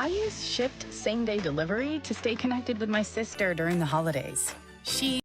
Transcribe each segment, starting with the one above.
I use shipped same-day delivery to stay connected with my sister during the holidays. She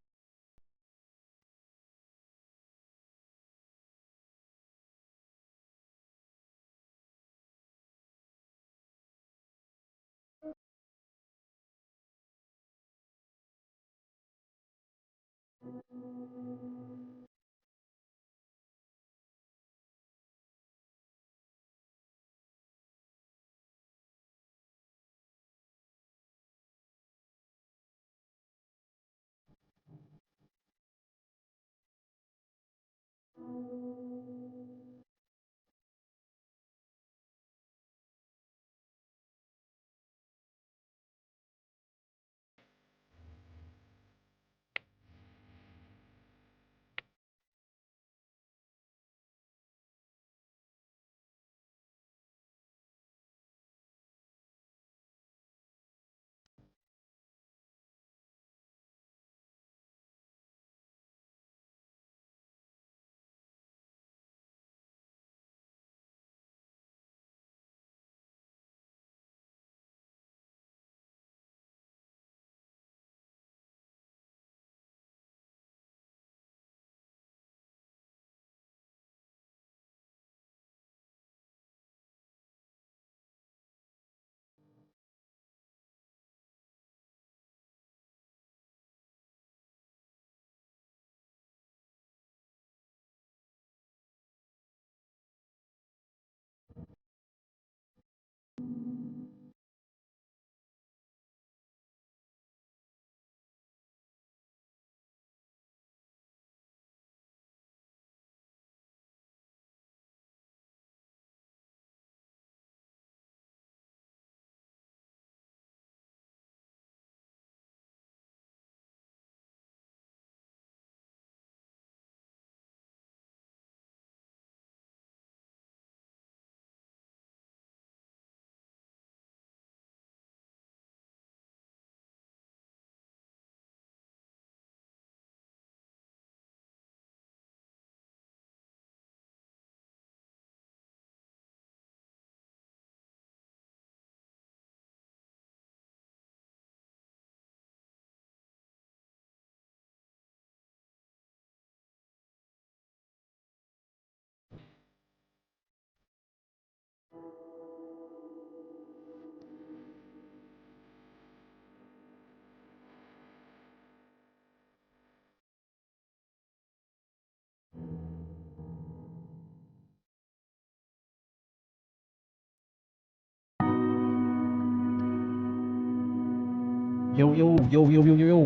Yo, yo, yo, yo, yo, yo, yo.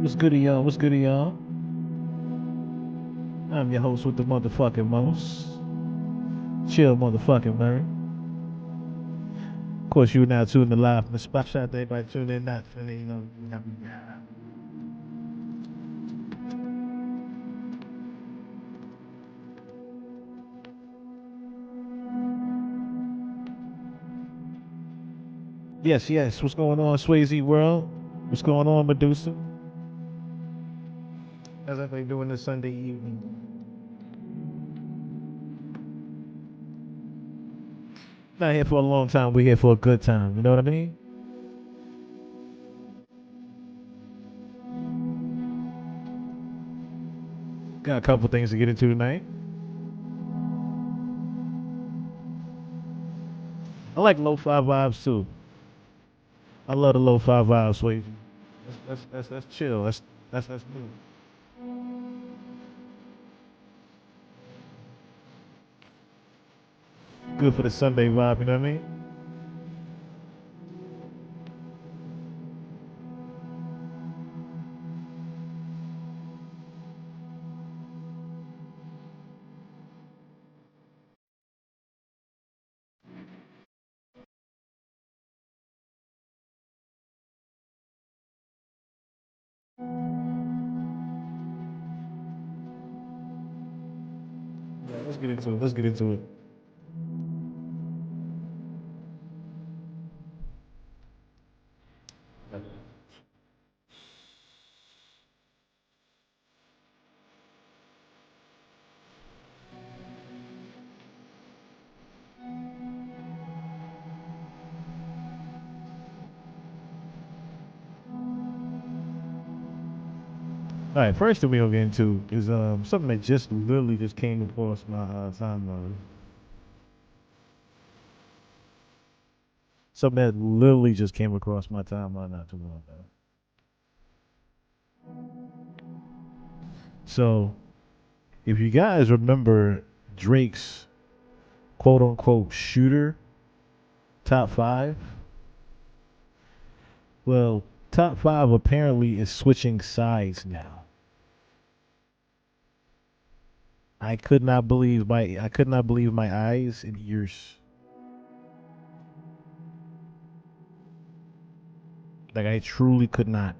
What's good, y'all? What's good, y'all? I'm your host with the motherfucking most. Chill, motherfucking man. Of course, you're now tuned to live from the spot. Shout out to everybody tuning in, not feeling, Yes, yes. What's going on, Swayze World? What's going on, Medusa? How's everybody doing this Sunday evening? Not here for a long time. We're here for a good time. You know what I mean? Got a couple things to get into tonight. I like lo-fi vibes too. I love the lo-fi vibes, Swayze. That's chill. That's good. Good for the Sunday vibe. You know what I mean? Yeah, let's get into it. Let's get into it. All right, first thing we gonna get into is something that just literally just came across my timeline. Something that literally just came across my timeline not too long ago. So, if you guys remember Drake's quote unquote shooter top five, well, top five apparently is switching sides now. I could not believe my eyes and ears. Like I truly could not.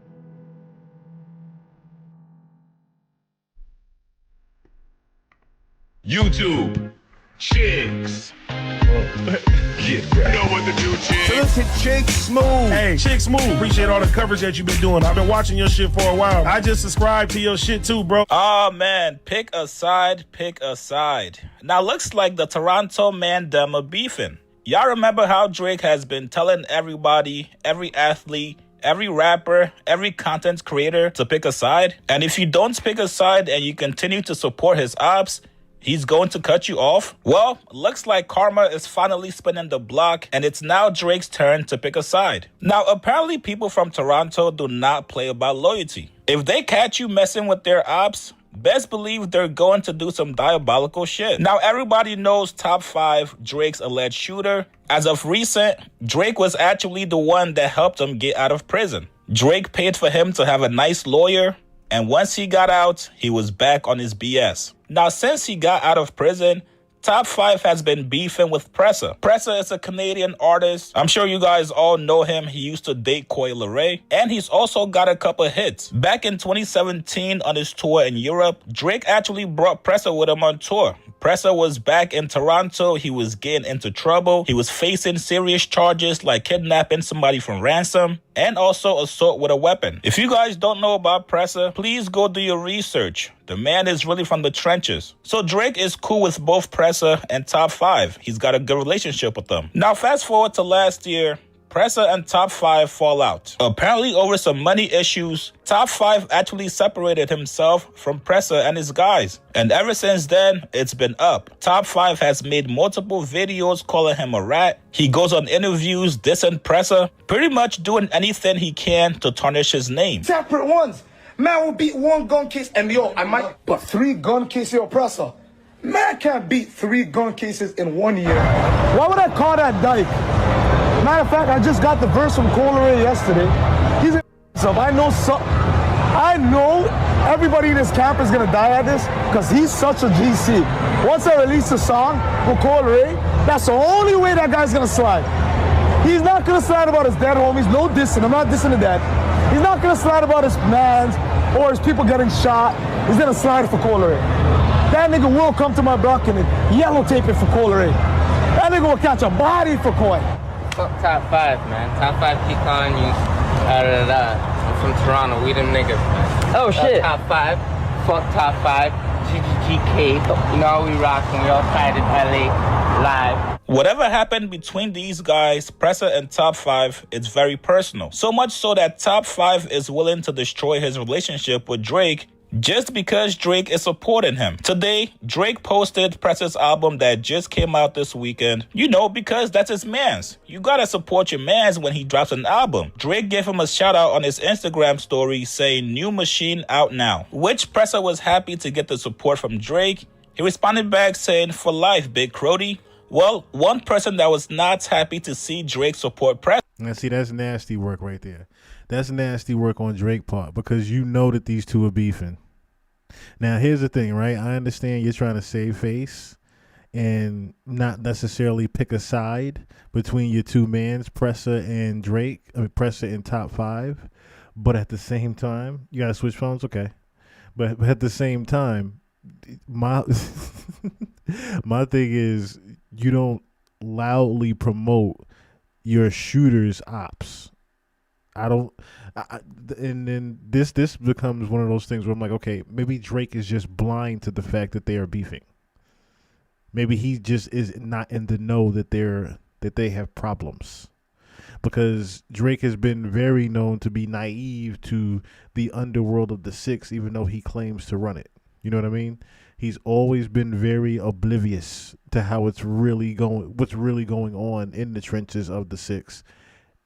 YouTube chicks. Get right. You know what to do, chicks. So let's hit Chick Smooth. Hey, Chick Smooth. Appreciate all the coverage that you've been doing. I've been watching your shit for a while. I just subscribed to your shit too, bro. Oh man, pick a side, pick a side. Now looks like the Toronto man them are beefing. Y'all remember how Drake has been telling everybody, every athlete, every rapper, every content creator to pick a side? And if you don't pick a side and you continue to support his ops, he's going to cut you off? Well, looks like karma is finally spinning the block and it's now Drake's turn to pick a side. Now, apparently people from Toronto do not play about loyalty. If they catch you messing with their ops, best believe they're going to do some diabolical shit. Now, everybody knows top 5, Drake's alleged shooter. As of recent, Drake was actually the one that helped him get out of prison. Drake paid for him to have a nice lawyer, and once he got out, he was back on his BS. Now, since he got out of prison, Top 5 has been beefing with Pressa. Pressa is a Canadian artist. I'm sure you guys all know him. He used to date Coi Leray. And he's also got a couple hits. Back in 2017 on his tour in Europe, Drake actually brought Pressa with him on tour. Pressa was back in Toronto. He was getting into trouble. He was facing serious charges like kidnapping somebody from ransom and also assault with a weapon. If you guys don't know about Pressa, please go do your research. The man is really from the trenches. So Drake is cool with both Pressa and Top 5. He's got a good relationship with them. Now fast forward to last year, Pressa and Top 5 fall out. Apparently over some money issues, Top 5 actually separated himself from Pressa and his guys. And ever since then, it's been up. Top 5 has made multiple videos calling him a rat. He goes on interviews dissing Pressa, pretty much doing anything he can to tarnish his name. Separate ones. Man will beat one gun case and I might, but 3 gun cases oppressor. Man can't beat 3 gun cases in 1 year. Why would I call that dyke? Matter of fact, I just got the verse from Coleray yesterday. He's a I know everybody in this camp is gonna die at this because he's such a GC. Once I release a song with Coleray, that's the only way that guy's gonna slide. He's not gonna slide about his dead homies, no dissing, I'm not dissing the dead. He's not gonna slide about his mans or his people getting shot. He's gonna slide for Coleray. That nigga will come to my block and yellow tape it for Coleray. That nigga will catch a body for Coy. Fuck Top 5, man. Top 5 keep calling you. I'm from Toronto. We them niggas, man. Oh, shit. Top 5. Fuck Top 5. GGGK. You know we rockin'. We all tied in LA live. Whatever happened between these guys, Pressa and Top 5, it's very personal. So much so that Top 5 is willing to destroy his relationship with Drake just because Drake is supporting him. Today, Drake posted Pressa's album that just came out this weekend. You know, because that's his mans. You gotta support your mans when he drops an album. Drake gave him a shout out on his Instagram story saying new machine out now, which Pressa was happy to get the support from Drake. He responded back saying, for life, Big Crody. Well, one person that was not happy to see Drake support Pressa. Now, see, that's nasty work right there. That's nasty work on Drake's part because you know that these two are beefing. Now, here's the thing, right? I understand you're trying to save face and not necessarily pick a side between your two mans, Pressa and Drake. I mean, Pressa and Top 5. But at the same time, you gotta switch phones, okay? But at the same time, my my thing is you don't loudly promote your shooter's ops. And then this becomes one of those things where I'm like, okay, maybe Drake is just blind to the fact that they are beefing. Maybe he just is not in the know that they have problems. because Drake has been very known to be naive to the underworld of the six, even though he claims to run it. You know what I mean? He's always been very oblivious to how what's really going on in the trenches of the six.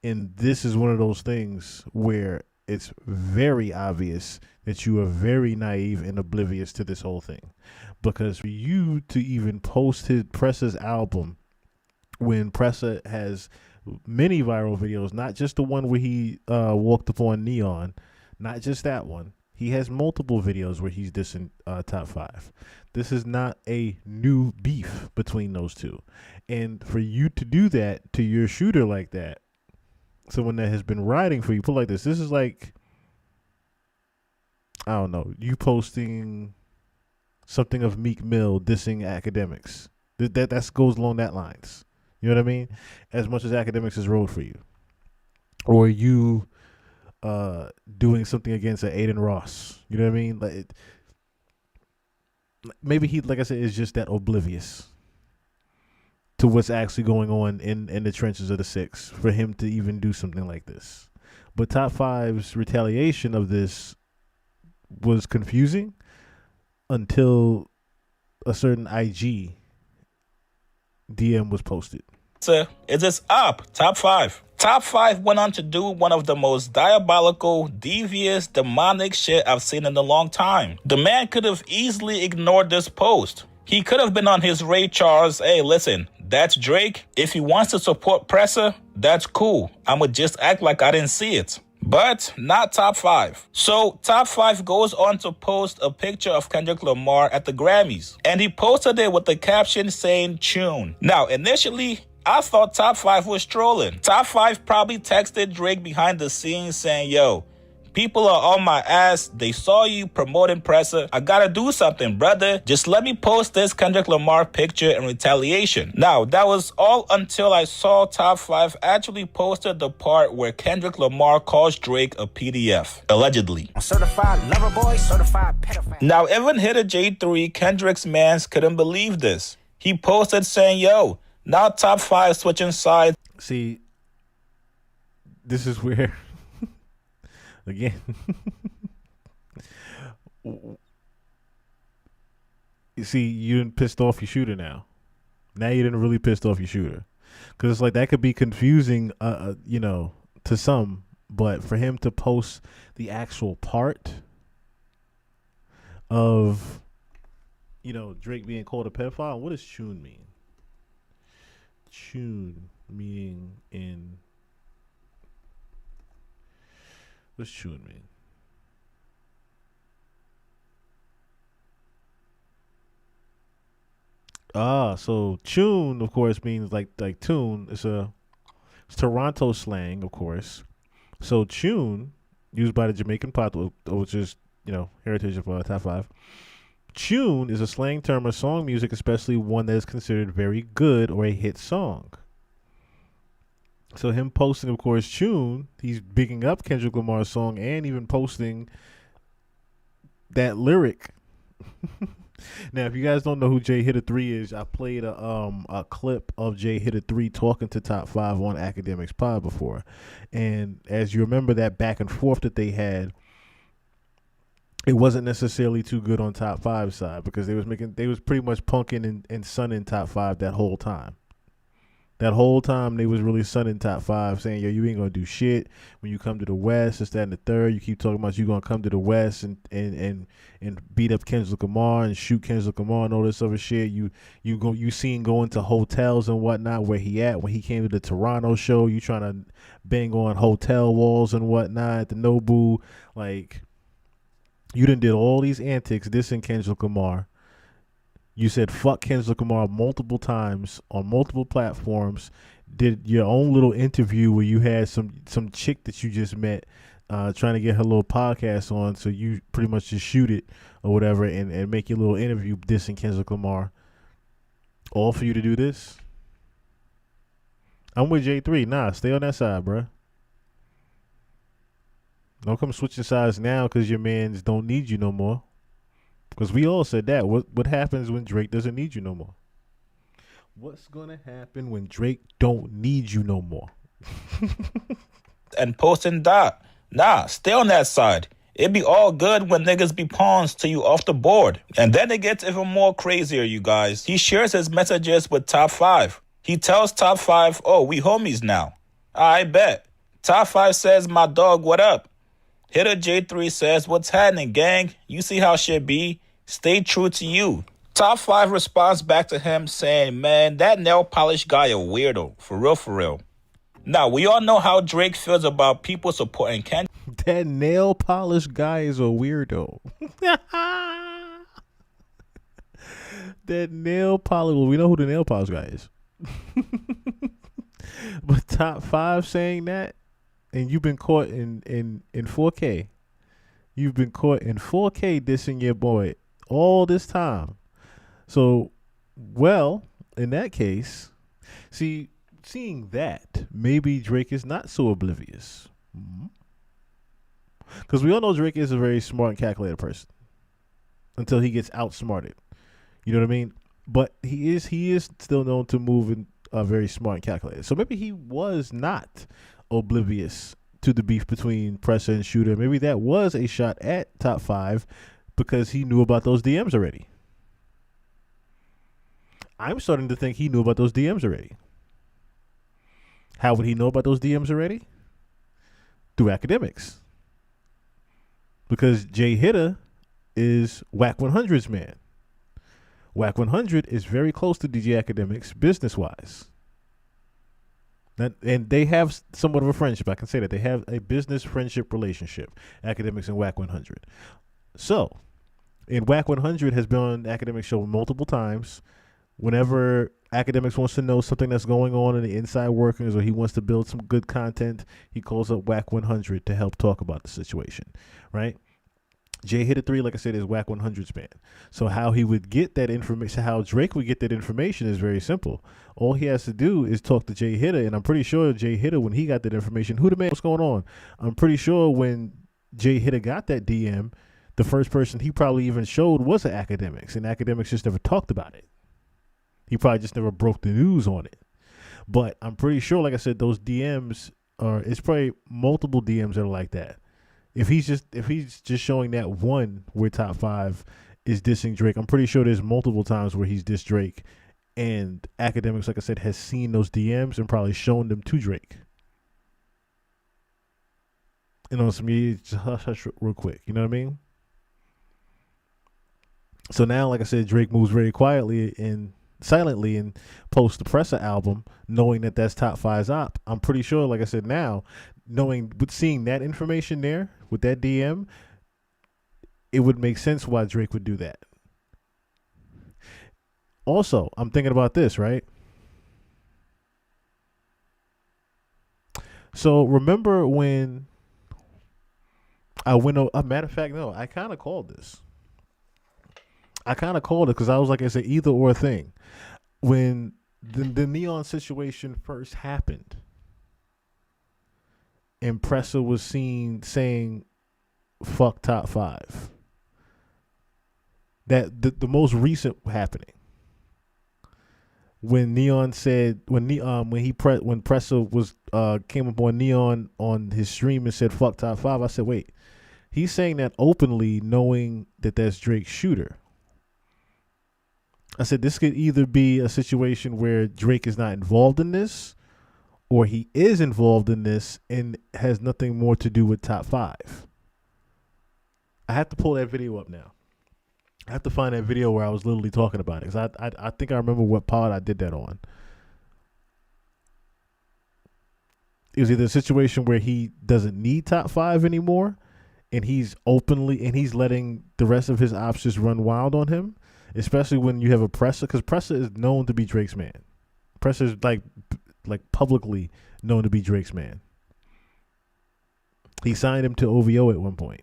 And this is one of those things where it's very obvious that you are very naive and oblivious to this whole thing. Because for you to even post Pressa's album when Pressa has many viral videos, not just the one where he walked upon Neon, not just that one. He has multiple videos where he's dissing Top 5. This is not a new beef between those two. And for you to do that to your shooter like that, someone that has been riding for you, put like this is like, I don't know, you posting something of Meek Mill dissing academics. That goes along that lines. You know what I mean? As much as academics is road for you. Or you doing something against an Aiden Ross. You know what I mean? Like maybe he, like I said, is just that oblivious to what's actually going on in the trenches of the six for him to even do something like this. But Top 5's retaliation of this was confusing until a certain IG DM was posted. So it is up. Top 5. Top 5 went on to do one of the most diabolical, devious, demonic shit I've seen in a long time. The man could have easily ignored this post. He could have been on his Ray Charles, hey, listen, that's Drake. If he wants to support Pressa, that's cool. I'ma just act like I didn't see it. But not Top 5. So Top 5 goes on to post a picture of Kendrick Lamar at the Grammys. And he posted it with the caption saying tune. Now, initially, I thought Top 5 was trolling. Top 5 probably texted Drake behind the scenes saying, yo, people are on my ass. They saw you promoting Pressa. I gotta do something, brother. Just let me post this Kendrick Lamar picture in retaliation. Now, that was all until I saw Top 5 actually posted the part where Kendrick Lamar calls Drake a PDF. Allegedly. Certified lover boy, certified pedophile. Now, even Hitter J3, Kendrick's mans, couldn't believe this. He posted saying, yo, now Top 5 switching sides. See, this is where... Again, you see, you didn't pissed off your shooter now. Now you didn't really pissed off your shooter, because it's like that could be confusing, you know, to some. But for him to post the actual part of, you know, Drake being called a pedophile, what does tune mean? Tune meaning in. What's tune mean? So tune, of course, means like tune. It's Toronto slang, of course. So tune, used by the Jamaican pot, which is, you know, heritage of Top 5. Tune is a slang term of song music, especially one that is considered very good or a hit song. So him posting, of course, tune, he's bigging up Kendrick Lamar's song and even posting that lyric. Now, if you guys don't know who Jay Hitter 3 is, I played a clip of Jay Hitter 3 talking to Top 5 on Academics Pod before. And as you remember that back and forth that they had, it wasn't necessarily too good on Top 5's side because they was pretty much punking and sunning Top 5 that whole time. That whole time they was really sunning Top 5, saying, yo, you ain't gonna do shit when you come to the West, this, that, and the third. You keep talking about you gonna come to the West and beat up Kendrick Lamar and shoot Kendrick Lamar and all this other shit. You seen going to hotels and whatnot where he at. When he came to the Toronto show, you trying to bang on hotel walls and whatnot at the Nobu. Like, you done did all these antics dissing Kendrick Lamar. You said fuck Kendrick Lamar multiple times on multiple platforms. Did your own little interview where you had some chick that you just met trying to get her little podcast on, so you pretty much just shoot it or whatever and make your little interview dissing Kendrick Lamar. All for you to do this? I'm with J3. Nah, stay on that side, bruh. Don't come switching sides now because your mans don't need you no more. Because we all said that. What happens when Drake doesn't need you no more? What's going to happen when Drake don't need you no more? And posting that. Nah, stay on that side. It be all good when niggas be pawns to you off the board. And then it gets even more crazier, you guys. He shares his messages with Top 5. He tells Top 5, oh, we homies now. I bet. Top 5 says, my dog, what up? Hitter J3 says, what's happening, gang? You see how shit be? Stay true to you. Top 5 responds back to him saying, man, that nail polish guy a weirdo. For real, for real. Now, we all know how Drake feels about people supporting Kendrick. That nail polish guy is a weirdo. That nail polish. Well, we know who the nail polish guy is. But Top 5 saying that, and you've been caught in 4K. You've been caught in 4K dissing your boy all this time. So, well, in that case, seeing that, maybe Drake is not so oblivious. Because we all know Drake is a very smart and calculated person until he gets outsmarted. You know what I mean? But he is still known to move in very smart and calculated. So maybe he was not oblivious to the beef between Pressa and Shooter. Maybe that was a shot at Top 5 because he knew about those DMs already. I'm starting to think he knew about those DMs already. How would he know about those DMs already? Through academics. Because Jay Hitter is Whack 100's man. Whack 100 is very close to DJ Academics business-wise. And they have somewhat of a friendship. I can say that. They have a business friendship relationship, Academics and Whack 100. So, and Whack 100 has been on Academics show multiple times. Whenever Academics wants to know something that's going on in the inside workings or he wants to build some good content, he calls up Whack 100 to help talk about the situation, right? Jay Hitter 3, like I said, is Whack 100's man. So how he would get that information, how Drake would get that information is very simple. All he has to do is talk to Jay Hitter, and I'm pretty sure Jay Hitter, when he got that information, who the man, what's going on? I'm pretty sure when Jay Hitter got that DM, the first person he probably even showed was an Academics, and Academics just never talked about it. He probably just never broke the news on it. But I'm pretty sure, like I said, those DMs it's probably multiple DMs that are like that. If he's just showing that one where Top 5 is dissing Drake, I'm pretty sure there's multiple times where he's dissed Drake, and Academics, like I said, has seen those DMs and probably shown them to Drake. And on some, just hush real quick, you know what I mean? So now, like I said, Drake moves very quietly and silently and posts the Pressa album, knowing that that's Top 5's op. I'm pretty sure, like I said, now seeing that information there with that DM, it would make sense why Drake would do that. Also, I'm thinking about this, right? So remember when I went a matter of fact, no, I kind of called this. I kind of called it because I was like, it's an either or thing. When the Neon situation first happened and Pressa was seen saying, fuck Top 5. That the most recent happening. When Neon said, when Pressa was came up on Neon on his stream and said, fuck Top 5, I said, wait, he's saying that openly knowing that that's Drake's shooter. I said, this could either be a situation where Drake is not involved in this, or he is involved in this and has nothing more to do with Top 5. I have to pull that video up now. I have to find that video where I was literally talking about it, because I think I remember what pod I did that on. It was either a situation where he doesn't need Top 5 anymore, and he's letting the rest of his ops just run wild on him. Especially when you have a Pressa, because Pressa is known to be Drake's man. Pressa is like publicly known to be Drake's man. He signed him to OVO at one point.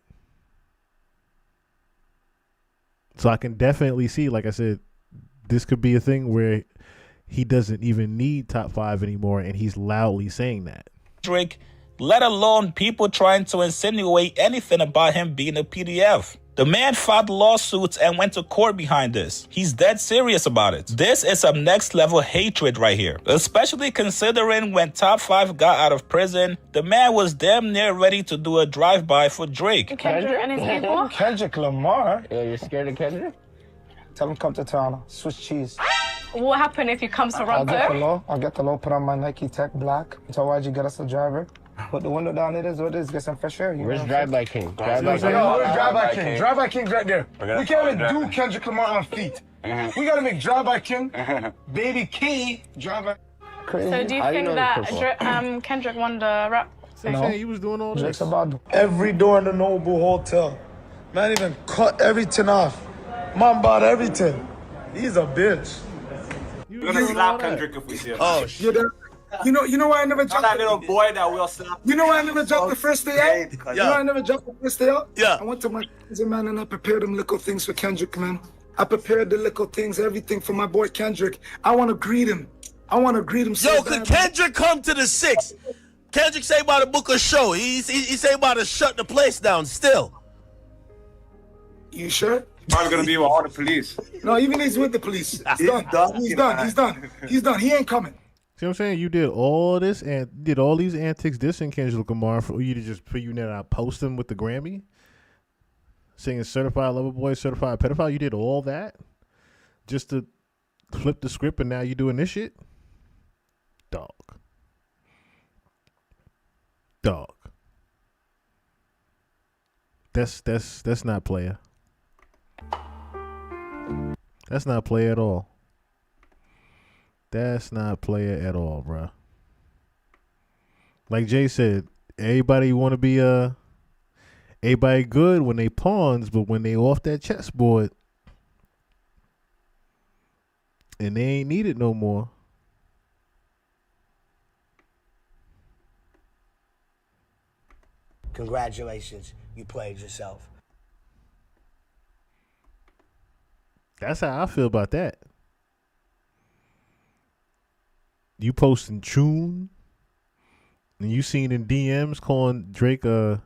So I can definitely see, like I said, this could be a thing where he doesn't even need Top 5 anymore, and he's loudly saying that. Drake, let alone people trying to insinuate anything about him being a PDF. The man filed lawsuits and went to court behind this. He's dead serious about it. This is some next level hatred right here. Especially considering when Top 5 got out of prison, the man was damn near ready to do a drive-by for Drake. Kendrick and his people? Kendrick Lamar? Yeah, you're scared of Kendrick? Tell him come to Toronto. Swiss cheese. What happened if he comes to I'll get the Toronto? low. I'll get the low, put on my Nike Tech Black. So why'd you get us a driver? Put the window down, it is what it is. Get some fresh air. Where's Drive-By King? Drive-By King. Yo, where's Drive-By King? Drive-By King's right there. We can't even do Kendrick Lamar on feet. We gotta make Drive-By King, Baby K, Drive-By. Crazy. So do you think that Kendrick won the rap? No. He was doing all Drake's this. about every door in the Noble Hotel. Man even cut everything off. Man bought everything. He's a bitch. We're gonna slap Kendrick if we see him. Oh shit. You know why I never dropped that little boy that will slap. You know why I never dropped the first day out? You know why I never dropped the first day out? Yeah. I went to my cousin, man, and I prepared them little things for Kendrick, man. I prepared the little things, everything for my boy Kendrick. I want to greet him. Yo, could Kendrick come to the 6? Kendrick say about to book a show. He say about to shut the place down still. You sure? Probably gonna be with all the police. No, even he's with the police. He's done. He ain't coming. See what I'm saying? You did all this and did all these antics dissing Kendrick Lamar for you to not post him with the Grammy, singing Certified Lover Boy, Certified Pedophile. You did all that just to flip the script, and now you doing this shit, dog. That's not player. That's not player at all. That's not player at all, bro. Like Jay said, everybody want to be everybody good when they pawns, but when they off that chessboard and they ain't needed no more. Congratulations, you played yourself. That's how I feel about that. You posting tune, and you seen in DMs calling Drake a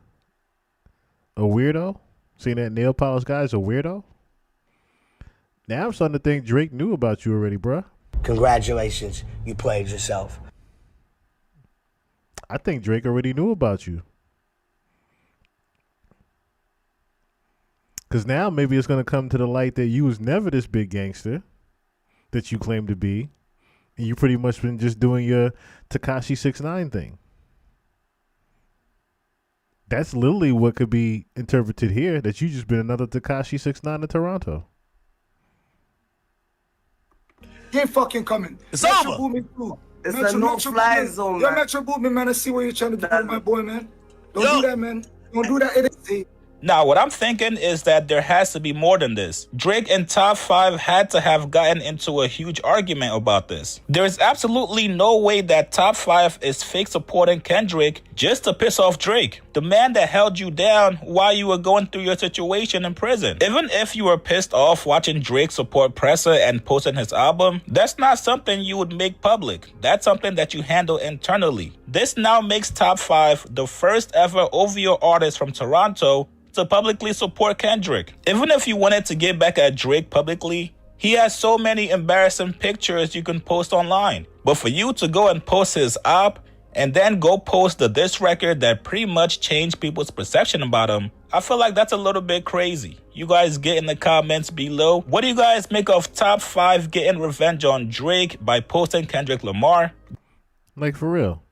weirdo. Seeing that nail polish guy's a weirdo. Now I'm starting to think Drake knew about you already, bruh. Congratulations, you played yourself. I think Drake already knew about you. Because now maybe it's going to come to the light that you was never this big gangster that you claim to be. And you pretty much been just doing your Tekashi 6ix9ine thing. That's literally what could be interpreted here, that you just been another Tekashi 6ix9ine in Toronto. He ain't fucking coming. It's Metro over. Boomin too. It's a no-fly zone, Yo, man. Metro Boomin, man, I see what you're trying to do with my boy, man. Don't do that, man. Don't do that. It is. Now, what I'm thinking is that there has to be more than this. Drake and Top 5 had to have gotten into a huge argument about this. There is absolutely no way that Top 5 is fake supporting Kendrick just to piss off Drake, the man that held you down while you were going through your situation in prison. Even if you were pissed off watching Drake support Pressa and posting his album, that's not something you would make public. That's something that you handle internally. This now makes Top 5 the first ever OVO artist from Toronto to publicly support Kendrick. Even if you wanted to get back at Drake publicly, he has so many embarrassing pictures you can post online. But for you to go and post his op and then go post the diss record that pretty much changed people's perception about him, I feel like that's a little bit crazy. You guys get in the comments below. What do you guys make of Top 5 getting revenge on Drake by posting Kendrick Lamar? Like, for real.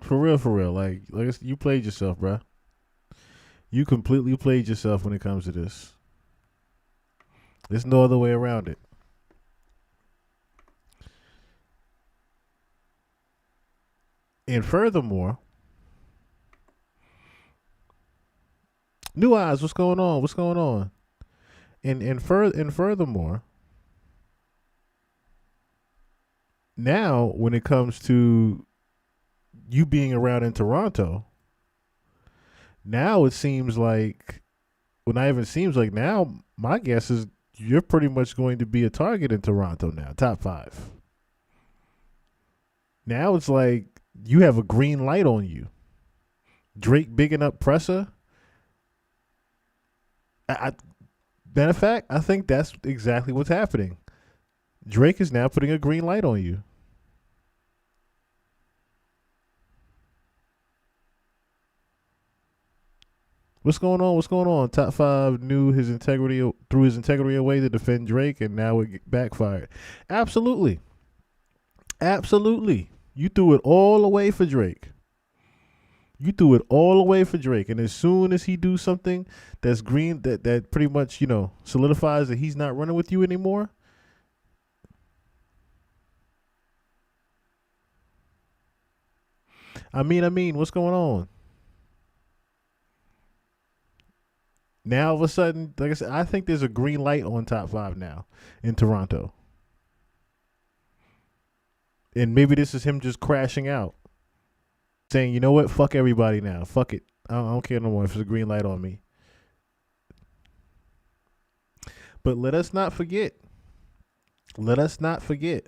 For real. Like you played yourself, bruh. You completely played yourself when it comes to this. There's no other way around it. And furthermore, New Eyes, what's going on? And furthermore, now when it comes to you being around in Toronto, now it seems like, well, not even seems like, now my guess is you're pretty much going to be a target in Toronto now, Top 5. Now it's like you have a green light on you. Drake bigging up Pressa, Matter of fact, I think that's exactly what's happening. Drake is now putting a green light on you. What's going on? What's going on? Top 5 threw his integrity away to defend Drake, and now it backfired. Absolutely. Absolutely. You threw it all away for Drake. You threw it all away for Drake. And as soon as he do something that's green, that pretty much, solidifies that he's not running with you anymore. I mean, what's going on? Now, all of a sudden, like I said, I think there's a green light on top 5 now in Toronto. And maybe this is him just crashing out. Saying, you know what? Fuck everybody now. Fuck it. I don't care no more if there's a green light on me. But let us not forget. Let us not forget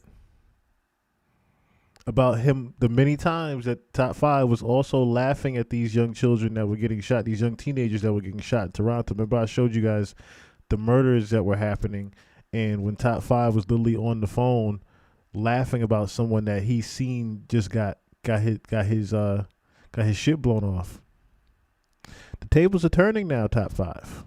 about him the many times that Top 5 was also laughing at these young children that were getting shot, these young teenagers that were getting shot in Toronto. Remember I showed you guys the murders that were happening, and when Top 5 was literally on the phone laughing about someone that he seen just got his shit blown off. The tables are turning now, Top 5.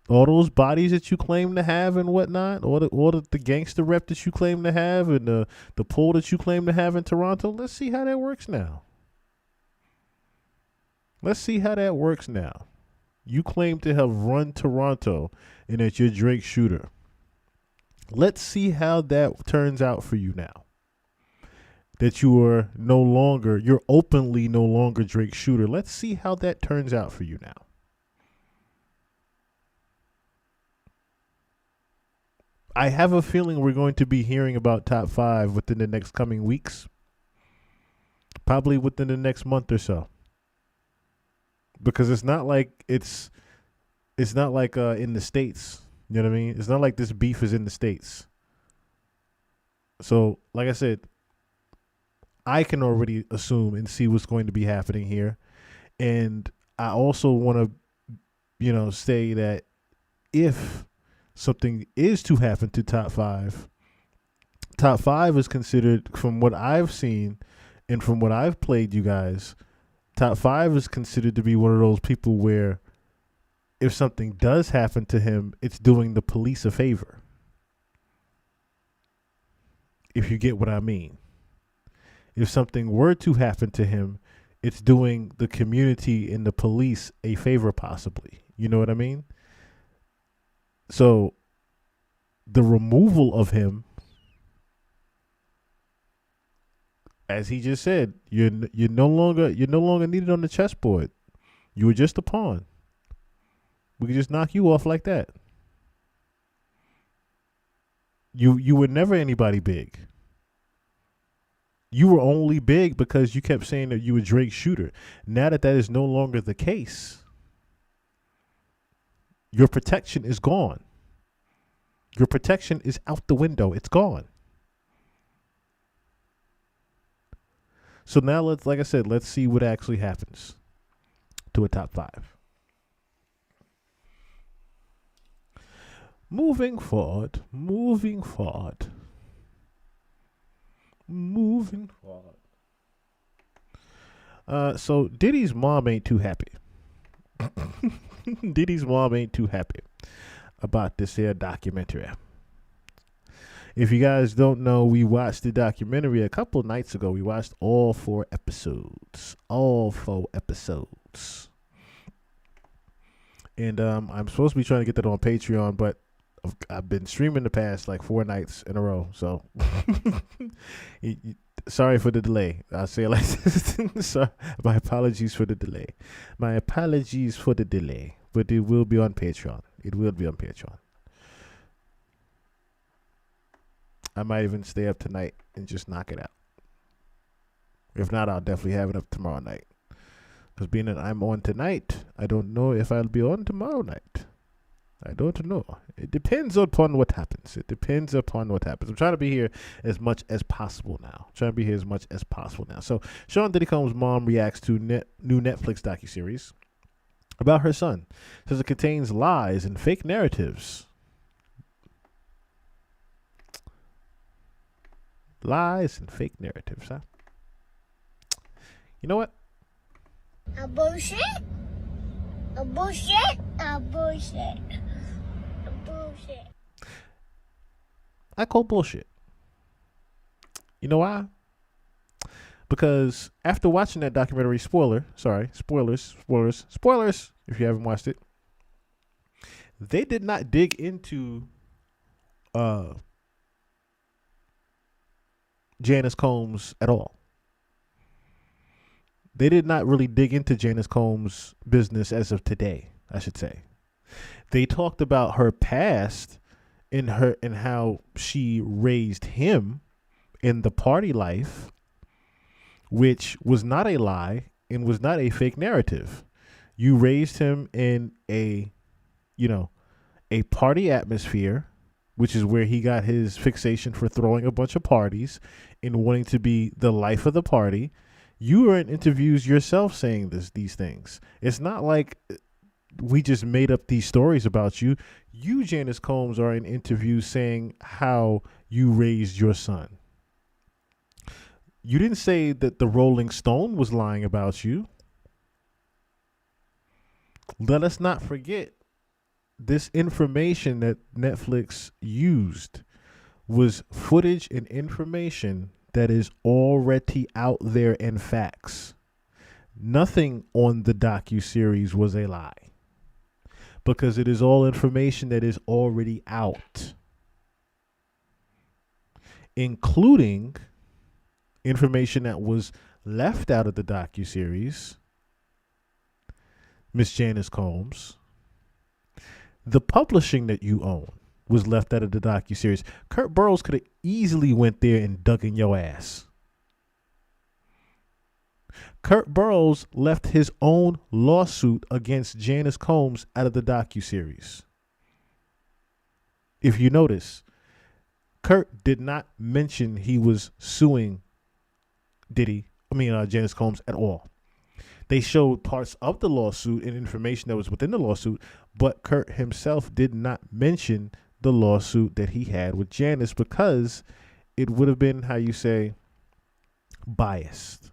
All those bodies that you claim to have and whatnot, all the gangster rep that you claim to have, and the pull that you claim to have in Toronto, let's see how that works now. Let's see how that works now. You claim to have run Toronto and that you're Drake shooter. Let's see how that turns out for you now. That you're openly no longer Drake shooter. Let's see how that turns out for you now. I have a feeling we're going to be hearing about Top 5 within the next coming weeks. Probably within the next month or so. Because it's not like in the States. You know what I mean? It's not like this beef is in the States. So, like I said, I can already assume and see what's going to be happening here. And I also want to, say that if something is to happen to Top 5, Top 5 is considered, from what I've seen and from what I've played you guys, Top 5 is considered to be one of those people where if something does happen to him, it's doing the police a favor. If you get what I mean. If something were to happen to him, it's doing the community and the police a favor possibly. You know what I mean? So the removal of him, as he just said, you're no longer needed on the chessboard. You were just a pawn. We could just knock you off like that. You were never anybody big. You were only big because you kept saying that you were Drake's shooter. Now that is no longer the case, your protection is gone. Your protection is out the window. It's gone. So now let's see what actually happens to a Top 5. Moving forward. So Diddy's mom ain't too happy. Diddy's mom ain't too happy about this here documentary. If you guys don't know, we watched the documentary a couple nights ago. We watched all 4 episodes. And I'm supposed to be trying to get that on Patreon, but I've been streaming the past 4 nights in a row. So sorry for the delay. I'll say it like this. Sorry, my apologies for the delay. But it will be on Patreon. I might even stay up tonight and just knock it out. If not, I'll definitely have it up tomorrow night. Because being that I'm on tonight, I don't know if I'll be on tomorrow night. I don't know. It depends upon what happens. I'm trying to be here as much as possible now. So, Sean Diddy Combs' mom reacts to new Netflix docuseries. about her son. It says it contains lies and fake narratives. Lies and fake narratives, huh? You know what? A bullshit. A bullshit. A bullshit. A bullshit. I call bullshit. You know why? Because after watching that documentary, spoilers, if you haven't watched it, they did not dig into Janice Combs at all. They did not really dig into Janice Combs' business as of today, I should say. They talked about her past and how she raised him in the party life, which was not a lie and was not a fake narrative. You raised him in a party atmosphere, which is where he got his fixation for throwing a bunch of parties and wanting to be the life of the party. You were in interviews yourself saying these things. It's not like we just made up these stories about you. You, Janice Combs, are in interviews saying how you raised your son. You didn't say that the Rolling Stone was lying about you. Let us not forget, this information that Netflix used was footage and information that is already out there in facts. Nothing on the docuseries was a lie, because it is all information that is already out, including information that was left out of the docuseries. Miss Janice Combs, the publishing that you own was left out of the docuseries. Kurt Burrows could have easily went there and dug in your ass. Kurt Burrows left his own lawsuit against Janice Combs out of the docuseries. If you notice, Kurt did not mention he was suing Janice Combs at all. They showed parts of the lawsuit and information that was within the lawsuit, but Kurt himself did not mention the lawsuit that he had with Janice, because it would have been, how you say, biased.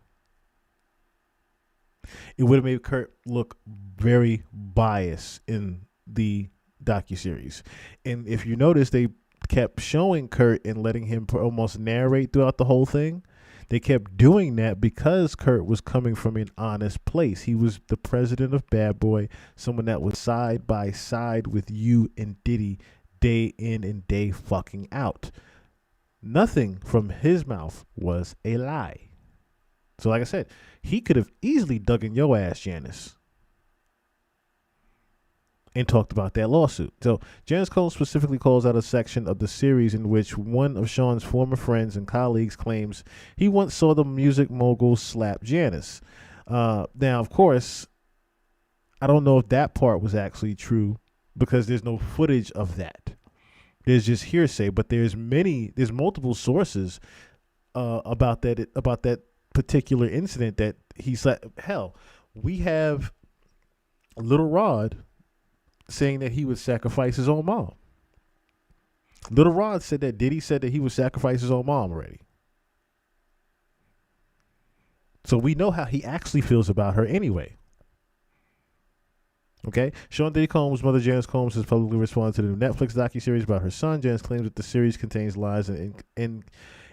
It would have made Kurt look very biased in the docuseries. And if you notice, they kept showing Kurt and letting him almost narrate throughout the whole thing. They kept doing that because Kurt was coming from an honest place. He was the president of Bad Boy, someone that was side by side with you and Diddy day in and day fucking out. Nothing from his mouth was a lie. So like I said, he could have easily dug in your ass, Janice, and talked about that lawsuit. So Janice Combs specifically calls out a section of the series in which one of Sean's former friends and colleagues claims he once saw the music mogul slap Janice. Now, of course, I don't know if that part was actually true, because there's no footage of that. There's just hearsay, but there's multiple sources about that particular incident that he said. Hell, we have Little Rod saying that he would sacrifice his own mom. Little Rod said that Diddy said that he would sacrifice his own mom already. So we know how he actually feels about her anyway. Okay, Sean Diddy Combs' mother, Janice Combs, has publicly responded to the new Netflix docuseries about her son. Janice claims that the series contains lies and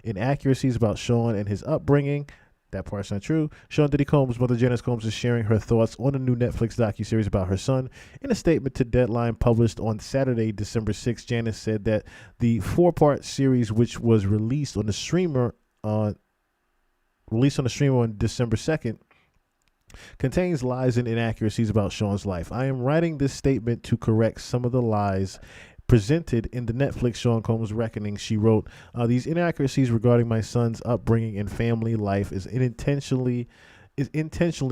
inaccuracies about Sean and his upbringing. That part's not true. Sean Diddy Combs' mother, Janice Combs, is sharing her thoughts on the new Netflix docuseries about her son. In a statement to Deadline published on Saturday, December 6th, Janice said that the 4-part series, which was released on the streamer on December 2nd, contains lies and inaccuracies about Sean's life. I am writing this statement to correct some of the lies presented in the Netflix Sean Combs Reckoning. She wrote, these inaccuracies regarding my son's upbringing and family life is intentionally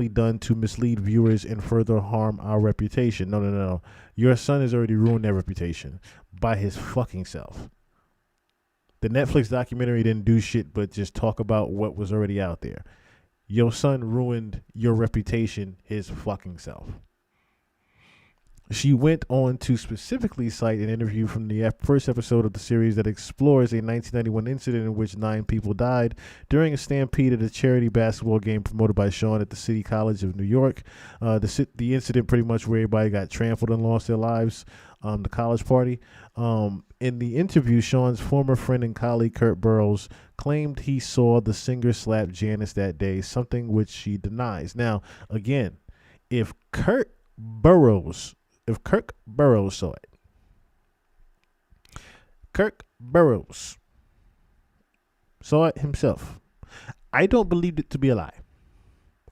done to mislead viewers and further harm our reputation. No. Your son has already ruined their reputation by his fucking self. The Netflix documentary didn't do shit but just talk about what was already out there. Your son ruined your reputation his fucking self. She went on to specifically cite an interview from the first episode of the series that explores a 1991 incident in which 9 people died during a stampede at a charity basketball game promoted by Sean at the City College of New York. The incident pretty much where everybody got trampled and lost their lives, the college party. In the interview, Sean's former friend and colleague Kurt Burrows claimed he saw the singer slap Janice that day, something which she denies. Now, again, if Kirk Burrows saw it, Kirk Burrows saw it himself, I don't believe it to be a lie.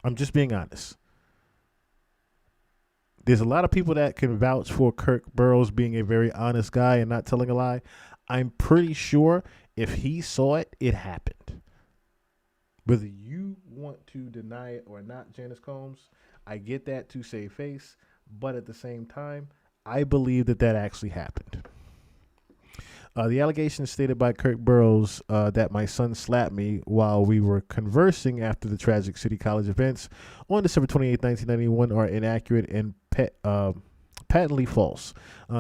I'm just being honest. There's a lot of people that can vouch for Kirk Burrows being a very honest guy and not telling a lie. I'm pretty sure if he saw it, it happened. Whether you want to deny it or not, Janice Combs, I get that to save face. But at the same time, I believe that actually happened. The allegation stated by Kirk Burrows that my son slapped me while we were conversing after the tragic City College events on December 28, 1991 are inaccurate and patently false.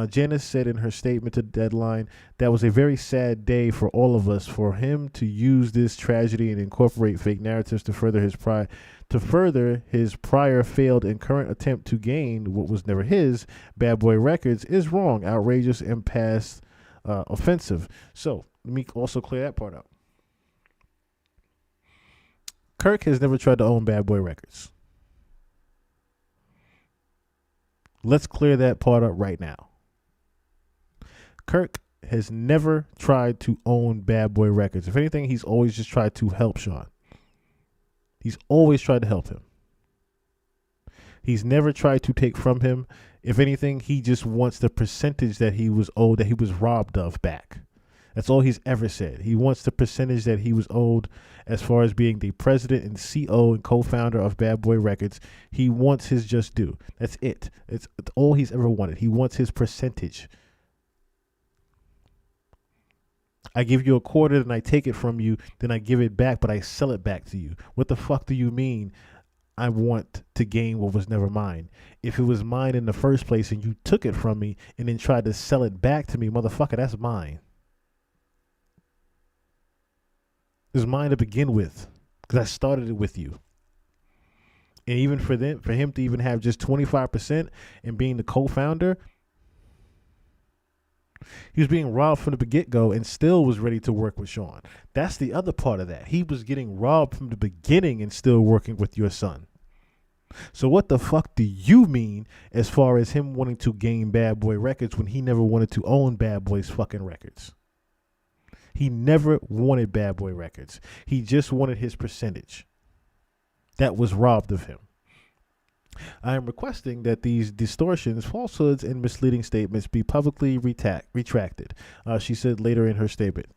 Janice said in her statement to Deadline, that was a very sad day for all of us. For him to use this tragedy and incorporate fake narratives to further his prior failed and current attempt to gain what was never his, Bad Boy Records, is wrong, outrageous, and past offensive. So let me also clear that part up. Kirk has never tried to own Bad Boy Records. Let's clear that part up right now. Kirk has never tried to own Bad Boy Records. If anything, he's always just tried to help Sean. He's always tried to help him. He's never tried to take from him. If anything, he just wants the percentage that he was owed, that he was robbed of, back. That's all he's ever said. He wants the percentage that he was owed as far as being the president and CEO and co-founder of Bad Boy Records. He wants his just due. That's it. It's all he's ever wanted. He wants his percentage. I give you a quarter, then I take it from you, then I give it back, but I sell it back to you. What the fuck do you mean I want to gain what was never mine? If it was mine in the first place and you took it from me and then tried to sell it back to me, motherfucker, that's mine. It's mine to begin with because I started it with you. And even for him to even have just 25% and being the co-founder, he was being robbed from the get-go and still was ready to work with Sean. That's the other part of that. He was getting robbed from the beginning and still working with your son. So what the fuck do you mean as far as him wanting to gain Bad Boy Records when he never wanted to own Bad Boy's fucking records? He never wanted Bad Boy Records. He just wanted his percentage. That was robbed of him. I am requesting that these distortions, falsehoods, and misleading statements be publicly retracted, she said later in her statement.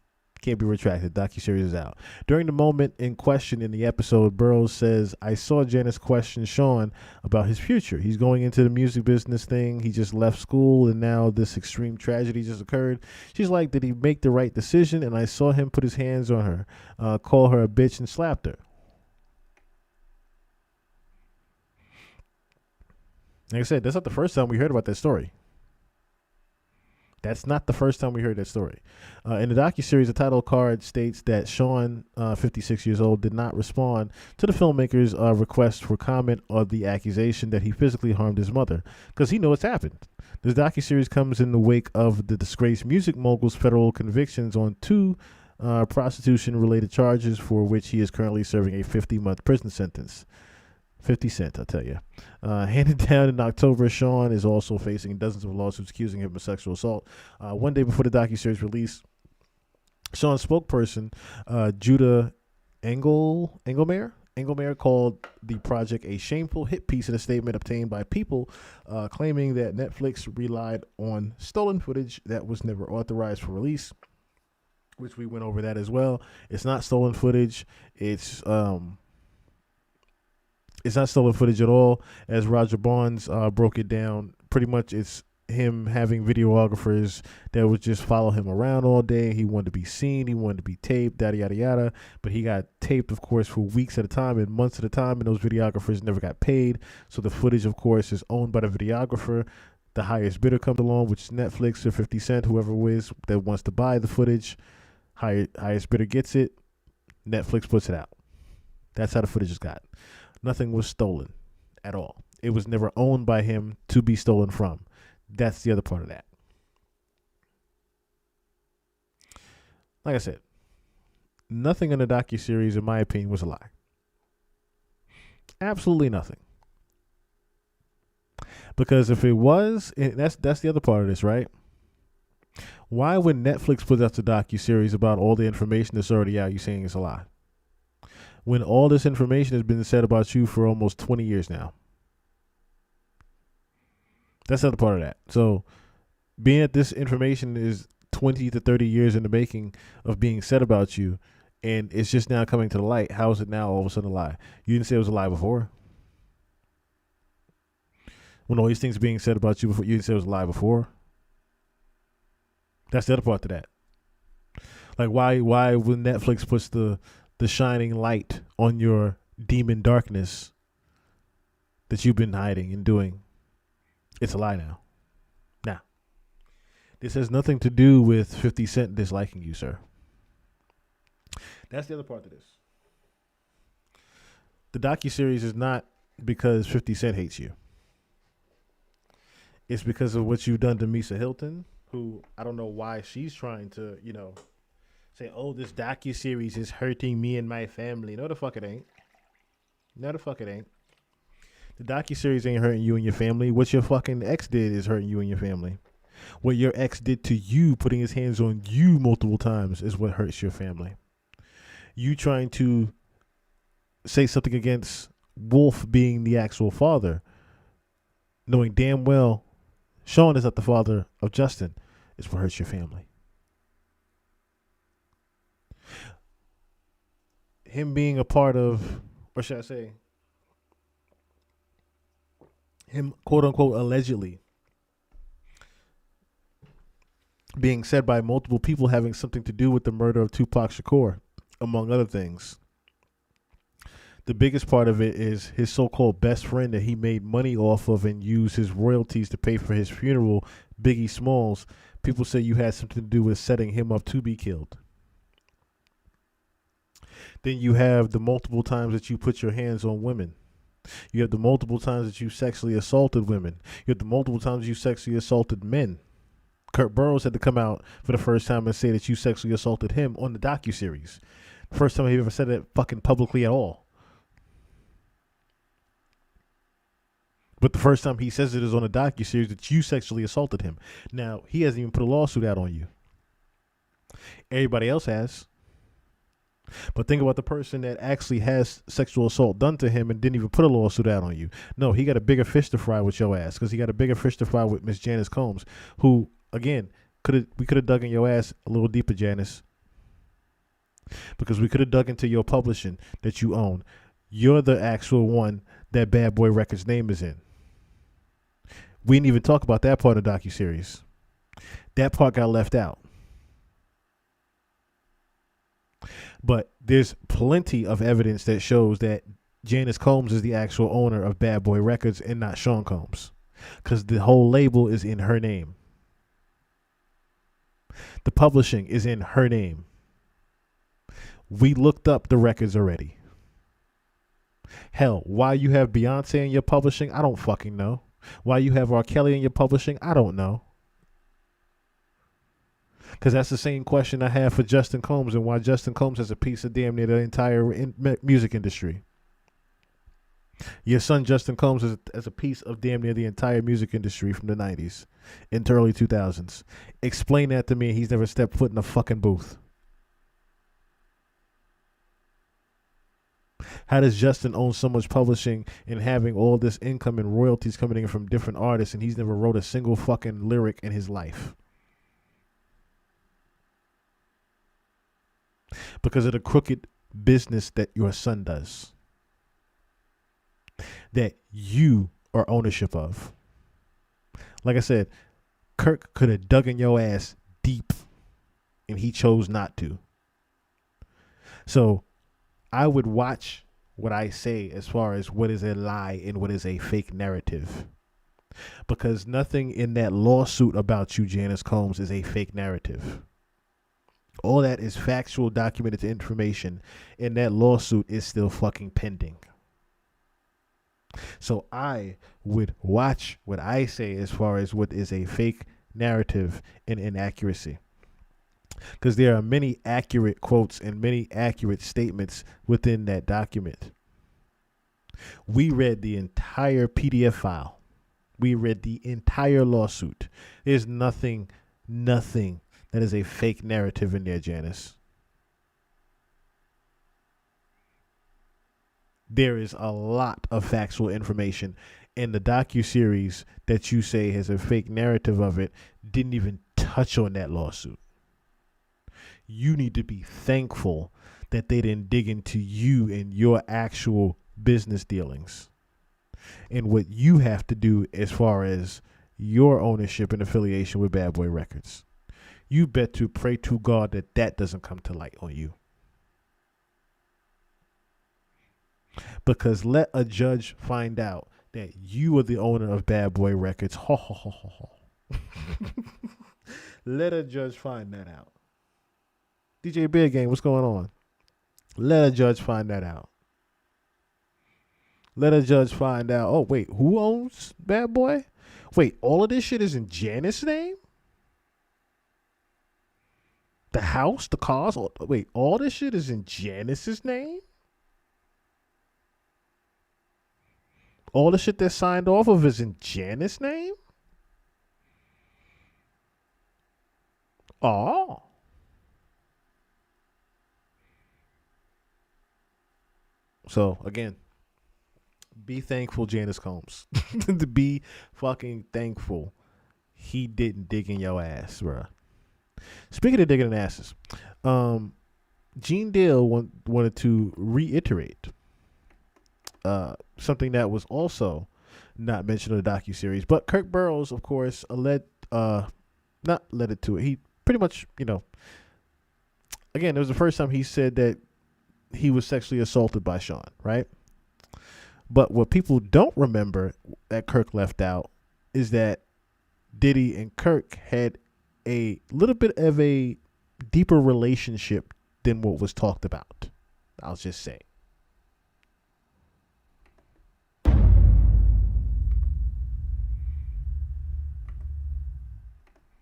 Can't be retracted. Docuseries is out. During the moment in question in the episode, Burrows says, I saw Janice question Sean about his future. He's going into the music business thing. He just left school, and now this extreme tragedy just occurred. She's like, did he make the right decision? And I saw him put his hands on her, call her a bitch, and slapped her. Like I said, that's not the first time we heard about that story. That's not the first time we heard that story. In the docuseries, the title card states that Sean, 56 years old, did not respond to the filmmaker's request for comment on the accusation that he physically harmed his mother, because he knows what's happened. This docuseries comes in the wake of the disgraced music mogul's federal convictions on 2 prostitution-related charges for which he is currently serving a 50-month prison sentence. 50 Cent, I'll tell you. Handed down in October, Sean is also facing dozens of lawsuits accusing him of sexual assault. One day before the docuseries release, Sean's spokesperson, Judah Engelmeyer called the project a shameful hit piece in a statement obtained by People, claiming that Netflix relied on stolen footage that was never authorized for release, which we went over that as well. It's not stolen footage. It's not stolen footage at all. As Roger Barnes broke it down, pretty much it's him having videographers that would just follow him around all day. He wanted to be seen. He wanted to be taped, yada, yada, yada. But he got taped, of course, for weeks at a time and months at a time, and those videographers never got paid. So the footage, of course, is owned by the videographer. The highest bidder comes along, which is Netflix or 50 Cent, whoever it is that wants to buy the footage. Highest bidder gets it. Netflix puts it out. That's how the footage is got. Nothing was stolen at all. It was never owned by him to be stolen from. That's the other part of that. Like I said, nothing in the docuseries, in my opinion, was a lie. Absolutely nothing. Because if it was, that's the other part of this, right? Why would Netflix put out the docuseries about all the information that's already out? You saying it's a lie, when all this information has been said about you for almost 20 years now? That's the other part of that. So, being that this information is 20 to 30 years in the making of being said about you, and it's just now coming to the light, how is it now all of a sudden a lie? You didn't say it was a lie before. When all these things being said about you before, you didn't say it was a lie before. That's the other part to that. Like, why when Netflix puts the shining light on your demon darkness that you've been hiding and doing, it's a lie now. Now, this has nothing to do with 50 Cent disliking you, sir. That's the other part to this. The docuseries is not because 50 Cent hates you. It's because of what you've done to Misa Hilton, who I don't know why she's trying to, say, oh, this docuseries is hurting me and my family. No, the fuck it ain't. No, the fuck it ain't. The docuseries ain't hurting you and your family. What your fucking ex did is hurting you and your family. What your ex did to you, putting his hands on you multiple times, is what hurts your family. You trying to say something against Wolf being the actual father, knowing damn well Sean is not the father of Justin, is what hurts your family. Him being a part of, or should I say, him quote unquote allegedly being said by multiple people having something to do with the murder of Tupac Shakur, among other things. The biggest part of it is his so-called best friend that he made money off of and used his royalties to pay for his funeral, Biggie Smalls. People say you had something to do with setting him up to be killed. Then you have the multiple times that you put your hands on women. You have the multiple times that you sexually assaulted women. You have the multiple times you sexually assaulted men. Kurt Burrows had to come out for the first time and say that you sexually assaulted him on the docuseries. First time he ever said it fucking publicly at all. But the first time he says it is on a docuseries that you sexually assaulted him. Now, he hasn't even put a lawsuit out on you. Everybody else has. But think about the person that actually has sexual assault done to him and didn't even put a lawsuit out on you. No, he got a bigger fish to fry with your ass, because he got a bigger fish to fry with Miss Janice Combs, who, again, we could have dug in your ass a little deeper, Janice, because we could have dug into your publishing that you own. You're the actual one that Bad Boy Records name is in. We didn't even talk about that part of the docuseries. That part got left out. But there's plenty of evidence that shows that Janice Combs is the actual owner of Bad Boy Records and not Sean Combs, because the whole label is in her name. The publishing is in her name. We looked up the records already. Hell, why you have Beyonce in your publishing, I don't fucking know. Why you have R. Kelly in your publishing, I don't know. Because that's the same question I have for Justin Combs, and why Justin Combs has a piece of damn near the entire music industry. Your son Justin Combs has a piece of damn near the entire music industry from the 90s into early 2000s. Explain that to me. He's never stepped foot in a fucking booth. How does Justin own so much publishing and having all this income and royalties coming in from different artists, and he's never wrote a single fucking lyric in his life? Because of the crooked business that your son does, that you are ownership of. Like I said, Kirk could have dug in your ass deep, and he chose not to. So I would watch what I say as far as what is a lie and what is a fake narrative. Because nothing in that lawsuit about you, Janice Combs, is a fake narrative. All that is factual, documented information, and that lawsuit is still fucking pending. So I would watch what I say as far as what is a fake narrative and inaccuracy. Because there are many accurate quotes and many accurate statements within that document. We read the entire PDF file. We read the entire lawsuit. There's nothing that is a fake narrative in there, Janice. There is a lot of factual information, and the docuseries that you say has a fake narrative of it didn't even touch on that lawsuit. You need to be thankful that they didn't dig into you and your actual business dealings and what you have to do as far as your ownership and affiliation with Bad Boy Records. You bet to pray to God that that doesn't come to light on you. Because let a judge find out that you are the owner of Bad Boy Records. Ho, ho, ho, ho, ho. Let a judge find that out. DJ Beer Gang, what's going on? Let a judge find that out. Let a judge find out. Oh, wait, who owns Bad Boy? Wait, all of this shit is in Janice's name? The house, the cars? Wait, all this shit is in Janice's name? All the shit that's signed off of is in Janice's name? Oh. So, again, be thankful, Janice Combs. To be fucking thankful he didn't dig in your ass, bruh. Speaking of digging in asses, Gene Dale wanted to reiterate something that was also not mentioned in the docuseries. But Kirk Burrows, of course, not led it to it. He pretty much, again, it was the first time he said that he was sexually assaulted by Sean, right? But what people don't remember that Kirk left out is that Diddy and Kirk had a little bit of a deeper relationship than what was talked about. I'll just say.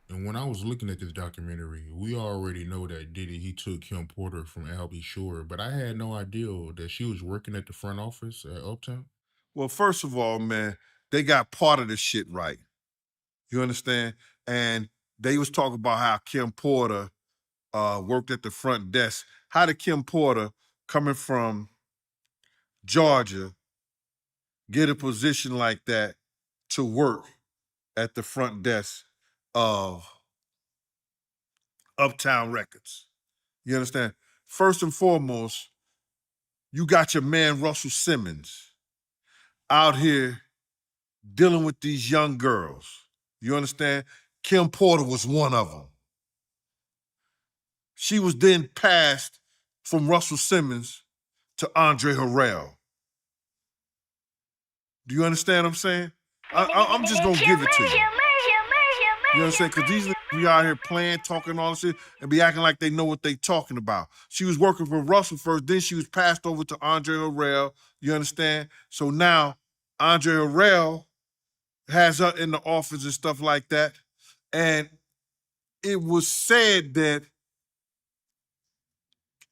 And when I was looking at this documentary, we already know that Diddy, he took Kim Porter from Albie Shore, but I had no idea that she was working at the front office at Uptown. Well, first of all, man, they got part of the shit right. You understand? And they was talking about how Kim Porter worked at the front desk. How did Kim Porter, coming from Georgia, get a position like that to work at the front desk of Uptown Records? You understand? First and foremost, you got your man Russell Simmons out here dealing with these young girls. You understand? Kim Porter was one of them. She was then passed from Russell Simmons to Andre Harrell. Do you understand what I'm saying? I'm just gonna give it to you. You know what I'm saying? Because these niggas be out here playing, talking all this shit, and be acting like they know what they talking about. She was working for Russell first, then she was passed over to Andre Harrell. You understand? So now Andre Harrell has her in the office and stuff like that. And it was said that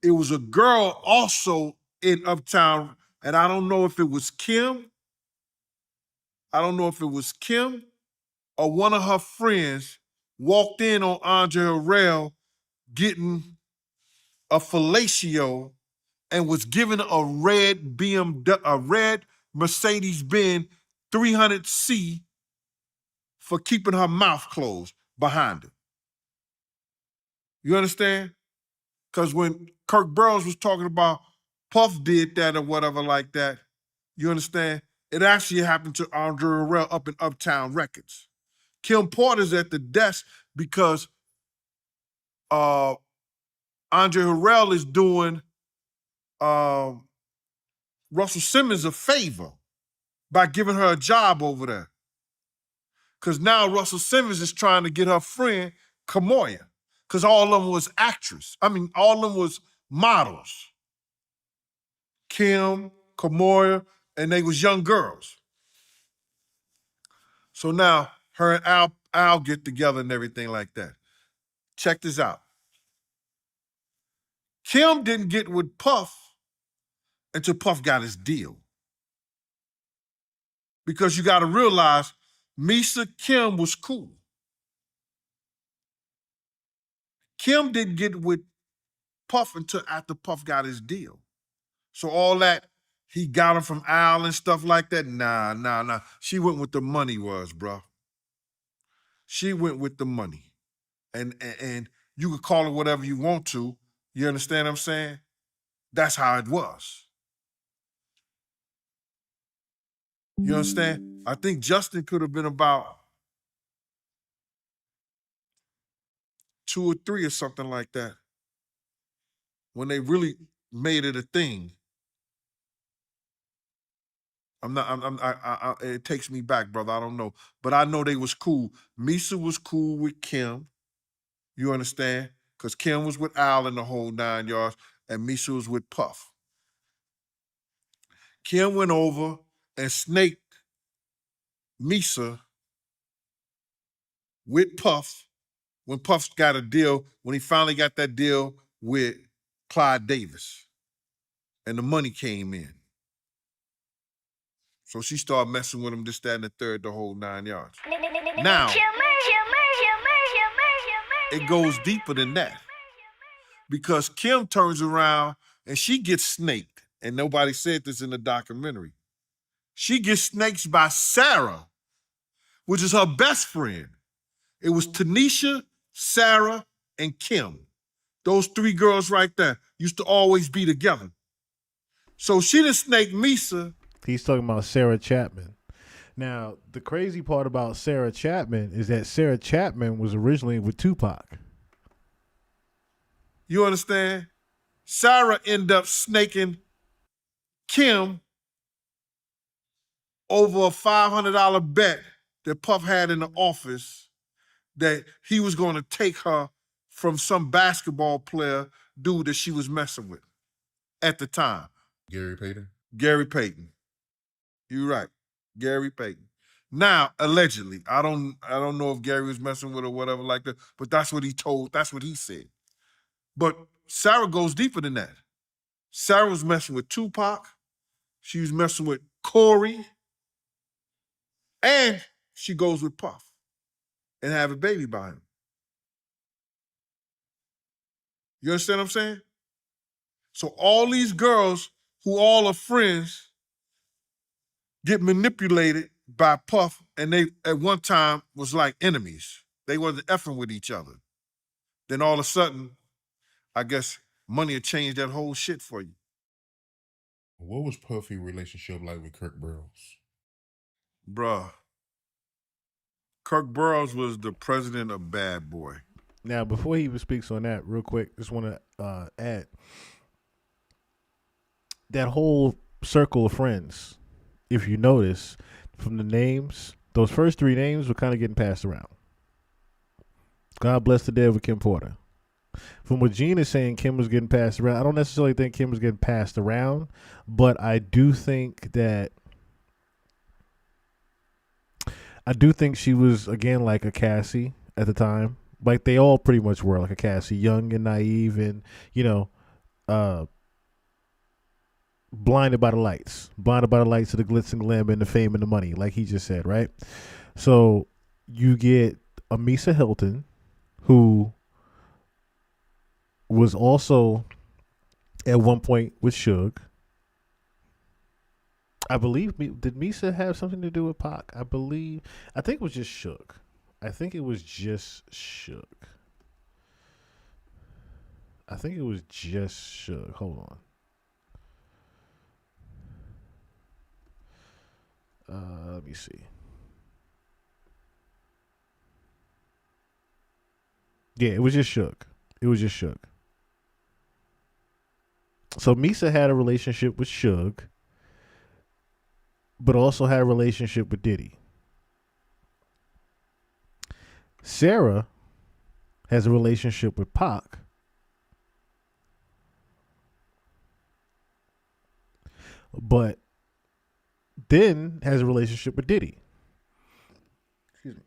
it was a girl also in Uptown, and I don't know if it was Kim. I don't know if it was Kim or one of her friends walked in on Andre Harrell getting a fellatio and was given a red Mercedes-Benz 300C for keeping her mouth closed behind it. You understand? Because when Kirk Burrows was talking about Puff did that or whatever like that, you understand? It actually happened to Andre Harrell up in Uptown Records. Kim Porter's at the desk because Andre Harrell is doing Russell Simmons a favor by giving her a job over there. Because now Russell Simmons is trying to get her friend, Kamoya. Because all of them was all of them was models. Kim, Kamoya, and they was young girls. So now her and Al get together and everything like that. Check this out. Kim didn't get with Puff until Puff got his deal. Because you got to realize, Misa Kim was cool. Kim didn't get with Puff until after Puff got his deal. So all that, he got him from Al and stuff like that, nah. She went with the money was, bro. She went with the money. And you could call it whatever you want to. You understand what I'm saying? That's how it was. You understand? I think Justin could have been about 2 or 3 or something like that when they really made it a thing. It takes me back, brother. I don't know. But I know they was cool. Misa was cool with Kim. You understand? Because Kim was with Al in the whole 9 yards, and Misa was with Puff. Kim went over and snaked Misa with Puff when Puff got a deal, when he finally got that deal with Clyde Davis. And the money came in. So she started messing with him, this, that, and the third, the whole 9 yards. Now, it goes deeper than that. Because Kim turns around and she gets snaked. And nobody said this in the documentary. She gets snaked by Sarah, which is her best friend. It was Tanisha, Sarah, and Kim. Those 3 girls right there used to always be together. So she done snaked Misa. He's talking about Sarah Chapman. Now, the crazy part about Sarah Chapman is that Sarah Chapman was originally with Tupac. You understand? Sarah ended up snaking Kim over a $500 bet that Puff had in the office that he was going to take her from some basketball player dude that she was messing with at the time. Gary Payton? Gary Payton. You're right. Gary Payton. Now, allegedly, I don't know if Gary was messing with her or whatever like that, but that's what he said. But Sarah goes deeper than that. Sarah was messing with Tupac. She was messing with Corey. And she goes with Puff and have a baby by him. You understand what I'm saying? So all these girls who all are friends get manipulated by Puff, and they at one time was like enemies. They wasn't effing with each other. Then all of a sudden, I guess money had changed that whole shit for you. What was Puffy's relationship like with Kirk Burroughs? Bruh. Kirk Burroughs was the president of Bad Boy. Now, before he even speaks on that, real quick, just want to add that whole circle of friends. If you notice from the names, those first 3 names were kind of getting passed around. God bless the dead with Kim Porter. From what Gene is saying, Kim was getting passed around. I don't necessarily think Kim was getting passed around, but I do think she was, again, like a Cassie at the time. Like they all pretty much were like a Cassie, young and naive and, blinded by the lights of the glitz and glamour and the fame and the money, like he just said, right? So you get Amisa Hilton, who was also at one point with Suge. I believe, did Misa have something to do with Pac? I think it was just Suge. Hold on. Let me see. Yeah, it was just Suge. So Misa had a relationship with Suge, but also had a relationship with Diddy. Sarah has a relationship with Pac, but then has a relationship with Diddy. Excuse me.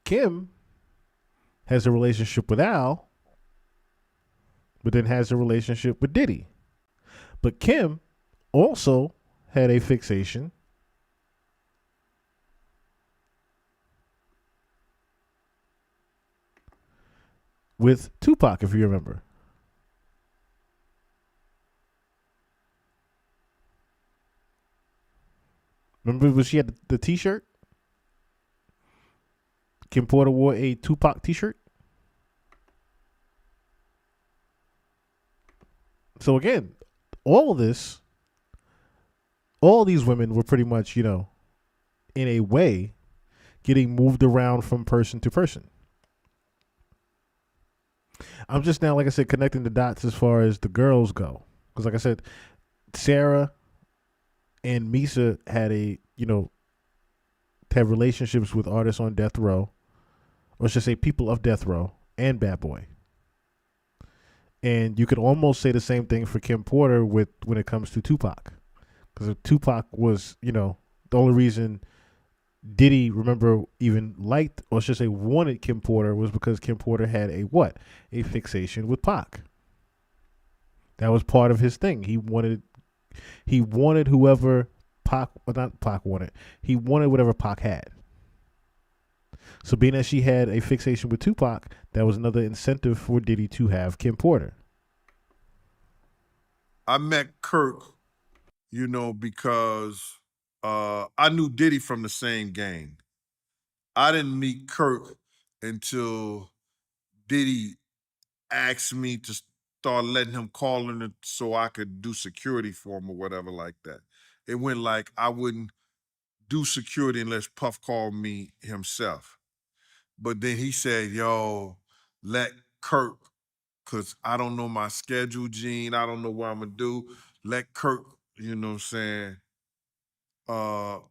Kim has a relationship with Al, but then has a relationship with Diddy. But Kim also had a fixation with Tupac, if you remember. Remember when she had the T-shirt? Kim Porter wore a Tupac T-shirt. So again, all these women were pretty much, in a way, getting moved around from person to person. I'm just now, like I said, connecting the dots as far as the girls go. Because like I said, Sarah and Misa had have relationships with artists on death row, or should I say people of death row, and Bad Boy. And you could almost say the same thing for Kim Porter when it comes to Tupac. Because Tupac was, the only reason Diddy, remember, even liked, or should I say wanted Kim Porter was because Kim Porter had a fixation with Pac. That was part of his thing. He wanted whoever Pac, or not Pac wanted. He wanted whatever Pac had. So being that she had a fixation with Tupac, that was another incentive for Diddy to have Kim Porter. I met Kirk, because I knew Diddy from the same gang. I didn't meet Kirk until Diddy asked me to start letting him call in so I could do security for him or whatever like that. It went like I wouldn't do security unless Puff called me himself. But then he said, yo, let Kirk, because I don't know my schedule, Gene. I don't know what I'm going to do. Let Kirk,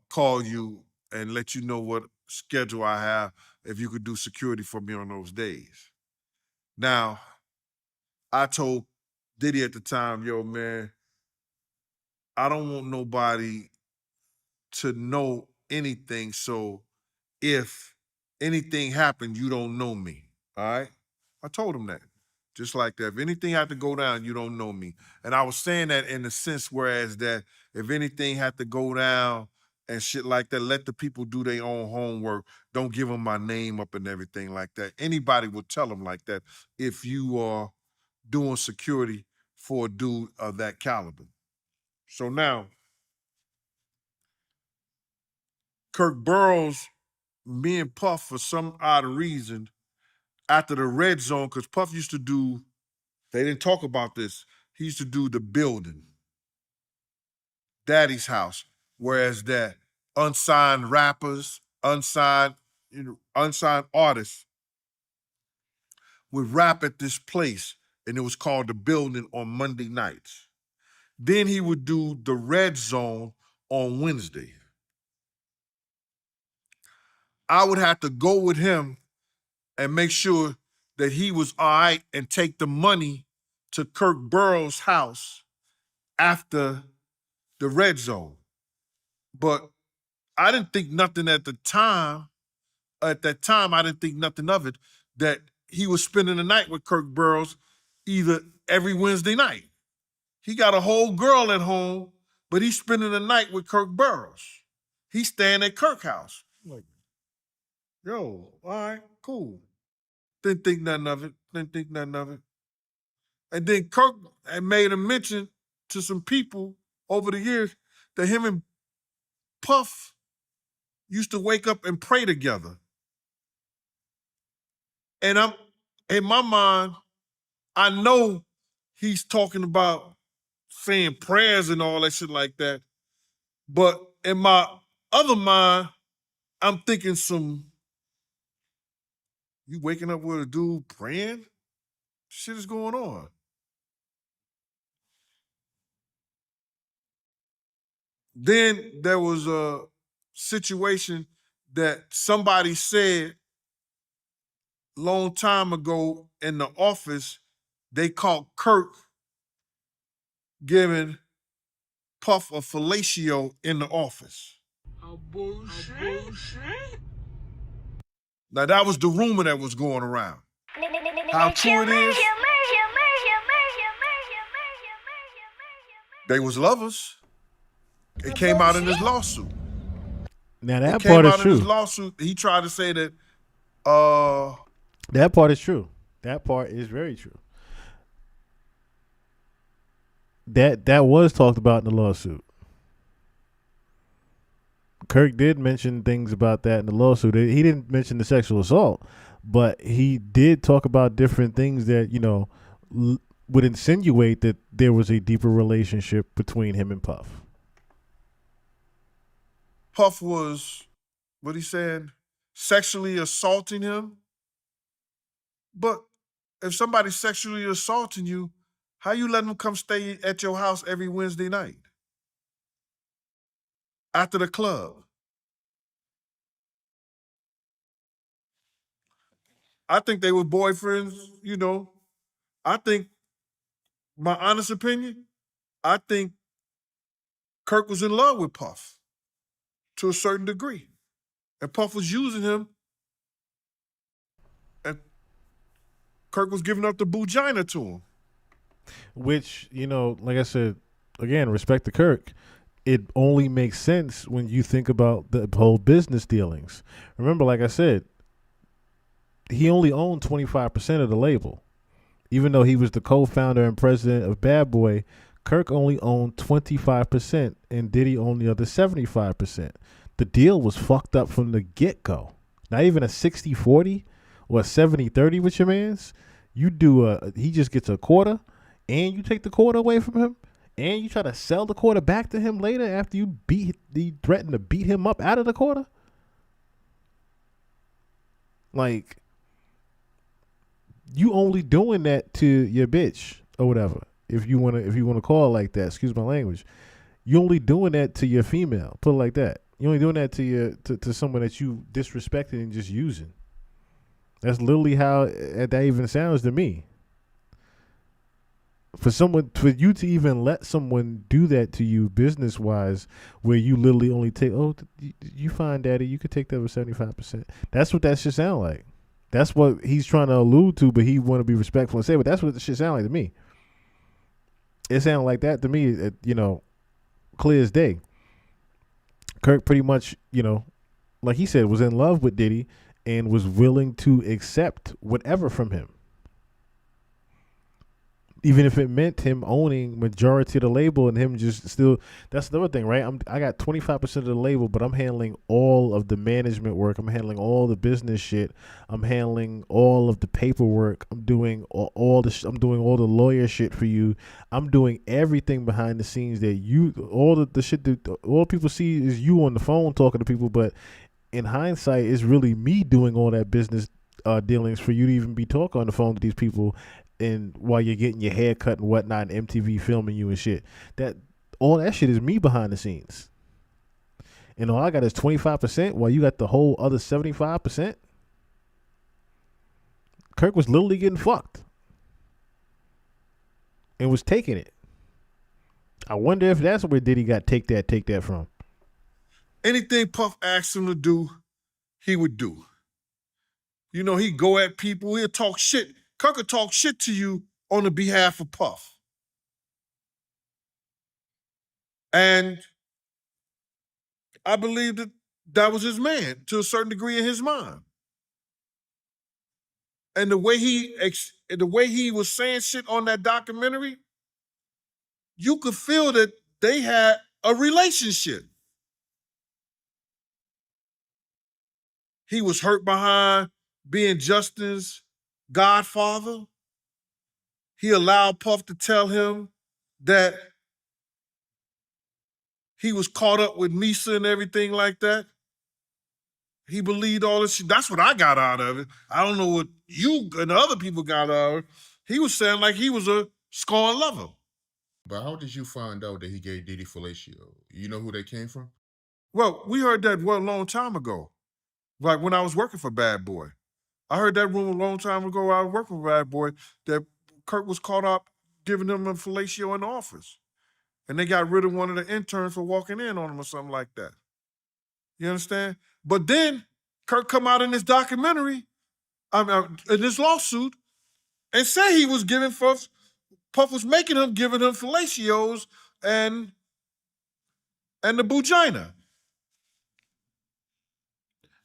call you and let you know what schedule I have if you could do security for me on those days. Now, I told Diddy at the time, yo, man, I don't want nobody to know anything. So if anything happened, you don't know me. All right? I told him that. Just like that. If anything had to go down, you don't know me. And I was saying that in the sense, whereas that if anything had to go down and shit like that, let the people do their own homework. Don't give them my name up and everything like that. Anybody would tell them like that if you are doing security for a dude of that caliber. So now, Kirk Burroughs, me and Puff, for some odd reason, after the Red Zone, because Puff used to do, they didn't talk about this, he used to do The Building, Daddy's House, whereas that unsigned rappers, unsigned artists would rap at this place, and it was called The Building on Monday nights. Then he would do the Red Zone on Wednesday. I would have to go with him and make sure that he was all right and take the money to Kirk Burroughs' house after the Red Zone. But I didn't think nothing at the time. At that time, I didn't think nothing of it, that he was spending the night with Kirk Burroughs either every Wednesday night. He got a whole girl at home, but he's spending the night with Kirk Burroughs. He's staying at Kirk's house. I'm like, yo, all right, cool. Didn't think nothing of it. And then Kirk had made a mention to some people over the years that him and Puff used to wake up and pray together. And I'm in my mind, I know he's talking about saying prayers and all that shit like that. But in my other mind, I'm thinking you waking up with a dude praying? Shit is going on. Then there was a situation that somebody said long time ago in the office, they caught Kirk giving Puff a fellatio in the office. Now, that was the rumor that was going around. How true it is, they was lovers. It came out in his lawsuit. Now that part is In true. his lawsuit, he tried to say that. That part is true. That part is very true. That was talked about in the lawsuit. Kirk did mention things about that in the lawsuit. He didn't mention the sexual assault, but he did talk about different things that, you know, would insinuate that there was a deeper relationship between him and Puff. Puff was, what he said, sexually assaulting him. But if somebody's sexually assaulting you, how you letting them come stay at your house every Wednesday night? After the club? I think they were boyfriends, you know. I think, my honest opinion, I think Kirk was in love with Puff to a certain degree. And Puff was using him. And Kirk was giving up the boogina to him. Which, you know, like I said, again, respect to Kirk. It only makes sense when you think about the whole business dealings. Remember, like I said, he only owned 25% of the label. Even though he was the co-founder and president of Bad Boy, Kirk only owned 25% and Diddy owned the other 75%. The deal was fucked up from the get-go. Not even a 60-40 or a 70-30 with your mans. You do he just gets a quarter and you take the quarter away from him and you try to sell the quarter back to him later after you threaten to beat him up out of the quarter. Like, you only doing that to your bitch or whatever. If you wanna call it like that, excuse my language. You only doing that to your female. Put it like that. You only doing that to someone that you disrespected and just using. That's literally how that even sounds to me. For you to even let someone do that to you business wise, where you literally only take, you fine, daddy, you could take that with 75%. That's what that shit sound like. That's what he's trying to allude to, but he want to be respectful and say, but that's what the shit sound like to me. It sounded like that to me, you know, clear as day. Kirk pretty much, you know, like he said, was in love with Diddy and was willing to accept whatever from him. Even if it meant him owning majority of the label and him just still, that's the other thing, right? I got 25% of the label, but I'm handling all of the management work. I'm handling all the business shit. I'm handling all of the paperwork. I'm doing all the lawyer shit for you. I'm doing everything behind the scenes that all the shit that all people see is you on the phone talking to people, but in hindsight, it's really me doing all that business dealings for you to even be talking on the phone to these people. And while you're getting your hair cut and whatnot, and MTV filming you and shit, all that shit is me behind the scenes. And all I got is 25%, while you got the whole other 75%. Kirk was literally getting fucked and was taking it. I wonder if that's where Diddy got take that from. Anything Puff asked him to do, he would do. You know, he'd go at people, he'd talk shit. Kirk would talk shit to you on the behalf of Puff. And I believe that was his man to a certain degree in his mind. And the way he was saying shit on that documentary, you could feel that they had a relationship. He was hurt behind being Justin's godfather. He allowed Puff to tell him that he was caught up with Misa and everything like that. He believed all this shit. That's what I got out of it. I don't know what you and the other people got out of it. He was saying like he was a scorned lover. But how did you find out that he gave Diddy fellatio? You know who they came from? Well, we heard that a long time ago. Like when I was working for Bad Boy. I heard that rumor a long time ago. I was working with Bad Boy that Kirk was caught up giving them a fellatio in the office, and they got rid of one of the interns for walking in on him or something like that. You understand? But then Kirk come out in this documentary, in this lawsuit, and say he was giving Puff was making him, giving him fellatios and the bugina.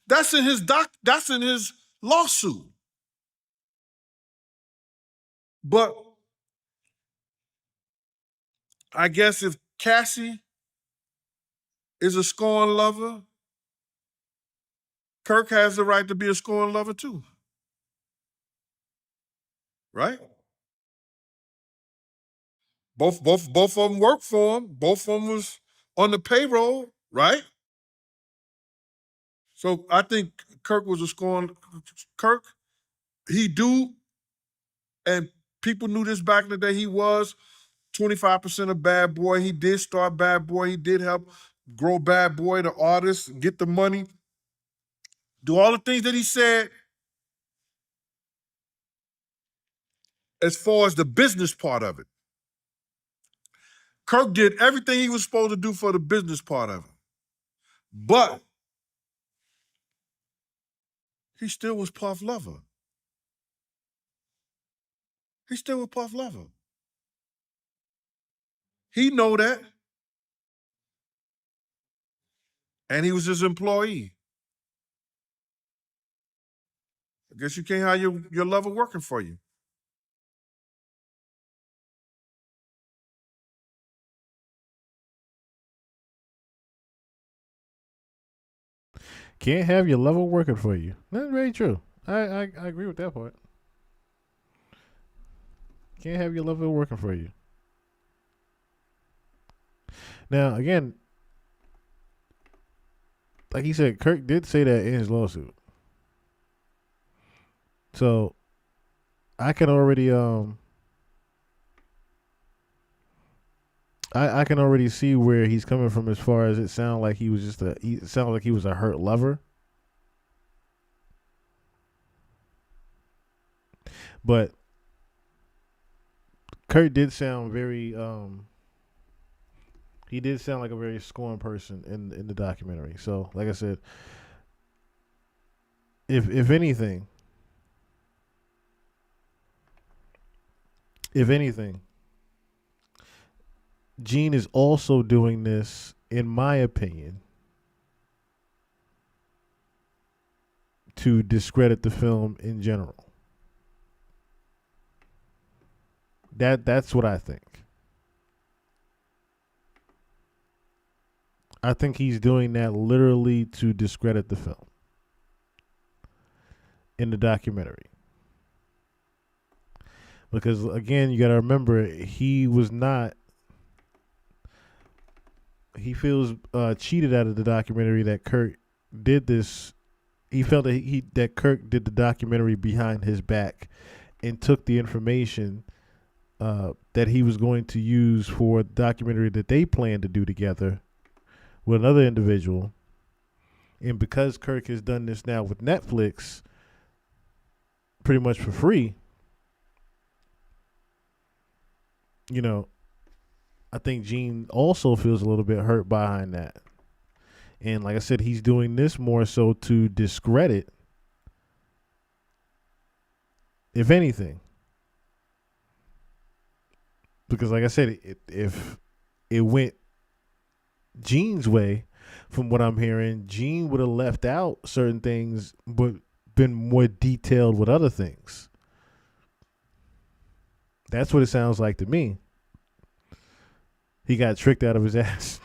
That's in his lawsuit. But I guess if Cassie is a scorn lover, Kirk has the right to be a scorn lover too. Right? Both of them worked for him. Both of them was on the payroll, right? So I think Kirk was a scorn. Kirk, he do, and people knew this back in the day. He was 25% of Bad Boy. He did start Bad Boy. He did help grow Bad Boy, the artist, get the money, do all the things that he said as far as the business part of it. Kirk did everything he was supposed to do for the business part of it. But he still was Puff lover. He still was Puff lover. He know that. And he was his employee. I guess you can't have your lover working for you. Can't have your lover working for you. That's very true. I agree with that part. Can't have your lover working for you. Now, again, like he said, Kirk did say that in his lawsuit. So I can already I can already see where he's coming from as far as it sounded like he was it sounded like he was a hurt lover. But Kurt did sound very he did sound like a very scorned person in the documentary. So, like I said, if anything, Gene is also doing this, in my opinion, to discredit the film in general. That's what I think. I think he's doing that literally to discredit the film in the documentary. Because, again, you got to remember, he feels cheated out of the documentary that Kirk did this. He felt that Kirk did the documentary behind his back and took the information that he was going to use for a documentary that they planned to do together with another individual. And because Kirk has done this now with Netflix pretty much for free, you know, I think Gene also feels a little bit hurt behind that. And like I said, he's doing this more so to discredit, if anything. Because like I said, if it went Gene's way, from what I'm hearing, Gene would have left out certain things but been more detailed with other things. That's what it sounds like to me. He got tricked out of his ass.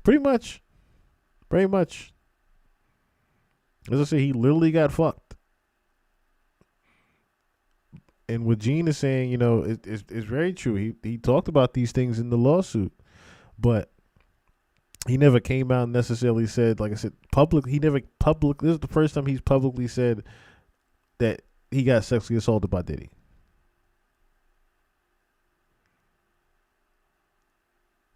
Pretty much. As I say, he literally got fucked. And what Gene is saying, you know, it's very true. He talked about these things in the lawsuit, but he never came out and necessarily said, like I said, this is the first time he's publicly said that he got sexually assaulted by Diddy.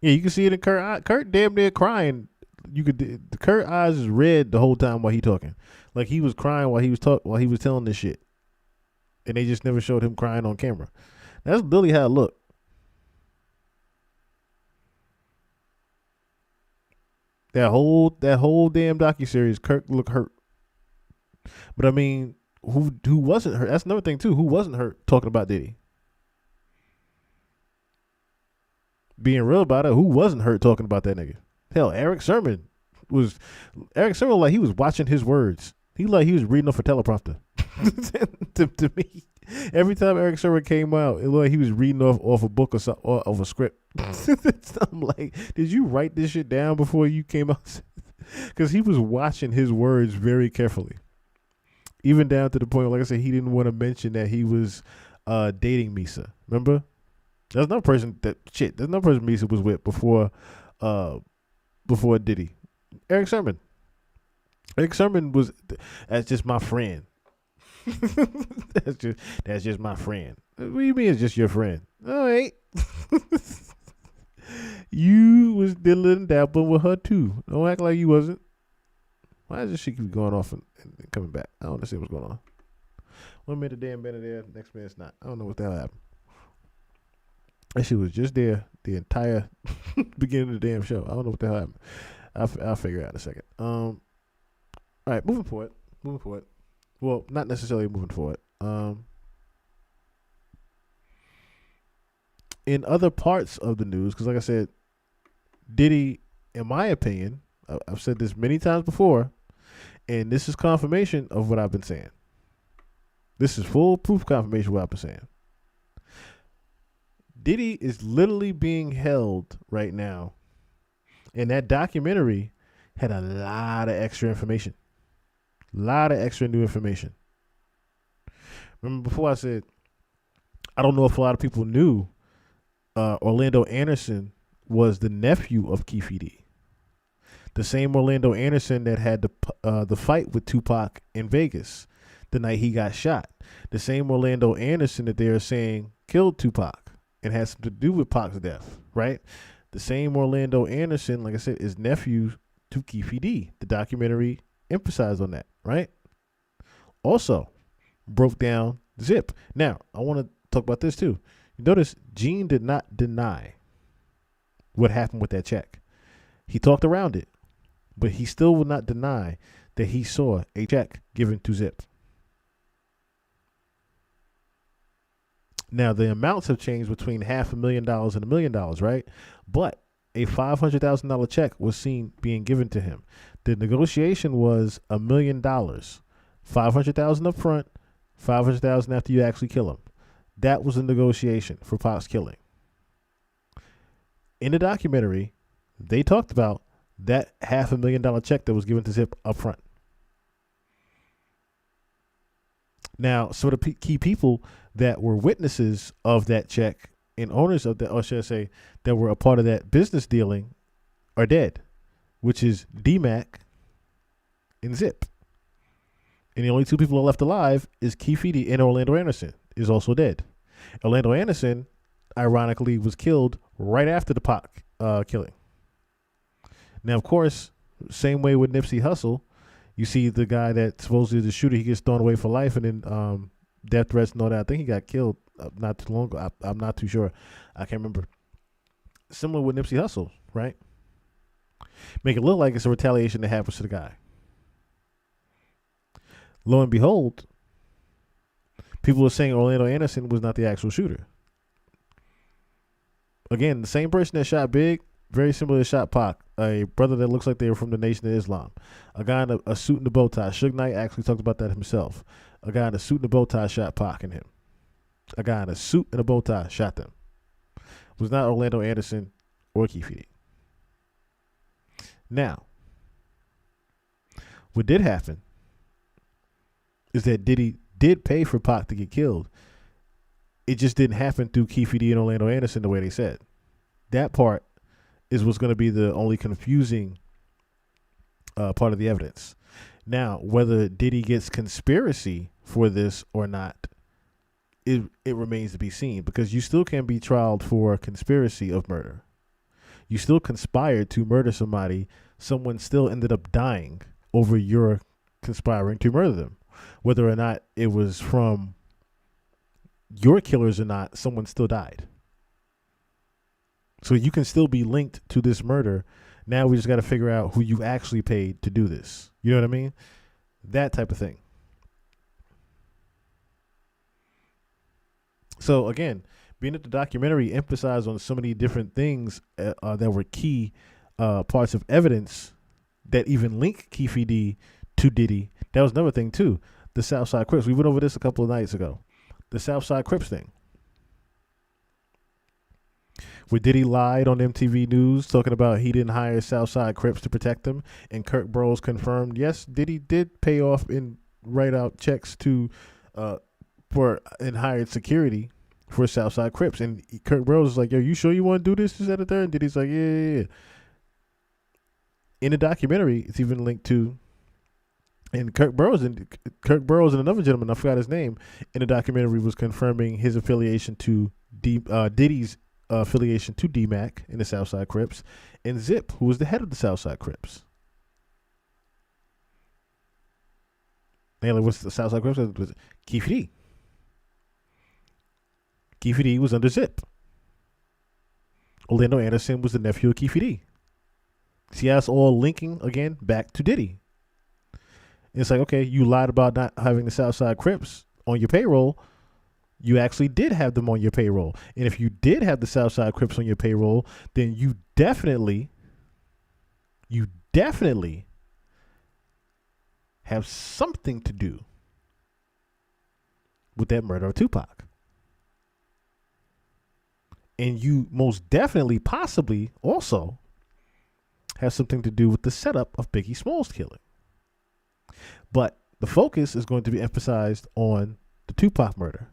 Yeah, you can see it in Kurt. Kurt damn near crying The Kurt eyes is red the whole time while he talking. Like he was crying while he was telling this shit, and they just never showed him crying on camera. That's literally how it looked. That whole damn docuseries, Kirk looked hurt. But I mean, who wasn't hurt? That's another thing too. Who wasn't hurt talking about Diddy? Being real about it, who wasn't hurt talking about that nigga? Hell, Eric Sermon like he was watching his words. He was reading off a teleprompter. to me, every time Eric Sermon came out, it looked like he was reading off a book or of a script. I'm like, did you write this shit down before you came out? Because he was watching his words very carefully, even down to the point, like I said, he didn't want to mention that he was dating Misa. Remember? There's no person Misa was with before Diddy. Eric Sermon. Eric Sermon that's just my friend. that's just my friend. What do you mean it's just your friend? All right. You was diddling dabbling with her too. Don't act like you wasn't. Why does this shit keep going off and coming back? I don't understand what's going on. 1 minute the damn minute there, next minute's not. I don't know what the hell happened. That shit was just there the entire beginning of the damn show. I don't know what the hell happened. I'll figure it out in a second. All right, moving forward. Well, not necessarily moving forward. In other parts of the news, because like I said, Diddy, in my opinion, I've said this many times before, and this is confirmation of what I've been saying. This is full proof confirmation of what I've been saying. Diddy is literally being held right now, and that documentary had a lot of extra information. A lot of extra new information. Remember before I said, I don't know if a lot of people knew Orlando Anderson was the nephew of Keef D. The same Orlando Anderson that had the fight with Tupac in Vegas the night he got shot. The same Orlando Anderson that they are saying killed Tupac and has something to do with Pac's death, right? The same Orlando Anderson, like I said, is nephew to Keef D. The documentary emphasized on that, right? Also, broke down Zip. Now, I want to talk about this too. You notice Gene did not deny what happened with that check. He talked around it, but he still would not deny that he saw a check given to Zip. Now, the amounts have changed between $500,000 and $1 million, right? But a $500,000 check was seen being given to him. The negotiation was $1 million, $500,000 up front, $500,000 after you actually kill him. That was the negotiation for Pac's killing. In the documentary, they talked about that $500,000 check that was given to Zip up front. Now, some of the key people that were witnesses of that check and owners of that, or should I say, that were a part of that business dealing are dead, which is D-Mac and Zip. And the only two people left alive is Keef D and Orlando Anderson is also dead. Orlando Anderson, ironically, was killed right after the Pac killing. Now, of course, same way with Nipsey Hussle, you see the guy that supposedly is the shooter, he gets thrown away for life, and then death threats and all that. I think he got killed not too long ago. I'm not too sure. I can't remember. Similar with Nipsey Hussle, right? Make it look like it's a retaliation that happens to the guy. Lo and behold, people are saying Orlando Anderson was not the actual shooter. Again, the same person that shot Big, very similar to shot Pac, a brother that looks like they were from the Nation of Islam. A guy in a suit and a bow tie. Suge Knight actually talked about that himself. A guy in a suit and a bow tie shot Pac and him. A guy in a suit and a bow tie shot them. It was not Orlando Anderson or Keef D. Now, what did happen is that Diddy did pay for Pac to get killed. It just didn't happen through Keef D and Orlando Anderson the way they said. That part is what's going to be the only confusing part of the evidence. Now, whether Diddy gets conspiracy for this or not, it remains to be seen, because you still can be trialed for conspiracy of murder. You still conspired to murder somebody someone still ended up dying over your conspiring to murder them. Whether or not it was from your killers or not, someone still died. So you can still be linked to this murder. Now we just got to figure out who you actually paid to do this. You know what I mean? That type of thing. So again, being that the documentary emphasized on so many different things that were key parts of evidence that even link Keef D to Diddy, that was another thing too. The Southside Crips. We went over this a couple of nights ago. The Southside Crips thing. Where Diddy lied on MTV News talking about he didn't hire Southside Crips to protect him. And Kirk Burrows confirmed, yes, Diddy did pay off and write out checks to and hired security for Southside Crips. And Kirk Burrows was like, yo, you sure you want to do this? Is that a third? And Diddy's like, yeah. In the documentary, it's even linked to, and Kirk Burrows and another gentleman, I forgot his name, in the documentary was confirming his affiliation to Diddy's affiliation to D-Mac in the Southside Crips, and Zip, who was the head of the Southside Crips. And what's the Southside Crips? It was Keef D. Keef D was under Zip. Orlando Anderson was the nephew of Keef D. See how it's all linking again back to Diddy. It's like, okay, you lied about not having the Southside Crips on your payroll. You actually did have them on your payroll. And if you did have the Southside Crips on your payroll, then you definitely have something to do with that murder of Tupac. And you most definitely, possibly, also have something to do with the setup of Biggie Smalls' killing. But the focus is going to be emphasized on the Tupac murder.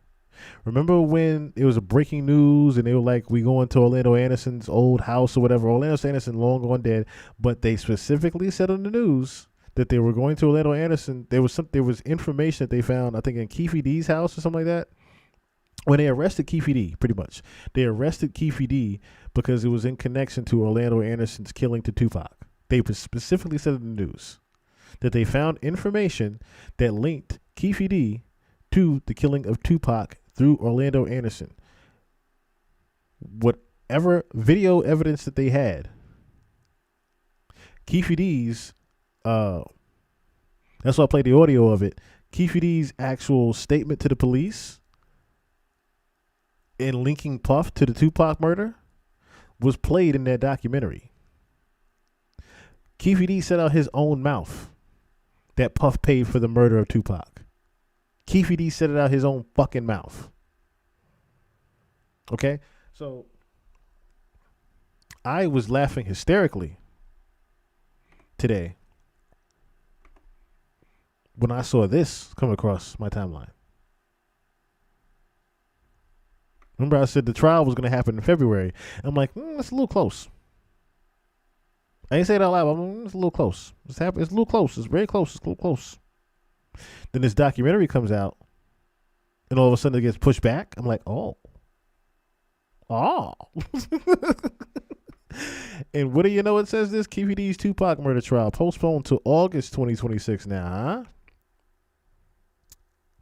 Remember when it was a breaking news and they were like, we going to Orlando Anderson's old house or whatever. Orlando Anderson long gone dead, but they specifically said on the news that they were going to Orlando Anderson. There was information that they found, I think, in Keef D's house or something like that. When they arrested Keef D, pretty much, they arrested Keef D because it was in connection to Orlando Anderson's killing to Tupac. They specifically said in the news that they found information that linked Keef D to the killing of Tupac through Orlando Anderson. Whatever video evidence that they had, Keef D's, that's why I played the audio of it, Keef D's actual statement to the police and linking Puff to the Tupac murder was played in that documentary. Keef D said out his own mouth that Puff paid for the murder of Tupac. Keef D said it out his own fucking mouth. Okay? So I was laughing hysterically today when I saw this come across my timeline. Remember I said the trial was going to happen in February. I'm like, that's a little close. I ain't say it out loud, but it's a little close. It's a little close. It's very close. It's a little close. Then this documentary comes out, and all of a sudden it gets pushed back. I'm like, oh. And what do you know? It says this Keef D's Tupac murder trial postponed to August 2026 now, huh?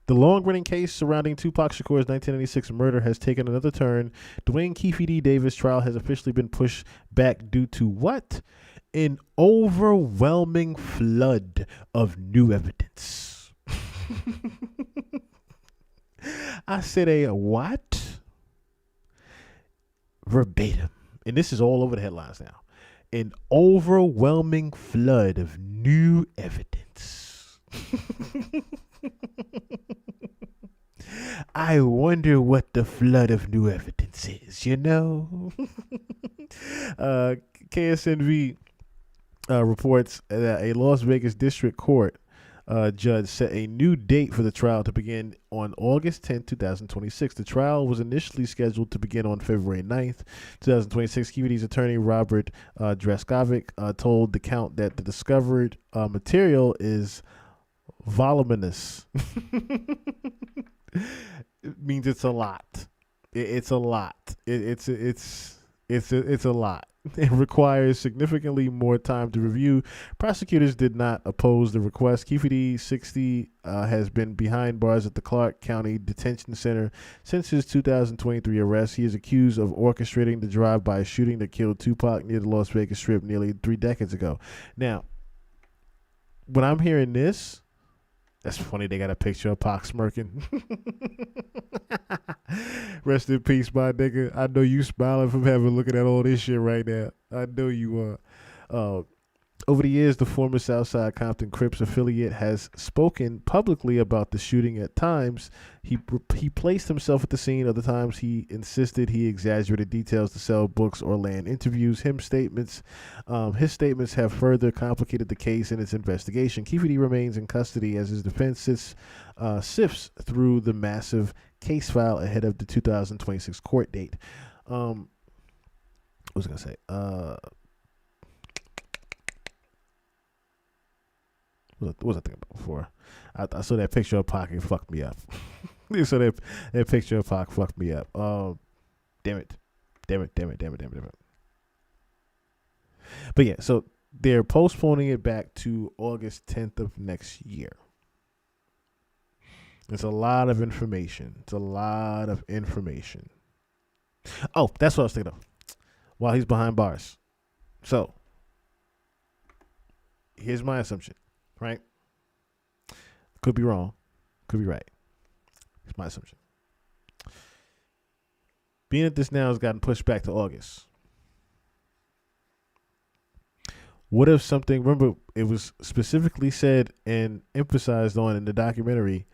The long-running case surrounding Tupac Shakur's 1996 murder has taken another turn. Dwayne Keef D. Davis' trial has officially been pushed back due to what? An overwhelming flood of new evidence. I said a what? Verbatim. And this is all over the headlines now. An overwhelming flood of new evidence. I wonder what the flood of new evidence is, you know? KSNV reports that a Las Vegas district court judge set a new date for the trial to begin on August 10, 2026. The trial was initially scheduled to begin on February 9th, 2026. Keef D's attorney, Robert Draskovic, told the count that the discovered material is voluminous. It means it's a lot. It's a lot. It's a lot. and requires significantly more time to review. Prosecutors did not oppose the request. Keef D, 60, has been behind bars at the Clark County Detention Center since his 2023 arrest. He is accused of orchestrating the drive-by shooting that killed Tupac near the Las Vegas Strip nearly 3 decades ago. Now, when I'm hearing this, that's funny. They got a picture of Pac smirking. Rest in peace, my nigga. I know you smiling from having looking at all this shit right now. I know you are. Over the years, the former Southside Compton Crips affiliate has spoken publicly about the shooting. At times, he placed himself at the scene. Other times, he insisted he exaggerated details to sell books or land interviews. His statements have further complicated the case and its investigation. Keef D remains in custody as his defense sifts through the massive case file ahead of the 2026 court date. What was I gonna say? What was I thinking about before? I saw that picture of Pac and fucked me up. You saw that picture of Pac fucked me up. Damn it. But yeah, so they're postponing it back to August 10th of next year. It's a lot of information. Oh, that's what I was thinking of. While he's behind bars. So, here's my assumption. Right? Could be wrong. Could be right. It's my assumption. Being that this now has gotten pushed back to August. What if something, remember, it was specifically said and emphasized on in the documentary,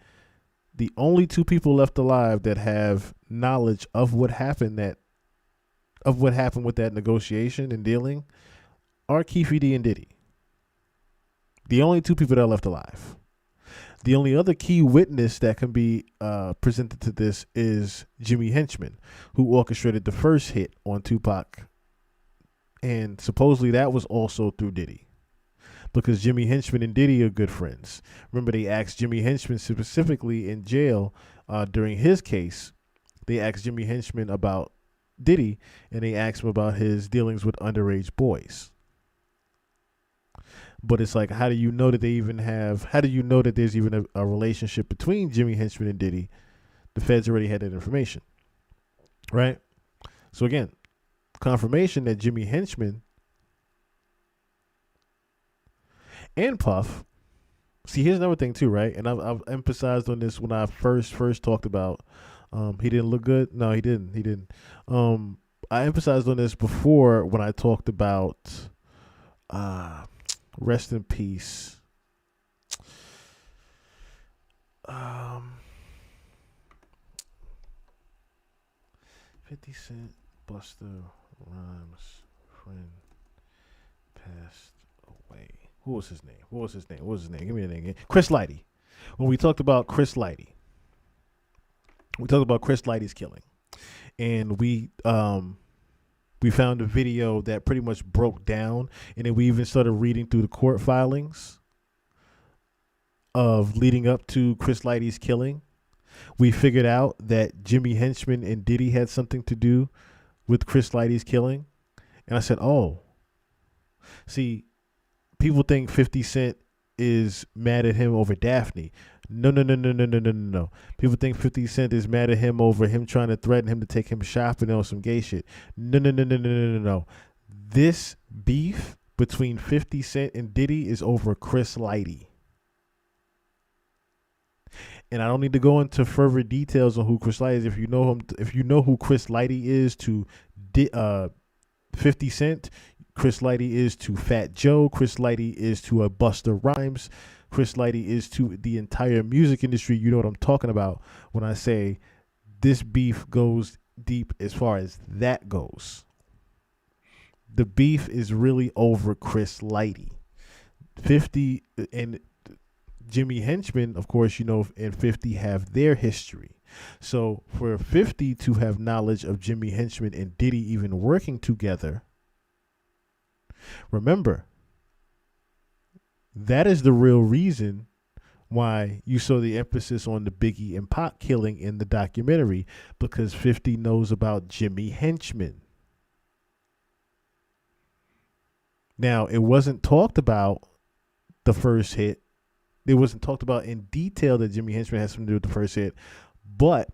the only 2 people left alive that have knowledge of what happened with that negotiation and dealing are Keef D and Diddy. The only 2 people that are left alive. The only other key witness that can be presented to this is Jimmy Henchman, who orchestrated the first hit on Tupac. And supposedly that was also through Diddy. Because Jimmy Henchman and Diddy are good friends. Remember, they asked Jimmy Henchman specifically in jail during his case. They asked Jimmy Henchman about Diddy, and they asked him about his dealings with underage boys. But it's like, how do you know that there's even a relationship between Jimmy Henchman and Diddy? The feds already had that information. Right? So again, confirmation that Jimmy Henchman and Puff, see, here's another thing too, right? And I've emphasized on this when I first talked about he didn't look good. No, he didn't. I emphasized on this before when I talked about rest in peace. 50 Cent, Busta Rhymes' friend passed away. What was his name? Give me the name again. Chris Lighty. When we talked about Chris Lighty, we talked about Chris Lighty's killing. And we found a video that pretty much broke down, and then we even started reading through the court filings of leading up to Chris Lighty's killing. We figured out that Jimmy Henchman and Diddy had something to do with Chris Lighty's killing. And I said, oh, see, people think 50 Cent is mad at him over Daphne. No. People think 50 Cent is mad at him over him trying to threaten him to take him shopping on some gay shit. No. This beef between 50 Cent and Diddy is over Chris Lighty. And I don't need to go into further details on who Chris Lighty is. If you know him, if you know who Chris Lighty is to 50 Cent, Chris Lighty is to Fat Joe, Chris Lighty is to a Busta Rhymes, Chris Lighty is to the entire music industry. You know what I'm talking about when I say this beef goes deep as far as that goes. The beef is really over Chris Lighty. 50 and Jimmy Henchman, of course, you know, and 50 have their history. So for 50 to have knowledge of Jimmy Henchman and Diddy even working together, remember, that is the real reason why you saw the emphasis on the Biggie and Pac killing in the documentary, because 50 knows about Jimmy Henchman. Now, it wasn't talked about the first hit. It wasn't talked about in detail that Jimmy Henchman has something to do with the first hit. But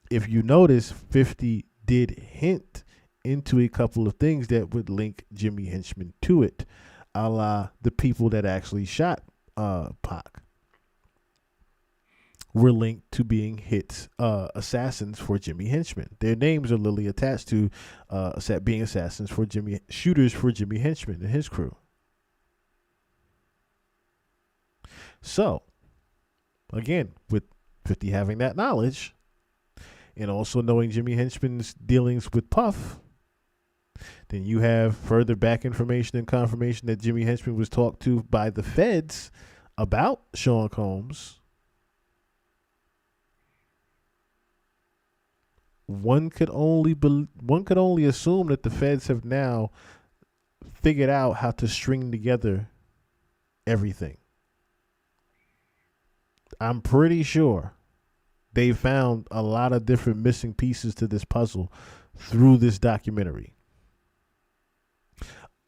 if you notice, 50 did hint into a couple of things that would link Jimmy Henchman to it, a la the people that actually shot Pac were linked to being assassins for Jimmy Henchman. Their names are literally attached to being assassins for shooters for Jimmy Henchman and his crew. So, again, with 50 having that knowledge, and also knowing Jimmy Henchman's dealings with Puff, then you have further back information and confirmation that Jimmy Henchman was talked to by the feds about Sean Combs. One could only assume that the feds have now figured out how to string together everything. I'm pretty sure they found a lot of different missing pieces to this puzzle through this documentary.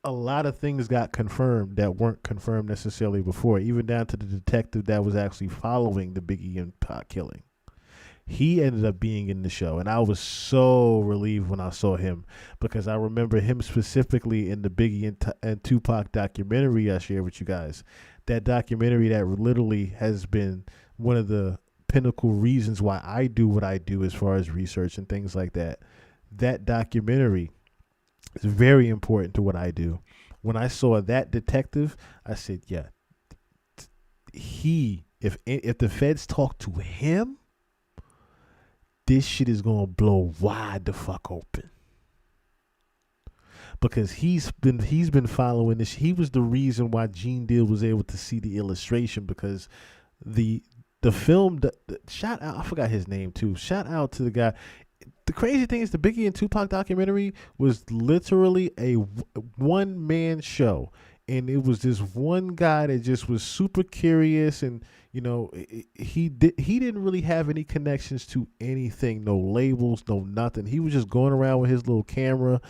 A lot of things got confirmed that weren't confirmed necessarily before, even down to the detective that was actually following the Biggie and Pac killing. He ended up being in the show, and I was so relieved when I saw him, because I remember him specifically in the Biggie and Tupac documentary I shared with you guys. That documentary that literally has been one of the pinnacle reasons why I do what I do as far as research and things like that. That documentary is very important to what I do. When I saw that detective, I said, yeah, if the feds talk to him, this shit is going to blow wide the fuck open. Because he's been following this. He was the reason why Gene Deal was able to see the illustration, because the film, shout out, I forgot his name too. Shout out to the guy. The crazy thing is the Biggie and Tupac documentary was literally a one-man show. And it was this one guy that just was super curious, and he didn't really have any connections to anything, no labels, no nothing. He was just going around with his little camera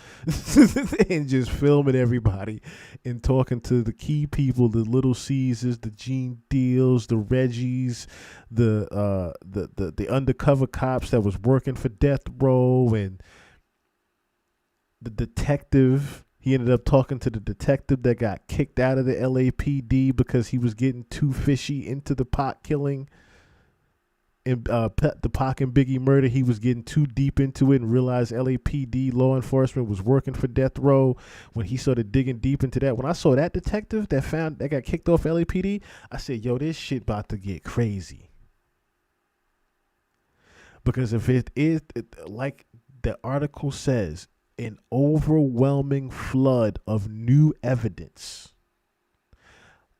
and just filming everybody and talking to the key people, the Little Caesars, the Gene Deals, the Reggies, the undercover cops that was working for Death Row, and the detective. He ended up talking to the detective that got kicked out of the LAPD because he was getting too fishy into the Pac killing and the Pac and Biggie murder. He was getting too deep into it and realized LAPD law enforcement was working for Death Row. When he started digging deep into that, when I saw that detective that got kicked off LAPD, I said, yo, this shit about to get crazy. Because if it is, like the article says, an overwhelming flood of new evidence,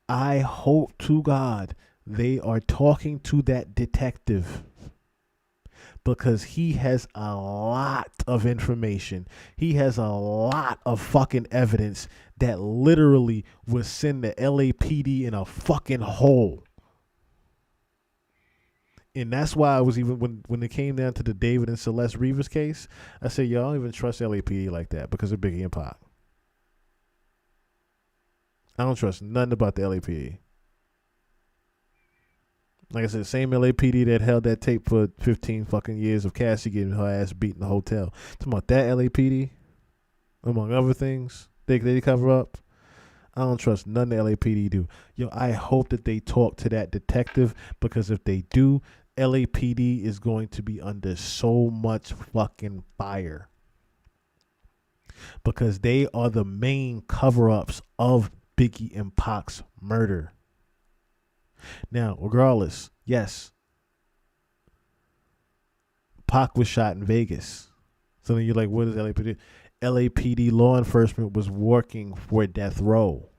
I hope to God they are talking to that detective, because he has a lot of information. He has a lot of fucking evidence that literally would send the LAPD in a fucking hole. And that's why I was even, when it came down to the David and Celeste Rivas case, I said, yo, I don't even trust LAPD like that because of Biggie and Pac. I don't trust nothing about the LAPD. Like I said, same LAPD that held that tape for 15 fucking years of Cassie getting her ass beat in the hotel. Talking about that LAPD, among other things, they cover up. I don't trust none the LAPD do. Yo, I hope that they talk to that detective, because if they do, LAPD is going to be under so much fucking fire, because they are the main cover-ups of Biggie and Pac's murder. Now, regardless, yes, Pac was shot in Vegas. So then you're like, what is LAPD? LAPD law enforcement was working for Death Row.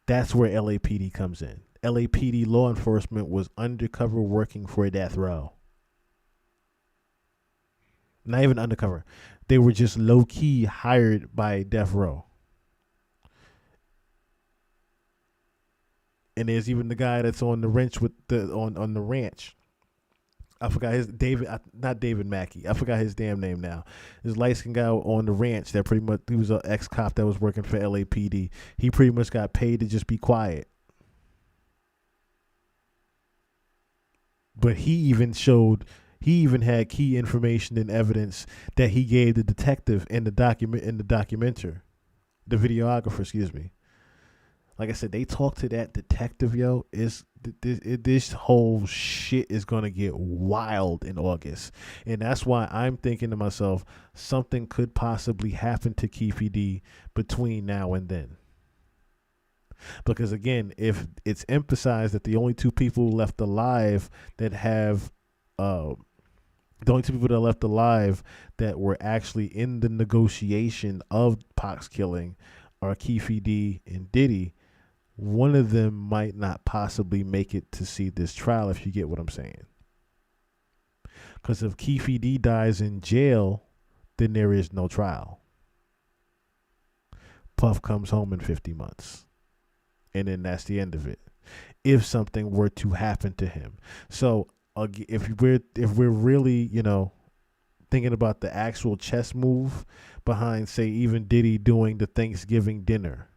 That's where LAPD comes in. LAPD law enforcement was undercover working for Death Row. Not even undercover. They were just low-key hired by Death Row. And there's even the guy that's on the ranch with on the ranch I forgot his not David Mackey. I forgot his damn name now. This light skinned guy on the ranch that pretty much, he was an ex cop that was working for LAPD. He pretty much got paid to just be quiet. But he even had key information and evidence that he gave the detective in the documenter, the videographer, excuse me. Like I said, they talked to that detective, yo. This whole shit is going to get wild in August. And that's why I'm thinking to myself, something could possibly happen to Keef D between now and then. Because, again, if it's emphasized that the only two people left alive that were actually in the negotiation of Pac's killing are Keef D and Diddy, one of them might not possibly make it to see this trial, if you get what I'm saying. Because if Keef D dies in jail, then there is no trial. Puff comes home in 50 months. And then that's the end of it. If something were to happen to him. So if we're really, thinking about the actual chess move behind, say, even Diddy doing the Thanksgiving dinner,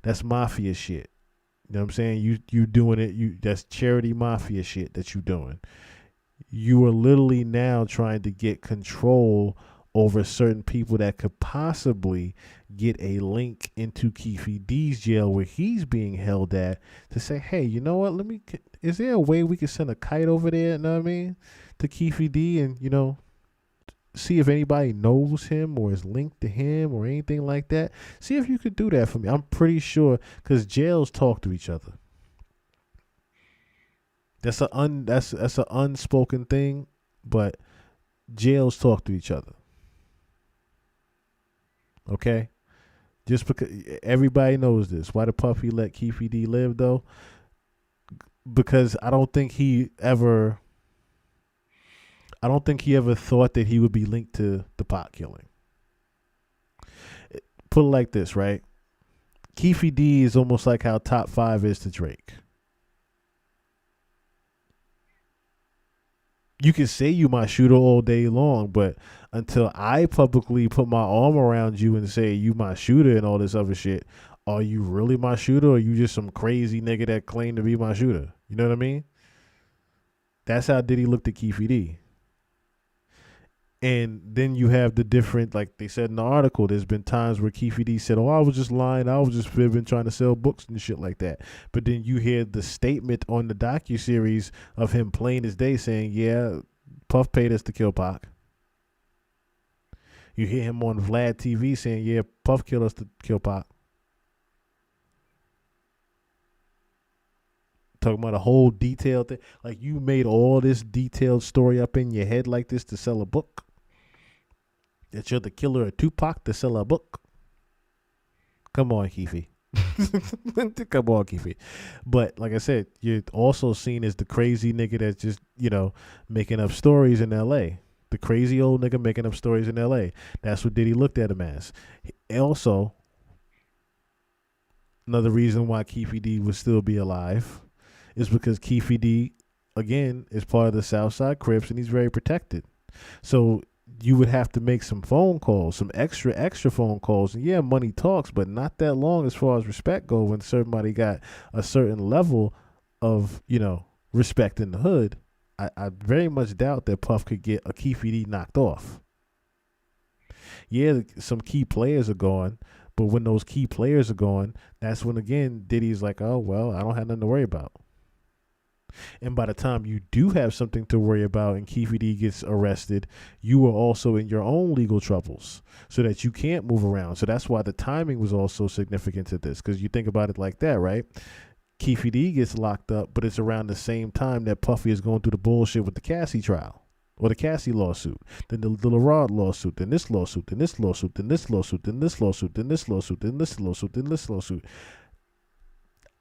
that's mafia shit. You know what I'm saying? You doing it. That's charity mafia shit that you doing. You are literally now trying to get control over certain people that could possibly get a link into Keef D's jail where he's being held at, to say, hey, you know what? Is there a way we could send a kite over there? You know what I mean? To Keef D and, see if anybody knows him or is linked to him or anything like that. See if you could do that for me. I'm pretty sure, because jails talk to each other. That's an unspoken thing, but jails talk to each other. Okay? Just because everybody knows this. Why the Puffy let Keef D live, though? Because I don't think he ever thought that he would be linked to the Pac killing. Put it like this, right? Keef D is almost like how Top 5 is to Drake. You can say you my shooter all day long, but until I publicly put my arm around you and say you my shooter and all this other shit, are you really my shooter, or are you just some crazy nigga that claimed to be my shooter? You know what I mean? That's how Diddy looked at Keef D. And then you have the different, like they said in the article, there's been times where Keef D said, oh, I was just lying. I was just fibbing, trying to sell books and shit like that. But then you hear the statement on the docuseries of him plain as day saying, yeah, Puff paid us to kill Pac. You hear him on Vlad TV saying, yeah, Puff killed us to kill Pac. Talking about a whole detailed thing. Like, you made all this detailed story up in your head like this to sell a book. That you're the killer of Tupac to sell a book. Come on, Keefy. Come on, Keefy. But like I said, you're also seen as the crazy nigga that's just, making up stories in L.A. The crazy old nigga making up stories in L.A. That's what Diddy looked at him as. Also, another reason why Keef D would still be alive is because Keef D, again, is part of the Southside Crips, and he's very protected. So you would have to make some phone calls, some extra phone calls. And yeah, money talks, but not that long as far as respect go when somebody got a certain level of, respect in the hood. I very much doubt that Puff could get a Keef D knocked off. Yeah, some key players are gone, but when those key players are gone, that's when, again, Diddy's like, oh, well, I don't have nothing to worry about. And by the time you do have something to worry about and Keef D gets arrested, you are also in your own legal troubles so that you can't move around. So that's why the timing was also significant to this, because you think about it like that, right? Keef D gets locked up, but it's around the same time that Puffy is going through the bullshit with the Cassie trial or the Cassie lawsuit, then the LaRod lawsuit, then this lawsuit, then this lawsuit, then this lawsuit, then this lawsuit, then this lawsuit, then this lawsuit, then this lawsuit.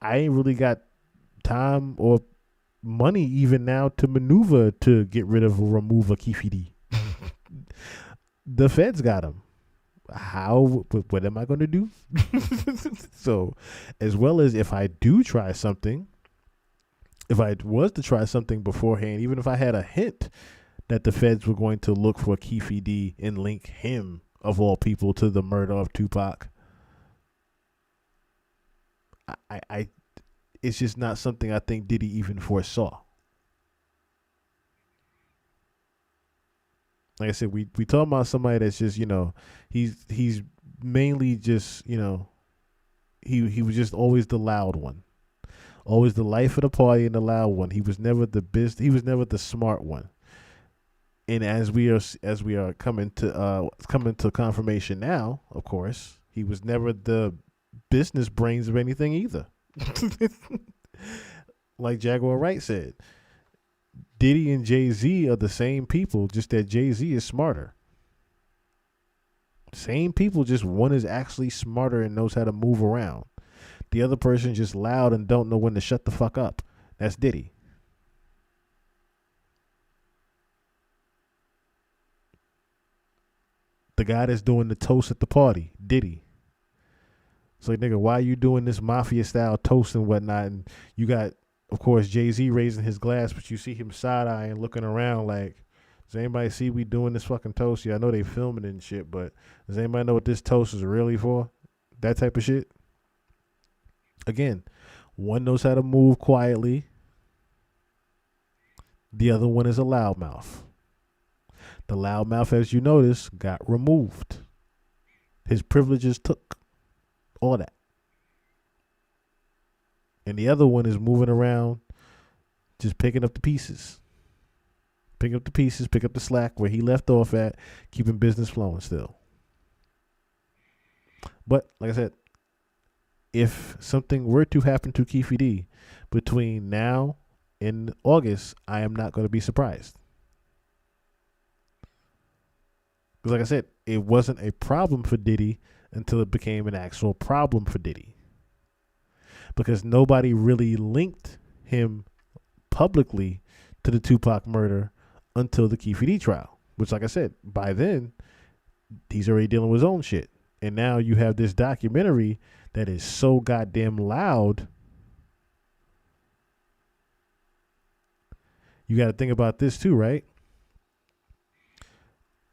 I ain't really got time or money even now to maneuver to get rid of or remove a Keef D. The feds got him. How? What am I going to do? So, as well as if I do try something, if I was to try something beforehand, even if I had a hint that the feds were going to look for Keef D and link him, of all people, to the murder of Tupac, I it's just not something I think Diddy even foresaw. Like I said, we talking about somebody that's just, he's mainly just, he was just always the loud one. Always the life of the party and the loud one. He was never the smart one. And as we are coming to confirmation now, of course, he was never the business brains of anything either. Like Jaguar Wright said, Diddy and Jay-Z are the same people, just that Jay-Z is smarter. Same people, just one is actually smarter and knows how to move around. The other person just loud and don't know when to shut the fuck up. That's Diddy. The guy that's doing the toast at the party, Diddy. It's like, nigga, why are you doing this mafia style toast and whatnot? And you got, of course, Jay-Z raising his glass, but you see him side-eyeing, looking around like, does anybody see we doing this fucking toast? Yeah, I know they filming it and shit, but does anybody know what this toast is really for? That type of shit. Again, one knows how to move quietly. The other one is a loudmouth. The loudmouth, as you notice, got removed. His privileges took. All that. And the other one is moving around, just picking up the pieces. Pick up the pieces, pick up the slack where he left off at, keeping business flowing still. But, like I said, if something were to happen to Keef D between now and August, I am not going to be surprised. Because, like I said, it wasn't a problem for Diddy until it became an actual problem for Diddy. Because nobody really linked him publicly to the Tupac murder until the Keef D trial. Which, like I said, by then, he's already dealing with his own shit. And now you have this documentary that is so goddamn loud. You got to think about this too, right?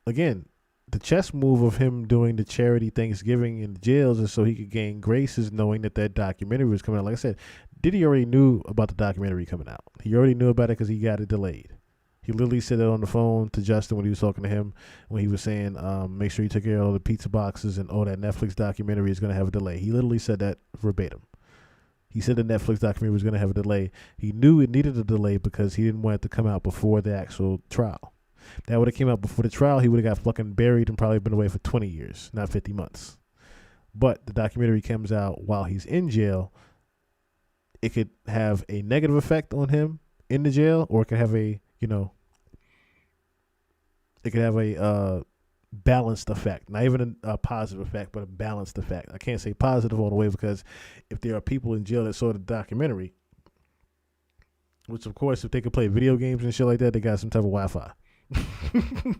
Again, the chess move of him doing the charity Thanksgiving in the jails is so he could gain graces, knowing that documentary was coming out. Like I said, Diddy already knew about the documentary coming out. He already knew about it because he got it delayed. He literally said that on the phone to Justin when he was talking to him, when he was saying, make sure you take care of all the pizza boxes and that Netflix documentary is going to have a delay. He literally said that verbatim. He said the Netflix documentary was going to have a delay. He knew it needed a delay because he didn't want it to come out before the actual trial. That would have came out before the trial, he would have got fucking buried and probably been away for 20 years, not 50 months. But the documentary comes out while he's in jail. It could have a negative effect on him in the jail, or it could have a, it could have a balanced effect. Not even a positive effect, but a balanced effect. I can't say positive all the way because if there are people in jail that saw the documentary, which of course, if they could play video games and shit like that, they got some type of Wi-Fi.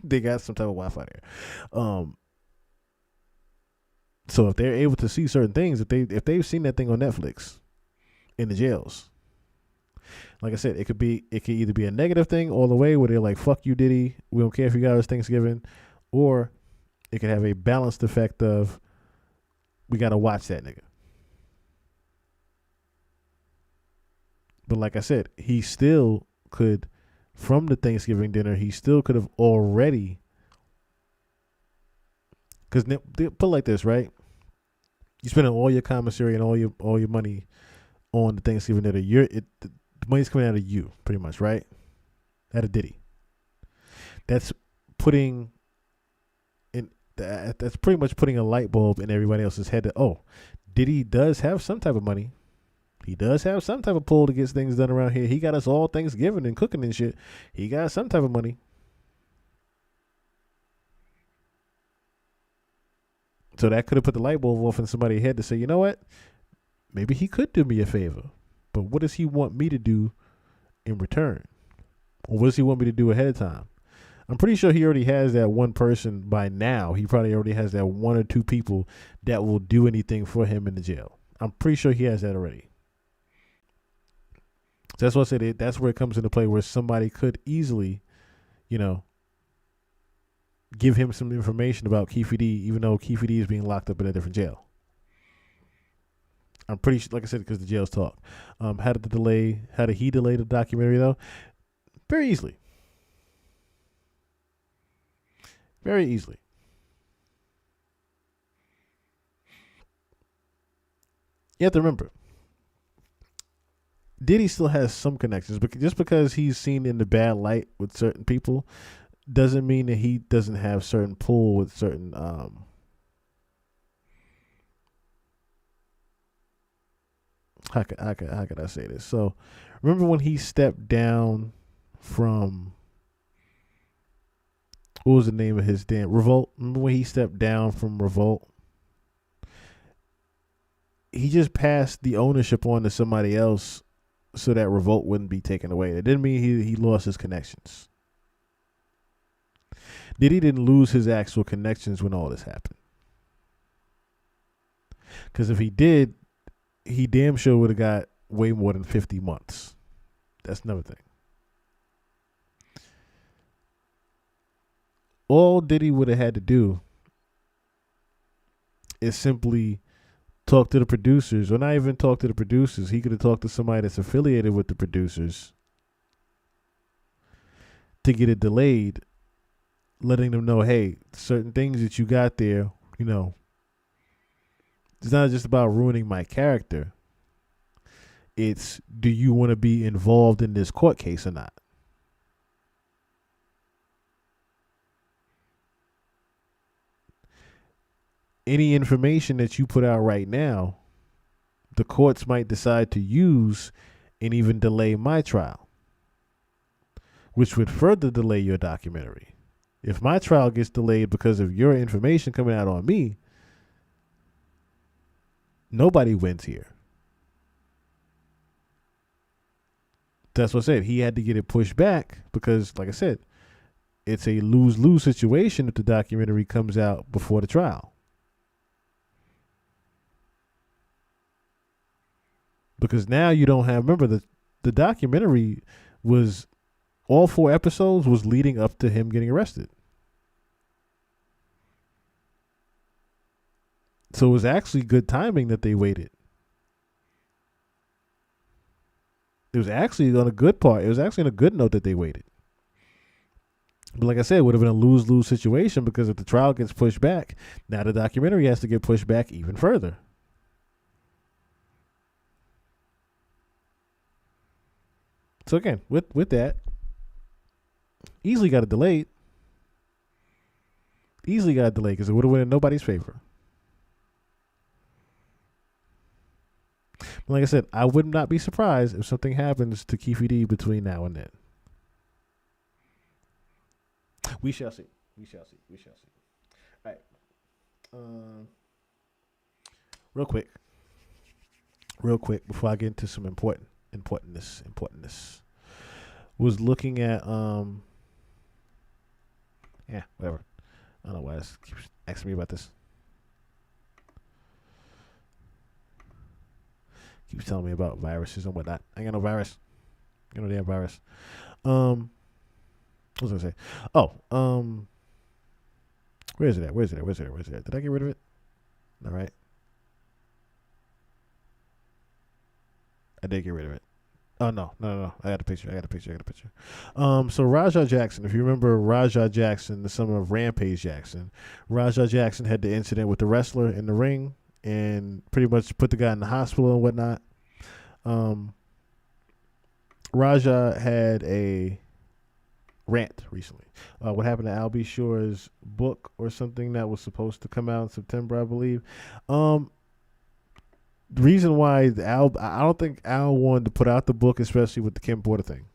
They got some type of Wi-Fi there. So if they're able to see certain things, if they've seen that thing on Netflix in the jails, like I said, it could either be a negative thing all the way where they're like, fuck you, Diddy, we don't care if you got us Thanksgiving, or it could have a balanced effect of, we got to watch that nigga. But like I said, he still could, from the Thanksgiving dinner, he still could have already, because put it like this, right? You spending all your commissary and all your money on the Thanksgiving dinner. The money's coming out of you, pretty much, right? Out of Diddy. That's pretty much putting a light bulb in everybody else's head that, Diddy does have some type of money. He does have some type of pull to get things done around here. He got us all Thanksgiving and cooking and shit. He got some type of money. So that could have put the light bulb off in somebody's head to say, you know what? Maybe he could do me a favor. But what does he want me to do in return? Or what does he want me to do ahead of time? I'm pretty sure he already has that one person by now. He probably already has that one or two people that will do anything for him in the jail. I'm pretty sure he has that already. That's what I said. That's where it comes into play, where somebody could easily, give him some information about Keef D, even though Keef D is being locked up in a different jail. I'm pretty sure, like I said, because the jails talk. How did he delay the documentary though? Very easily. Very easily. You have to remember, Diddy still has some connections, but just because he's seen in the bad light with certain people doesn't mean that he doesn't have certain pull with certain how could I say this? So remember when he stepped down from, what was the name of his damn Revolt? Remember when he stepped down from Revolt? He just passed the ownership on to somebody else so that Revolt wouldn't be taken away. It didn't mean he lost his connections. Diddy didn't lose his actual connections when all this happened. Because if he did, he damn sure would have got way more than 50 months. That's another thing. All Diddy would have had to do is simply talk to the producers, or not even talk to the producers. He could have talked to somebody that's affiliated with the producers to get it delayed, letting them know, hey, certain things that you got there, it's not just about ruining my character. It's, do you want to be involved in this court case or not? Any information that you put out right now, the courts might decide to use and even delay my trial, which would further delay your documentary. If my trial gets delayed because of your information coming out on me, nobody wins here. That's what I said. He had to get it pushed back because, like I said, it's a lose-lose situation if the documentary comes out before the trial. Because now you don't have, remember, the documentary was, all 4 episodes was leading up to him getting arrested. So it was actually good timing that they waited. It was actually on a good part. It was actually on a good note that they waited. But like I said, it would have been a lose-lose situation because if the trial gets pushed back, now the documentary has to get pushed back even further. So again, with that, easily got it delayed. Easily got it delayed because it would have went in nobody's favor. But like I said, I would not be surprised if something happens to Keef D between now and then. We shall see. We shall see. We shall see. All right. Real quick, before I get into some importantness, was looking at whatever. I don't know why this keeps asking me about this. Keeps telling me about viruses and whatnot. I ain't got no virus. I ain't no damn virus. What was I gonna say? Oh, where is it at? Where's it at? Did I get rid of it? All right. I did get rid of it. Oh, no. I got a picture. So Rajah Jackson, if you remember Rajah Jackson, the son of Rampage Jackson, Rajah Jackson had the incident with the wrestler in the ring and pretty much put the guy in the hospital and whatnot. Rajah had a rant recently. What happened to Al B. Shore's book or something that was supposed to come out in September, I believe. The reason why I don't think Al wanted to put out the book, especially with the Kim Porter thing.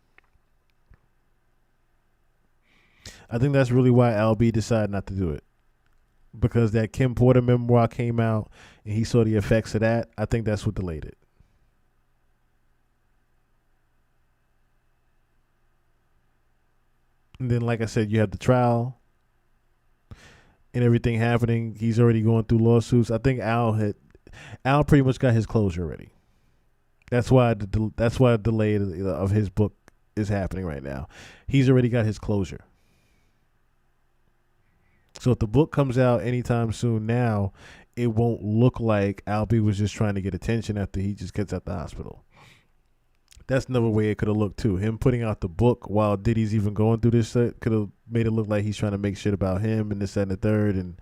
I think that's really why Al B decided not to do it. Because that Kim Porter memoir came out and he saw the effects of that. I think that's what delayed it. And then, like I said, you have the trial and everything happening. He's already going through lawsuits. I think Al pretty much got his closure already. That's why the delay of his book is happening right now. He's already got his closure. So if the book comes out anytime soon now, it won't look like Albie was just trying to get attention after he just gets out the hospital. That's another way it could have looked too. Him putting out the book while Diddy's even going through this could have made it look like he's trying to make shit about him and this, that, and the third, and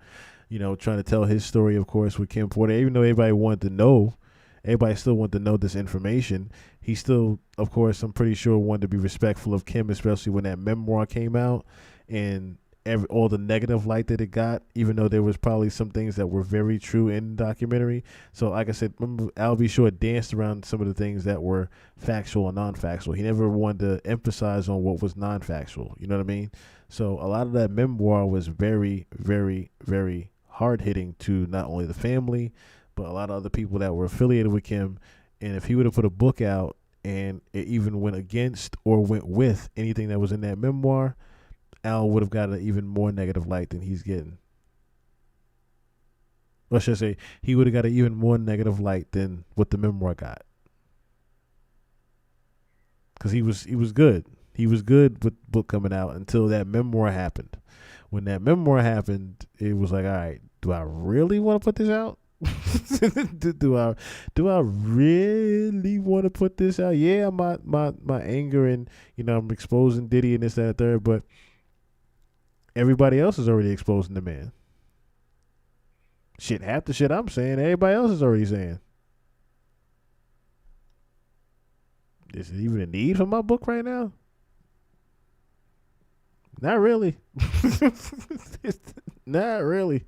trying to tell his story, of course, with Kim Porter. Even though everybody still wanted to know this information. He still, of course, I'm pretty sure wanted to be respectful of Kim, especially when that memoir came out and all the negative light that it got, even though there was probably some things that were very true in the documentary. So like I said, remember Albie Shore danced around some of the things that were factual and non-factual. He never wanted to emphasize on what was non-factual. You know what I mean? So a lot of that memoir was very, very, very hard-hitting to not only the family, but a lot of other people that were affiliated with Kim. And if he would have put a book out and it even went against or went with anything that was in that memoir, Al would have got an even more negative light than he's getting. Or should I say, he would have got an even more negative light than what the memoir got. Because he was good. He was good with the book coming out until that memoir happened. When that memoir happened, it was like, all right, do I really want to put this out? do I really want to put this out? Yeah, my anger and I'm exposing Diddy and this, that, and third, but everybody else is already exposing the man. Shit, half the shit I'm saying, everybody else is already saying. Is it even a need for my book right now? Not really. Not really.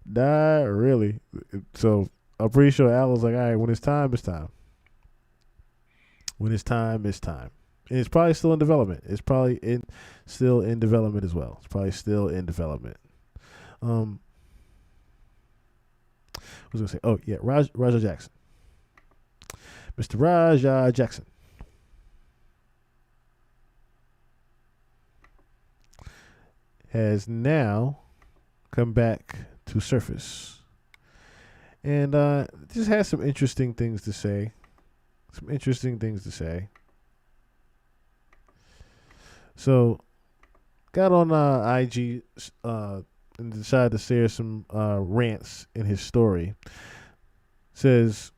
Not really. So I'm pretty sure Al was like, all right, when it's time, it's time. When it's time, it's time. And it's probably still in development. It's probably still in development as well. It's probably still in development. What was I going to say? Oh, yeah, Raja Jackson. Mr. Raja Jackson. Has now come back to surface. And just has some interesting things to say. So, got on IG and decided to share some rants in his story. Says,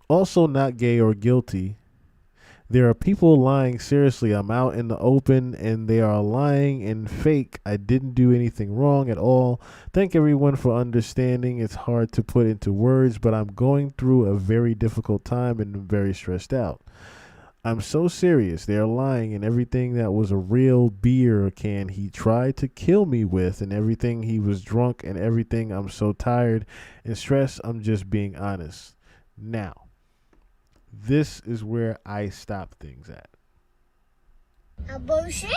also not gay or guilty. There are people lying seriously. I'm out in the open and they are lying and fake. I didn't do anything wrong at all. Thank everyone for understanding. It's hard to put into words, but I'm going through a very difficult time and I'm very stressed out. I'm so serious. They're lying, and everything that was a real beer can he tried to kill me with, and everything he was drunk, and everything. I'm so tired and stressed. I'm just being honest. Now, this is where I stop things at. A bullshit?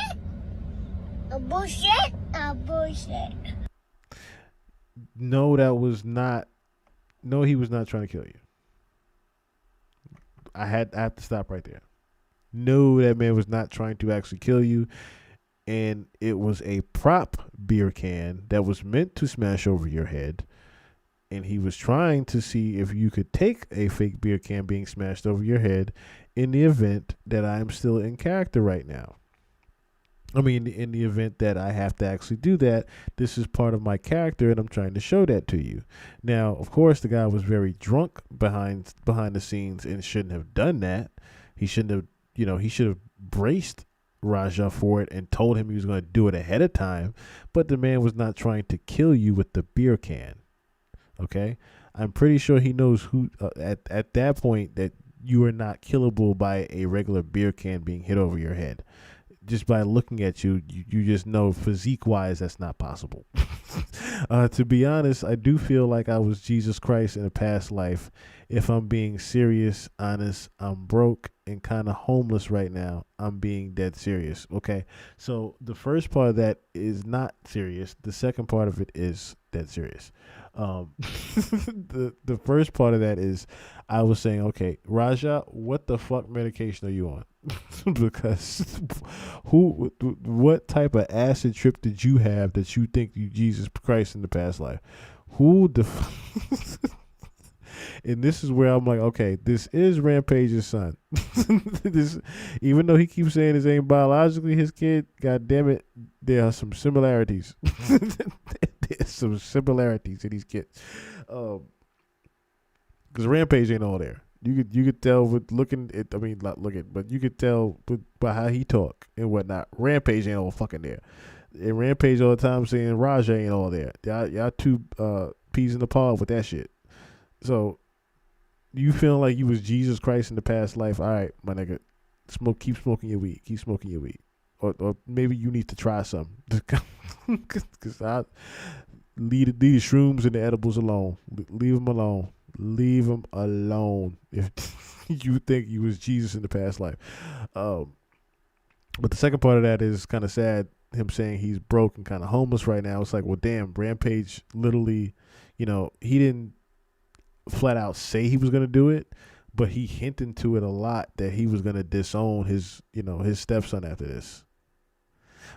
A bullshit? A bullshit. No, he was not trying to kill you. I have to stop right there. No, that man was not trying to actually kill you. And it was a prop beer can that was meant to smash over your head. And he was trying to see if you could take a fake beer can being smashed over your head in the event that I'm still in character right now. I mean, in the event that I have to actually do that, this is part of my character, and I'm trying to show that to you. Now, of course, the guy was very drunk behind the scenes and shouldn't have done that. He shouldn't have, he should have braced Raja for it and told him he was going to do it ahead of time. But the man was not trying to kill you with the beer can. Okay, I'm pretty sure he knows who at that point that you are not killable by a regular beer can being hit over your head. Just by looking at you, you just know physique-wise that's not possible. To be honest, I do feel like I was Jesus Christ in a past life. If I'm being serious, honest, I'm broke and kind of homeless right now. I'm being dead serious. Okay, so the first part of that is not serious. The second part of it is dead serious. The first part of that is I was saying, okay, Raja, what the fuck medication are you on? Because what type of acid trip did you have that you think you Jesus Christ in the past life? Who the And this is where I'm like, okay, this is Rampage's son. This, even though he keeps saying this ain't biologically his kid, god damn it, there are some similarities. There's some similarities in these kids. Because Rampage ain't all there. You could tell with looking at, I mean, not looking, but you could tell by how he talk and whatnot. Rampage ain't all fucking there. And Rampage all the time saying Raja ain't all there. Y'all two peas in the pod with that shit. So you feel like you was Jesus Christ in the past life. All right, my nigga, keep smoking your weed. Keep smoking your weed. Or maybe you need to try some. Because I leave the shrooms and the edibles alone. Leave them alone. Leave them alone if you think you was Jesus in the past life. But the second part of that is kind of sad. Him saying he's broke and kind of homeless right now. It's like, well, damn, Rampage literally, he didn't flat out say he was going to do it, but he hinted to it a lot that he was going to disown his stepson after this.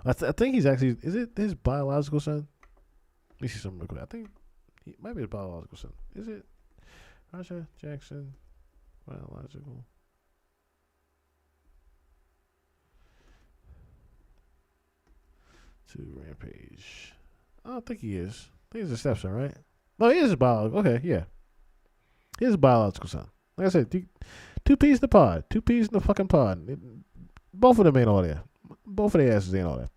I think he's actually, is it his biological son? Let me see something real quick. I think he might be his biological son. Is it Raja Jackson biological? To Rampage. I don't think he is. I think he's a stepson, right? No, he is his biological. Okay, yeah. He is a biological son. Like I said, two peas in the pod. Two peas in the fucking pod. Both of them ain't all there. Both of their asses ain't all there.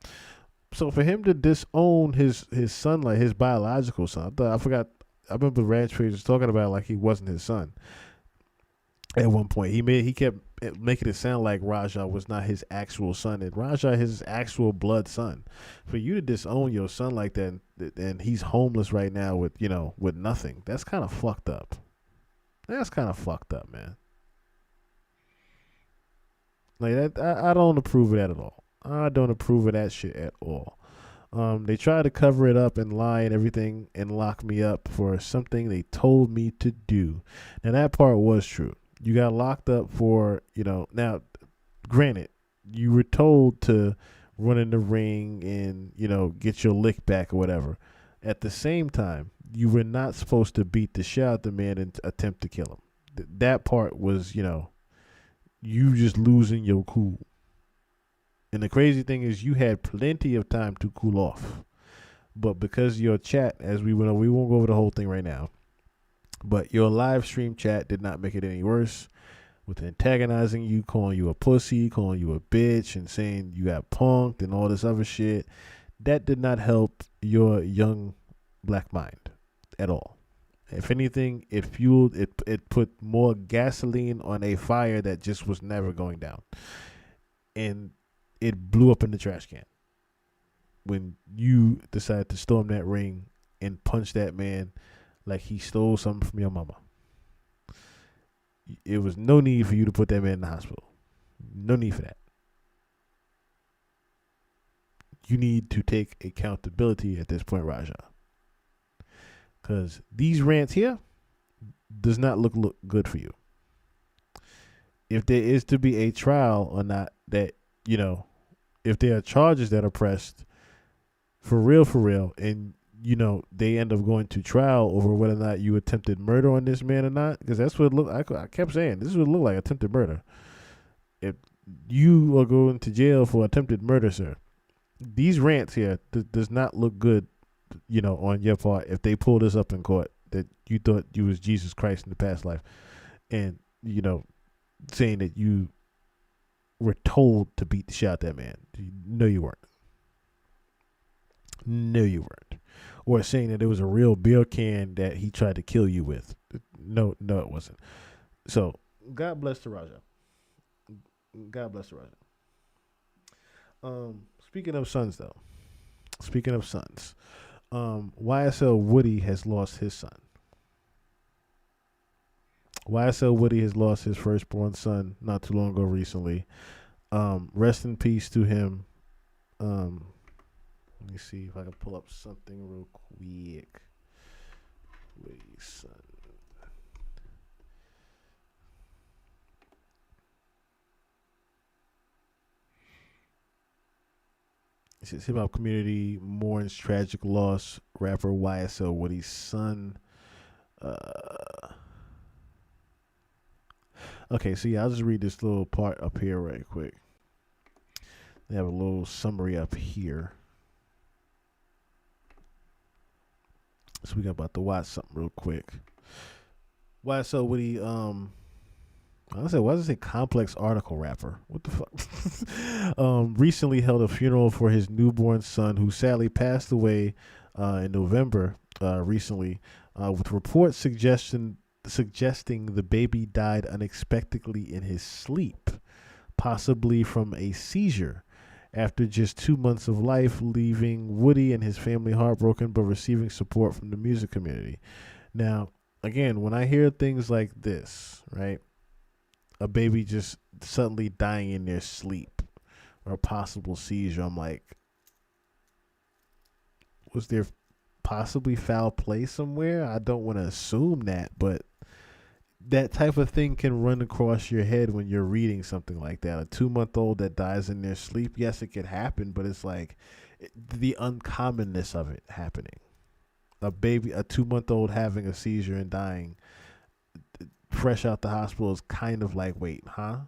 So for him to disown his son, like his biological son, I remember Rampage was talking about like he wasn't his son. At one point, he kept making it sound like Raja was not his actual son, and Raja his actual blood son. For you to disown your son like that, and he's homeless right now with nothing. That's kind of fucked up. That's kind of fucked up, man. Like that, I don't approve of that at all. I don't approve of that shit at all. They tried to cover it up and lie and everything and lock me up for something they told me to do. Now that part was true. You got locked up for, now, granted, you were told to run in the ring and, get your lick back or whatever. At the same time, you were not supposed to beat the shit out of the man and attempt to kill him. That part was, you just losing your cool. And the crazy thing is you had plenty of time to cool off. But because your chat, as we went over, we won't go over the whole thing right now. But your live stream chat did not make it any worse with antagonizing you, calling you a pussy, calling you a bitch, and saying you got punked and all this other shit. That did not help your young black mind at all. If anything, it fueled, it put more gasoline on a fire that just was never going down. And it blew up in the trash can when you decided to storm that ring and punch that man like he stole something from your mama. It was no need for you to put that man in the hospital. No need for that. You need to take accountability at this point, Raja. Because these rants here does not look good for you. If there is to be a trial or not, that, if there are charges that are pressed for real, and they end up going to trial over whether or not you attempted murder on this man or not, because that's what it looked. I kept saying this would look like attempted murder. If you are going to jail for attempted murder, sir, these rants here does not look good, on your part. If they pull this up in court, that you thought you was Jesus Christ in the past life, and saying that you were told to beat the shit out that man. No, you weren't. No, you weren't. Or saying that it was a real beer can that he tried to kill you with. No, it wasn't. So, God bless the Raja. God bless the Raja. Speaking of sons, though. YSL Woody has lost his son. YSL Woody has lost his firstborn son not too long ago recently. Rest in peace to him. Let me see if I can pull up something real quick. Woody's son. It says hip hop community mourns tragic loss. Rapper YSL Woody's son. Okay, so yeah, I'll just read this little part up here right quick. They have a little summary up here. So we got about to watch something real quick. YSL Woody, I said, why does it say complex article rapper? What the fuck? Recently held a funeral for his newborn son, who sadly passed away in November recently, with reports suggesting the baby died unexpectedly in his sleep, possibly from a seizure. After just 2 months of life, leaving Woody and his family heartbroken, but receiving support from the music community. Now, again, when I hear things like this, right? A baby just suddenly dying in their sleep or a possible seizure, I'm like, was there possibly foul play somewhere? I don't want to assume that, but that type of thing can run across your head when you're reading something like that. A 2-month-old that dies in their sleep, yes, it could happen, but it's like the uncommonness of it happening. A 2-month-old having a seizure and dying fresh out the hospital is kind of like, wait, huh?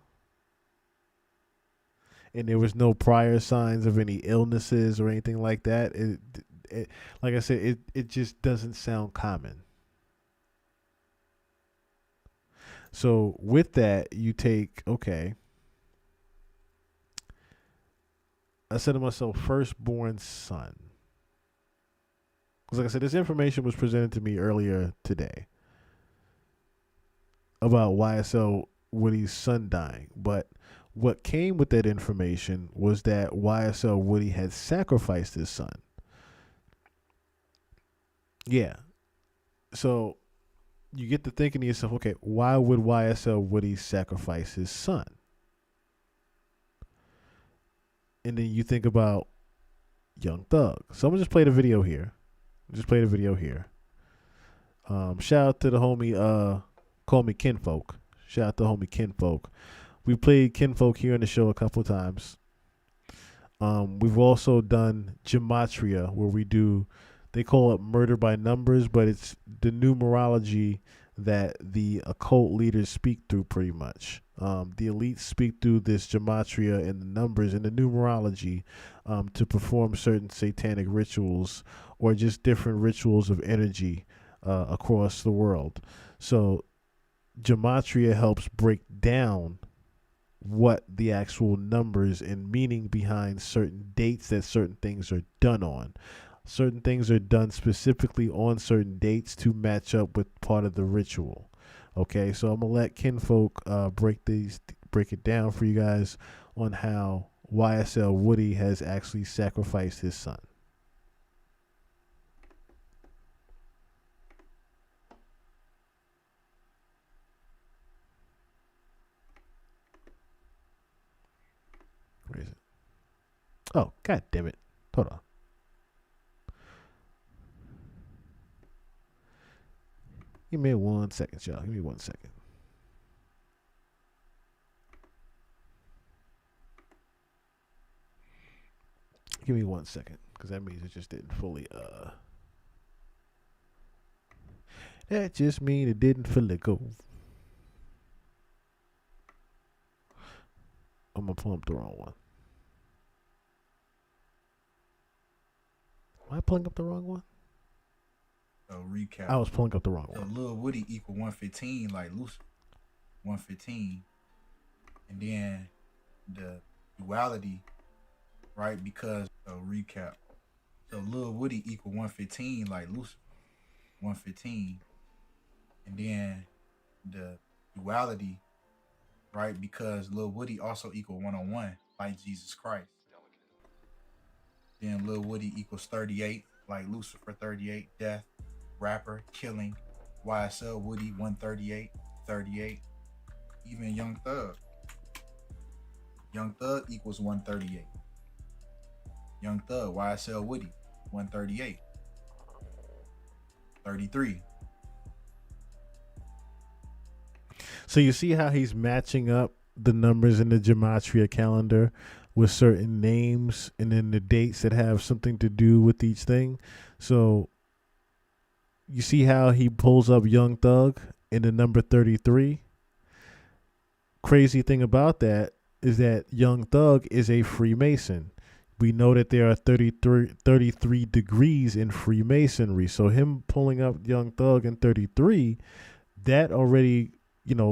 And there was no prior signs of any illnesses or anything like that. It like I said, it just doesn't sound common. So with that, you take, okay, I said to myself, firstborn son. Because like I said, this information was presented to me earlier today about YSL Woody's son dying. But what came with that information was that YSL Woody had sacrificed his son. Yeah. So you get to thinking to yourself, okay, why would YSL Woody sacrifice his son? And then you think about Young Thug. So I'm going to just play the video here. Shout out to the homie, call me Kinfolk. Shout out to homie Kinfolk. We played Kinfolk here on the show a couple of times. We've also done Gematria, where we do, they call it murder by numbers, but it's the numerology that the occult leaders speak through pretty much. The elites speak through this Gematria and the numbers and the numerology to perform certain satanic rituals or just different rituals of energy across the world. So Gematria helps break down what the actual numbers and meaning behind certain dates that certain things are done on. Certain things are done specifically on certain dates to match up with part of the ritual. Okay, so I'm gonna let Kinfolk break it down for you guys on how YSL Woody has actually sacrificed his son. Where is it? Oh, god damn it. Hold on. Give me 1 second, y'all. Give me 1 second. Give me 1 second, because that means it just didn't fully, that just means it didn't fully go. I'm going to pull up the wrong one. Am I pulling up the wrong one? Recap. I was pulling up the wrong one. Lil Woody equal 115, like Lucifer. 115. And then the duality, right? Because recap. So Lil Woody equal 115, like Lucifer. 115. And then the duality, right? Because Lil Woody also equal 101, like Jesus Christ. Then Lil Woody equals 38, like Lucifer 38, death, rapper, killing, YSL Woody 138, 38. Even Young Thug. Young Thug equals 138. Young Thug, YSL Woody, 138. 33. So you see how he's matching up the numbers in the Gematria calendar with certain names and then the dates that have something to do with each thing. So you see how he pulls up Young Thug in the number 33. crazy thing about that is that Young Thug is a Freemason. We know that there are 33 degrees in Freemasonry. So him pulling up Young Thug in 33, that already,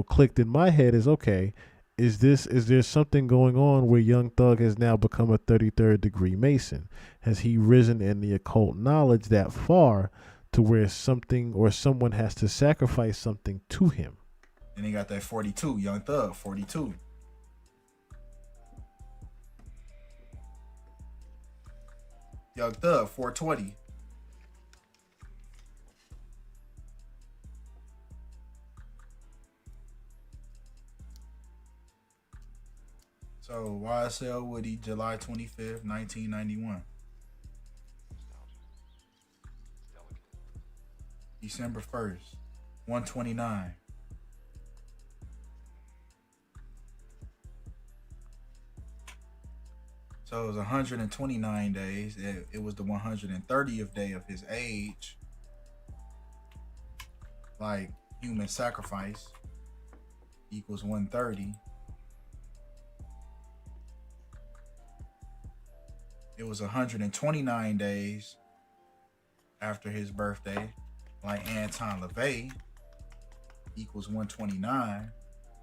clicked in my head is okay. Is there something going on where Young Thug has now become a 33rd degree Mason? Has he risen in the occult knowledge that far to where something or someone has to sacrifice something to him? And he got that 42, Young Thug, 42. Young Thug, 420. So YSL Woody, July 25th, 1991. December 1st, 129. So it was 129 days. It was the 130th day of his age. Like human sacrifice equals 130. It was 129 days after his birthday. Like Anton LaVey equals 129.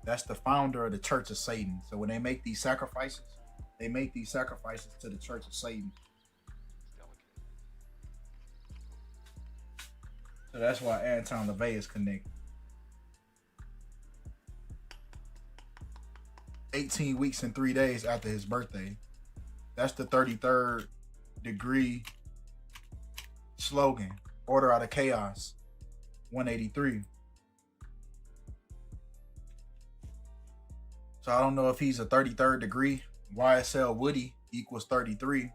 That's the founder of the Church of Satan. So when they make these sacrifices, they make these sacrifices to the Church of Satan. So that's why Anton LaVey is connected. 18 weeks and 3 days after his birthday. That's the 33rd degree slogan. Order out of chaos. 183. So I don't know if he's a 33rd degree. YSL Woody equals 33.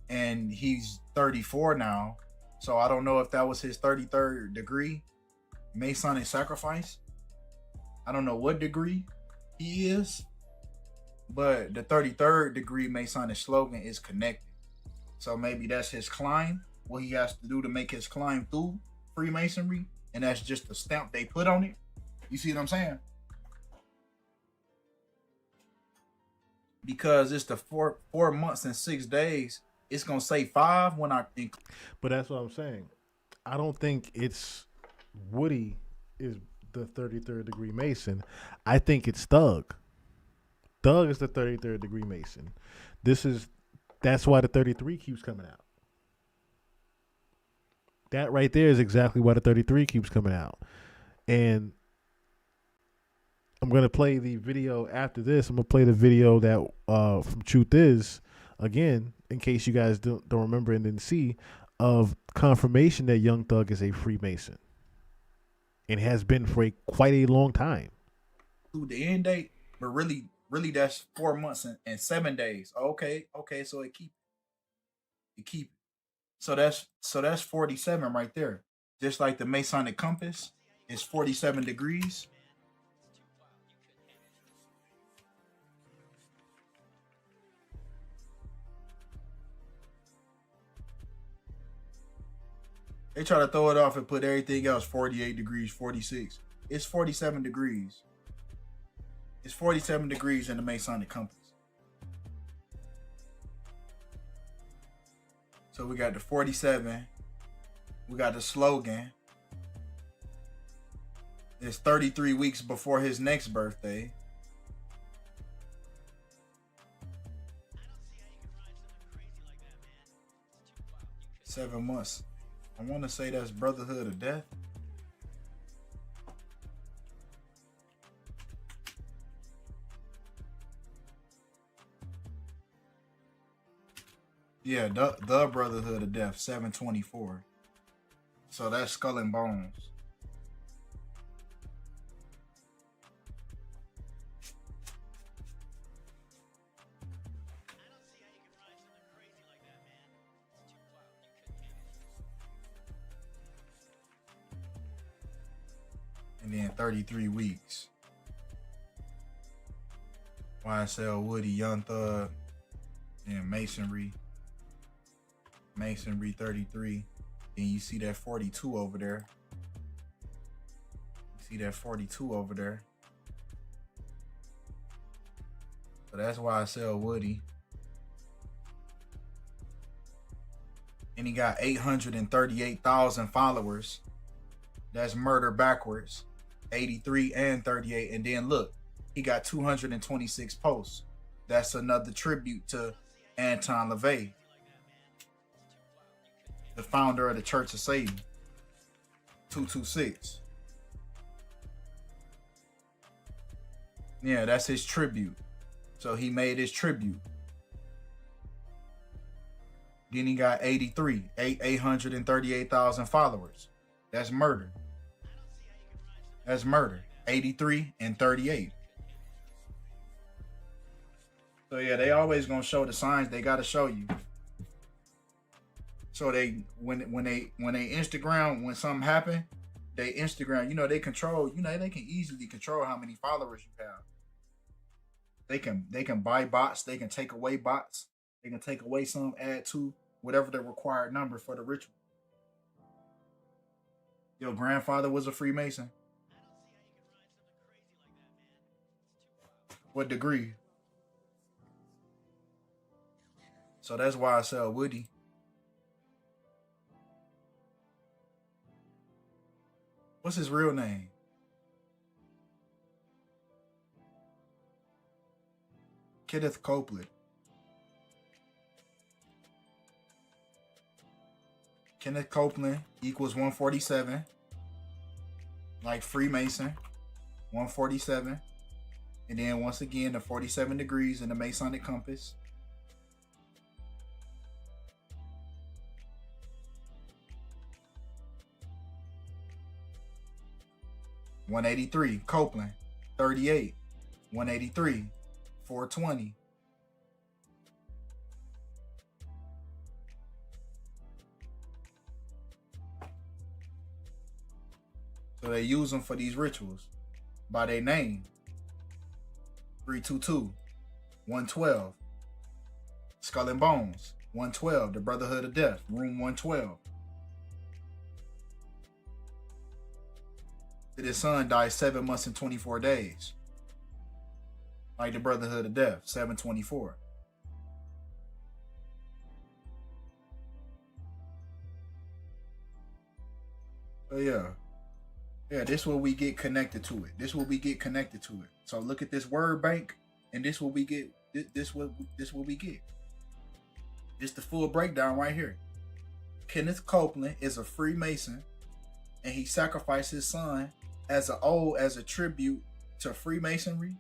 And he's 34 now. So I don't know if that was his 33rd degree Masonic sacrifice. I don't know what degree he is. But the 33rd degree Masonic slogan is connected. So maybe that's his climb. What he has to do to make his climb through Freemasonry. And that's just the stamp they put on it. You see what I'm saying? Because it's the four months and 6 days. It's going to say 5 when I think. But that's what I'm saying. I don't think it's Woody is the 33rd degree Mason. I think it's Thug. Thug is the 33rd degree Mason. That's why the 33 keeps coming out. That right there is exactly why the 33 keeps coming out. And I'm going to play the video after this. I'm going to play the video that from Truth Is, again, in case you guys don't remember and didn't see, of confirmation that Young Thug is a Freemason. And has been for quite a long time. To the end date, but really that's 4 months and 7 days. Okay, so it keep. So that's 47 right there. Just like the Masonic compass is 47 degrees. They try to throw it off and put everything else 48 degrees, 46. It's 47 degrees. It's 47 degrees in the Masonic compass. So we got the 47. We got the slogan. It's 33 weeks before his next birthday. Seven months. I want to say that's Brotherhood of Death. Yeah, the Brotherhood of Death, 724. So that's Skull and Bones. And then 33 weeks. YSL Woody, Young Thug, and Masonry 33. Then you see that 42 over there. You see that 42 over there. So that's why I sell Woody. And he got 838,000 followers. That's murder backwards. 83 and 38. And then look, he got 226 posts. That's another tribute to Anton LaVey, the founder of the Church of Satan. 226. Yeah, that's his tribute. So he made his tribute. Then he got 838,000 followers. That's murder. That's murder. 83 and 38. So yeah, they always gonna show the signs they gotta show you. So they when they Instagram, when something happen, they Instagram, you know, they control, you know, they can easily control how many followers you have. They can buy bots, they can take away bots, they can take away some, add to whatever the required number for the ritual. Your grandfather was a Freemason. What degree? So that's why I sell Woody. What's his real name? Kenneth Copeland. Kenneth Copeland equals 147. Like Freemason, 147. And then once again, the 47 degrees in the Masonic compass. $183, Copeland, 38, 183, 420. So they use them for these rituals by their name. 322, 112. Skull and Bones, 112. The Brotherhood of Death, room 112. His son died 7 months and 24 days. Like the Brotherhood of Death, 724. So yeah, this will we get connected to it. This will we get connected to it. So look at this word bank, and this will we get. This will we get. It's the full breakdown right here. Kenneth Copeland is a Freemason, and he sacrificed his son as a tribute to Freemasonry,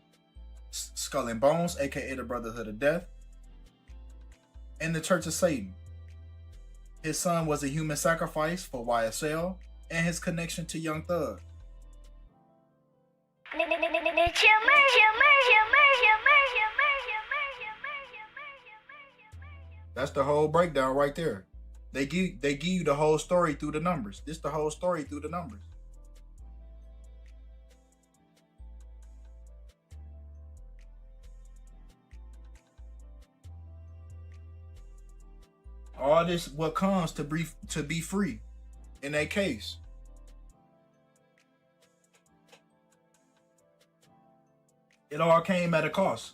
Skull and Bones, aka the Brotherhood of Death, and the Church of Satan. His son was a human sacrifice for YSL and his connection to Young Thug. That's the whole breakdown right there. They give you the whole story through the numbers. This the whole story through the numbers. All this what comes to be free in that case. It all came at a cost.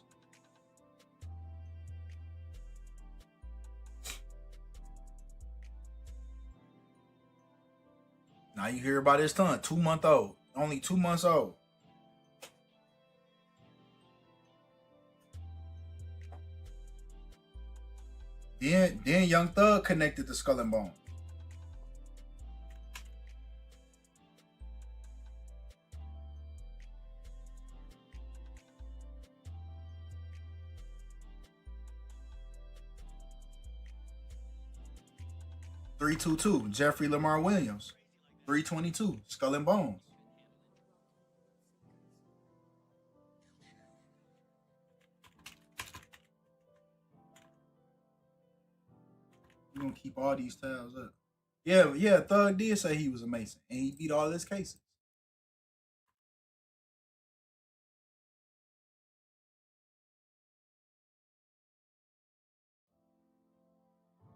Now you hear about his son, 2 months old, only 2 months old. Then Young Thug connected to Skull and Bone. $322, Jeffrey Lamar Williams. $322, Skull and Bones. We're gonna keep all these tabs up. Yeah, Thug did say he was a Mason, and he beat all his cases.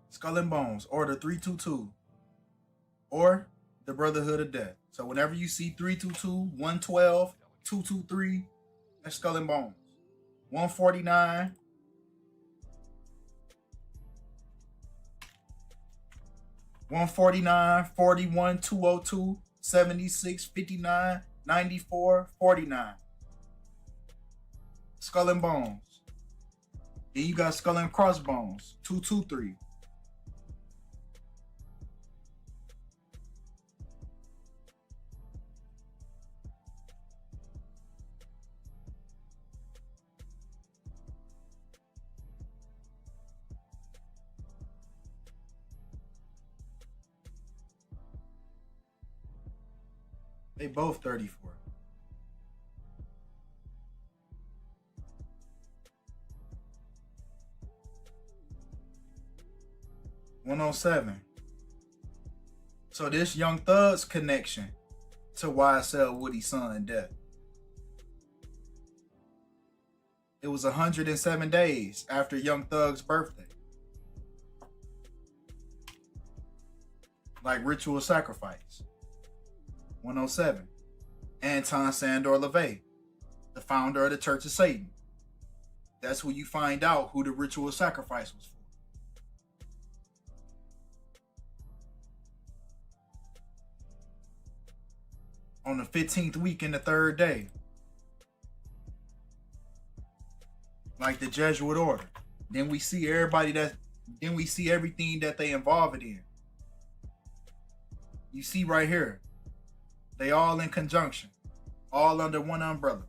Skull and Bones, order 322, or the Brotherhood of Death. So whenever you see 322, 112, 223, that's Skull and Bones. 149. 149, 41, 202, 76, 59, 94, 49. Skull and Bones. Then you got Skull and Crossbones, 223. They both 34. $107. So this Young Thug's connection to YSL Woody's son death. It was 107 days after Young Thug's birthday. Like ritual sacrifice. 107. Anton Sandor LaVey, the founder of the Church of Satan. That's who you find out who the ritual sacrifice was for. On the 15th week in the 3rd day. Like the Jesuit order. Then we see everything that they involved in. You see right here. They all in conjunction, all under one umbrella.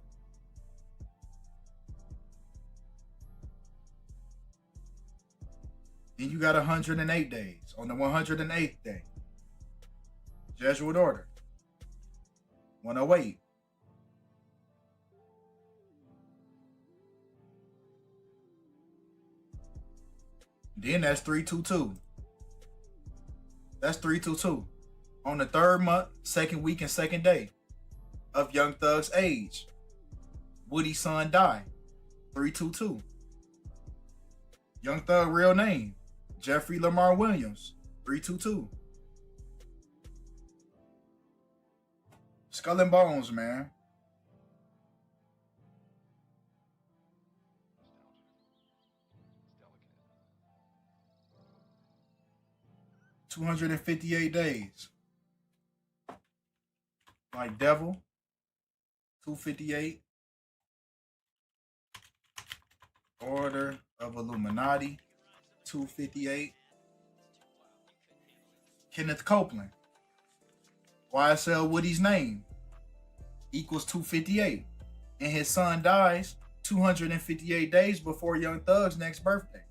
Then you got 108 days. On the 108th day, Jesuit order, 108. Then that's 322. That's 322. On the 3rd month, 2nd week, and 2nd day of Young Thug's age, Woody's son died. 322. Young Thug real name, Jeffrey Lamar Williams. 322. Skull and Bones, man. $258 days. Like Devil, 258. Order of Illuminati, 258. Kenneth Copeland, YSL Woody's name, equals 258. And his son dies 258 days before Young Thug's next birthday.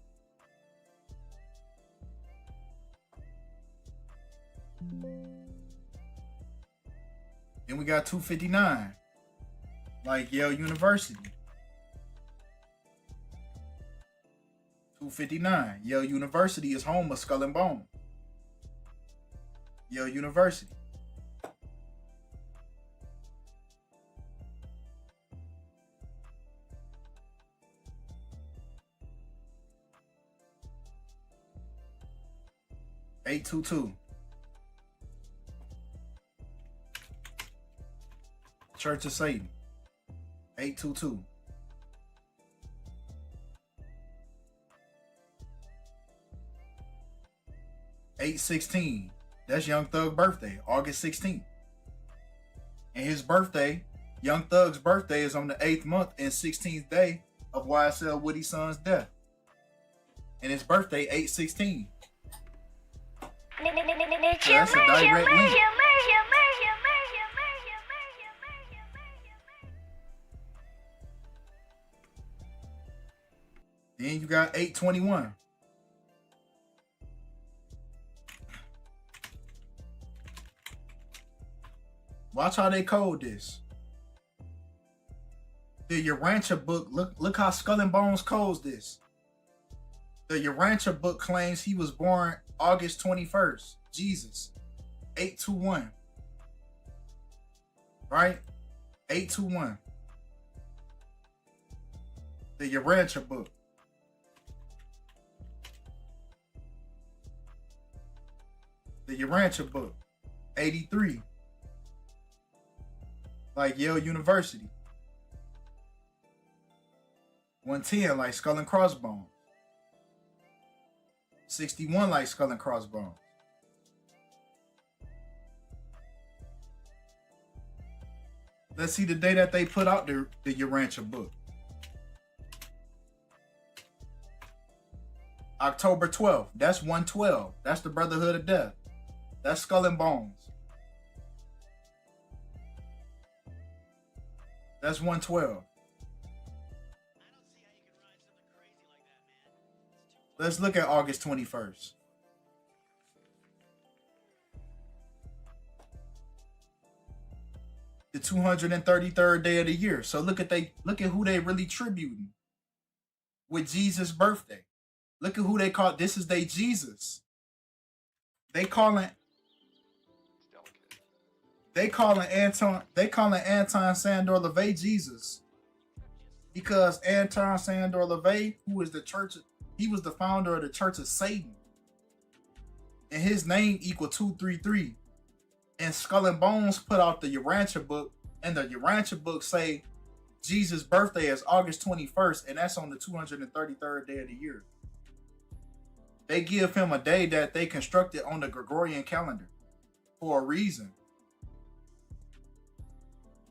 Then we got 259, like Yale University. 259, Yale University is home of Skull and Bone. Yale University. $822. Church of Satan, 822. $816. That's Young Thug's birthday, August 16th. And his birthday, Young Thug's birthday, is on the 8th month and 16th day of YSL Woody's son's death. And his birthday, 816. So that's a direct link. Then you got 821. Watch how they code this. The Urantia book, look how Skull and Bones codes this. The Urantia book claims he was born August 21st. Jesus. 821. Right? 821. The Urantia book. The Urantia book, 83. Like Yale University. 110 like skull and crossbones. 61 like skull and crossbones. Let's see the day that they put out the Urantia book. October 12th. That's 112. That's the Brotherhood of Death. That's Skull and Bones. That's 112. Let's look at August 21st. The 233rd day of the year. So look at who they really tributing with Jesus' birthday. Look at who they call. This is they Jesus. They calling Anton Sandor LaVey Jesus, because Anton Sandor LaVey, who is he was the founder of the Church of Satan, and his name equal 233. And Skull and Bones put out the Urantia book, and the Urantia book say Jesus' birthday is August 21st, and that's on the 233rd day of the year. They give him a day that they constructed on the Gregorian calendar for a reason.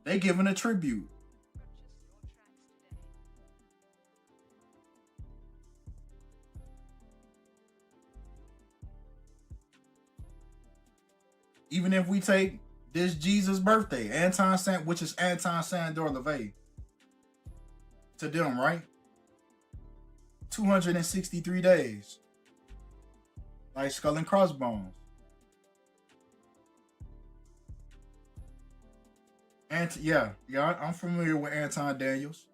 They giving a tribute. Even if we take this Jesus' birthday, which is Anton Sandor LaVey, to them, right? 263 days. Like skull and crossbones. And yeah, I'm familiar with Anton Daniels.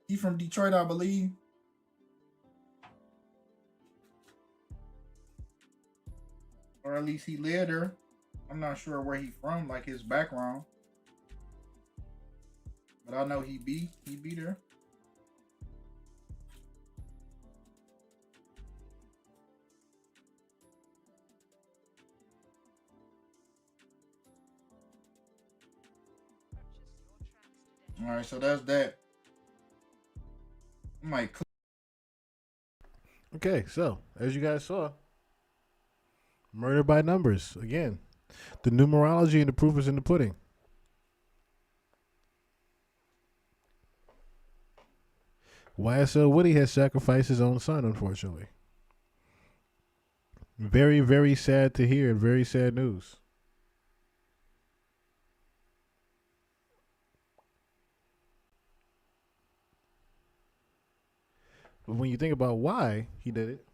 He from Detroit, I believe. Or at least he lived there. I'm not sure where he from, like his background. But I know he be there. All right, so that's that. I might. Okay, so as you guys saw, murder by numbers again. The numerology and the proof is in the pudding. YSL Woody has sacrificed his own son, unfortunately. Very, very sad to hear. Very sad news. But when you think about why he did it,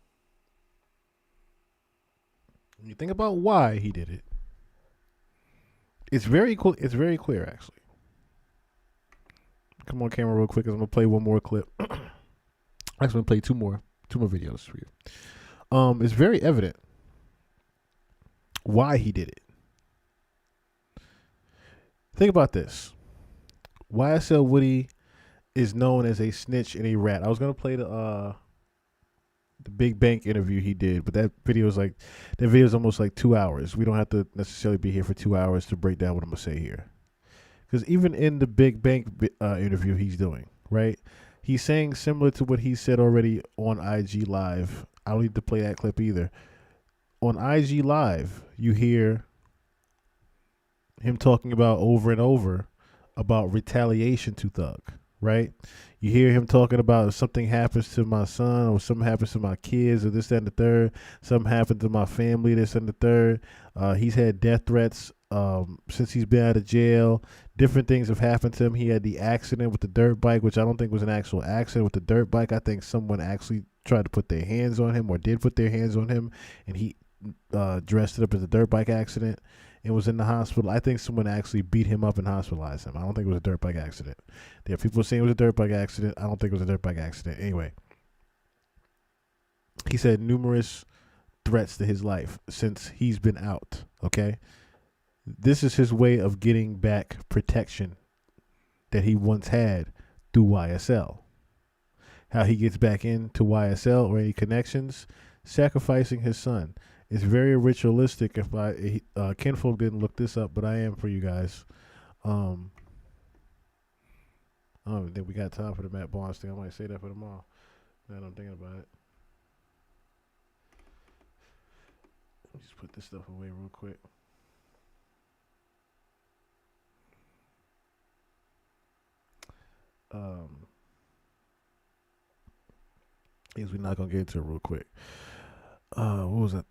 it's very cool. It's very clear, actually. Come on, camera, real quick, 'cause I'm gonna play one more clip. Actually, I'm gonna play two more videos for you. It's very evident why he did it. Think about this. YSL Woody is known as a snitch and a rat. I was gonna play the Big Bank interview he did, but that video is almost like 2 hours. We don't have to necessarily be here for 2 hours to break down what I'm gonna say here, because even in the Big Bank interview he's doing, right, he's saying similar to what he said already on IG Live. I don't need to play that clip either. On IG Live, you hear him talking about over and over about retaliation to Thug, right? You hear him talking about if something happens to my son or something happens to my kids or this, that, and the third, something happened to my family, this and the third. He's had death threats since he's been out of jail. Different things have happened to him. He had the accident with the dirt bike, which I don't think was an actual accident with the dirt bike. I think someone actually tried to put their hands on him or did put their hands on him, and he dressed it up as a dirt bike accident and was in the hospital. I think someone actually beat him up and hospitalized him. I don't think it was a dirt bike accident. There are people saying it was a dirt bike accident. I don't think it was a dirt bike accident. Anyway, he said numerous threats to his life since he's been out, okay? This is his way of getting back protection that he once had through YSL. How he gets back into YSL or any connections, sacrificing his son. It's very ritualistic. If Kinfolk didn't look this up, but I am for you guys. I don't think we got time for the Matt Barnes thing. I might say that for tomorrow. Now that I'm thinking about it. Let me just put this stuff away real quick. Because we're not gonna get into it real quick. What was that?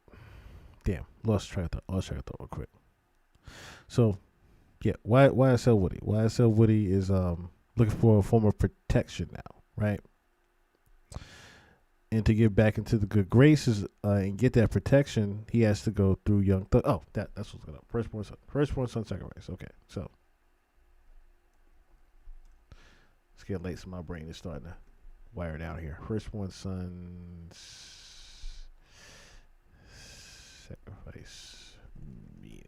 Damn, lost track of thought real quick. So, yeah, YSL Woody. YSL Woody is looking for a form of protection now, right? And to get back into the good graces and get that protection, he has to go through Young Thug. Oh, that's what's going on. Firstborn son sacrifice. Okay, so it's getting late, so my brain is starting to wire down here. Firstborn son sacrifice meeting.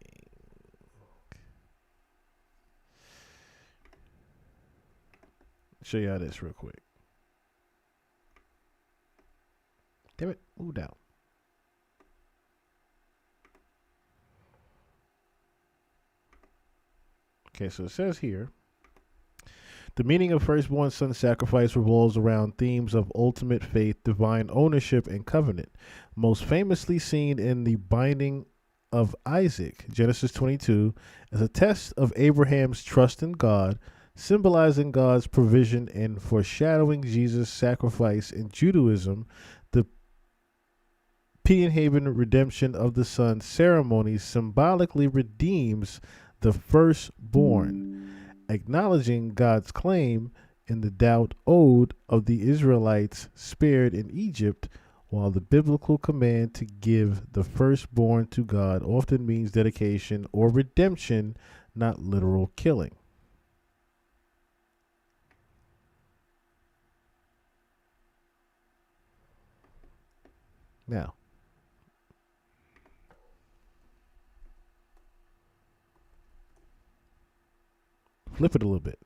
Show y'all this real quick. Damn it, move down. Okay, so it says here, the meaning of firstborn son sacrifice revolves around themes of ultimate faith, divine ownership, and covenant, most famously seen in the binding of Isaac, Genesis 22, as a test of Abraham's trust in God, symbolizing God's provision and foreshadowing Jesus' sacrifice in Judaism. The Pienhaven redemption of the son ceremony symbolically redeems the firstborn, acknowledging God's claim in the doubt owed of the Israelites spared in Egypt, while the biblical command to give the firstborn to God often means dedication or redemption, not literal killing. Now, flip it a little bit.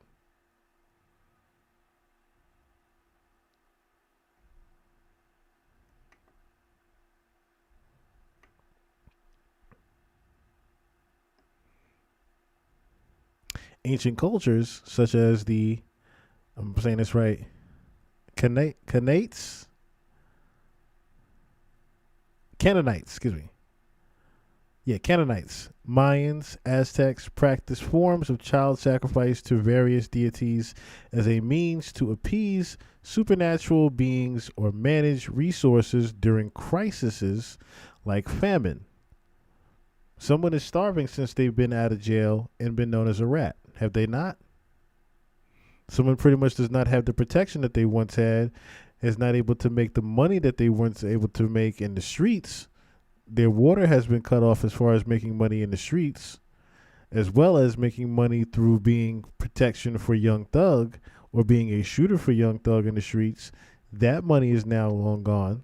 Ancient cultures, such as I'm saying this right, Canaanites, excuse me. Yeah, Canaanites, Mayans, Aztecs practiced forms of child sacrifice to various deities as a means to appease supernatural beings or manage resources during crises like famine. Someone is starving since they've been out of jail and been known as a rat. Have they not? Someone pretty much does not have the protection that they once had, is not able to make the money that they once able to make in the streets. Their water has been cut off as far as making money in the streets, as well as making money through being protection for Young Thug or being a shooter for Young Thug in the streets. That money is now long gone.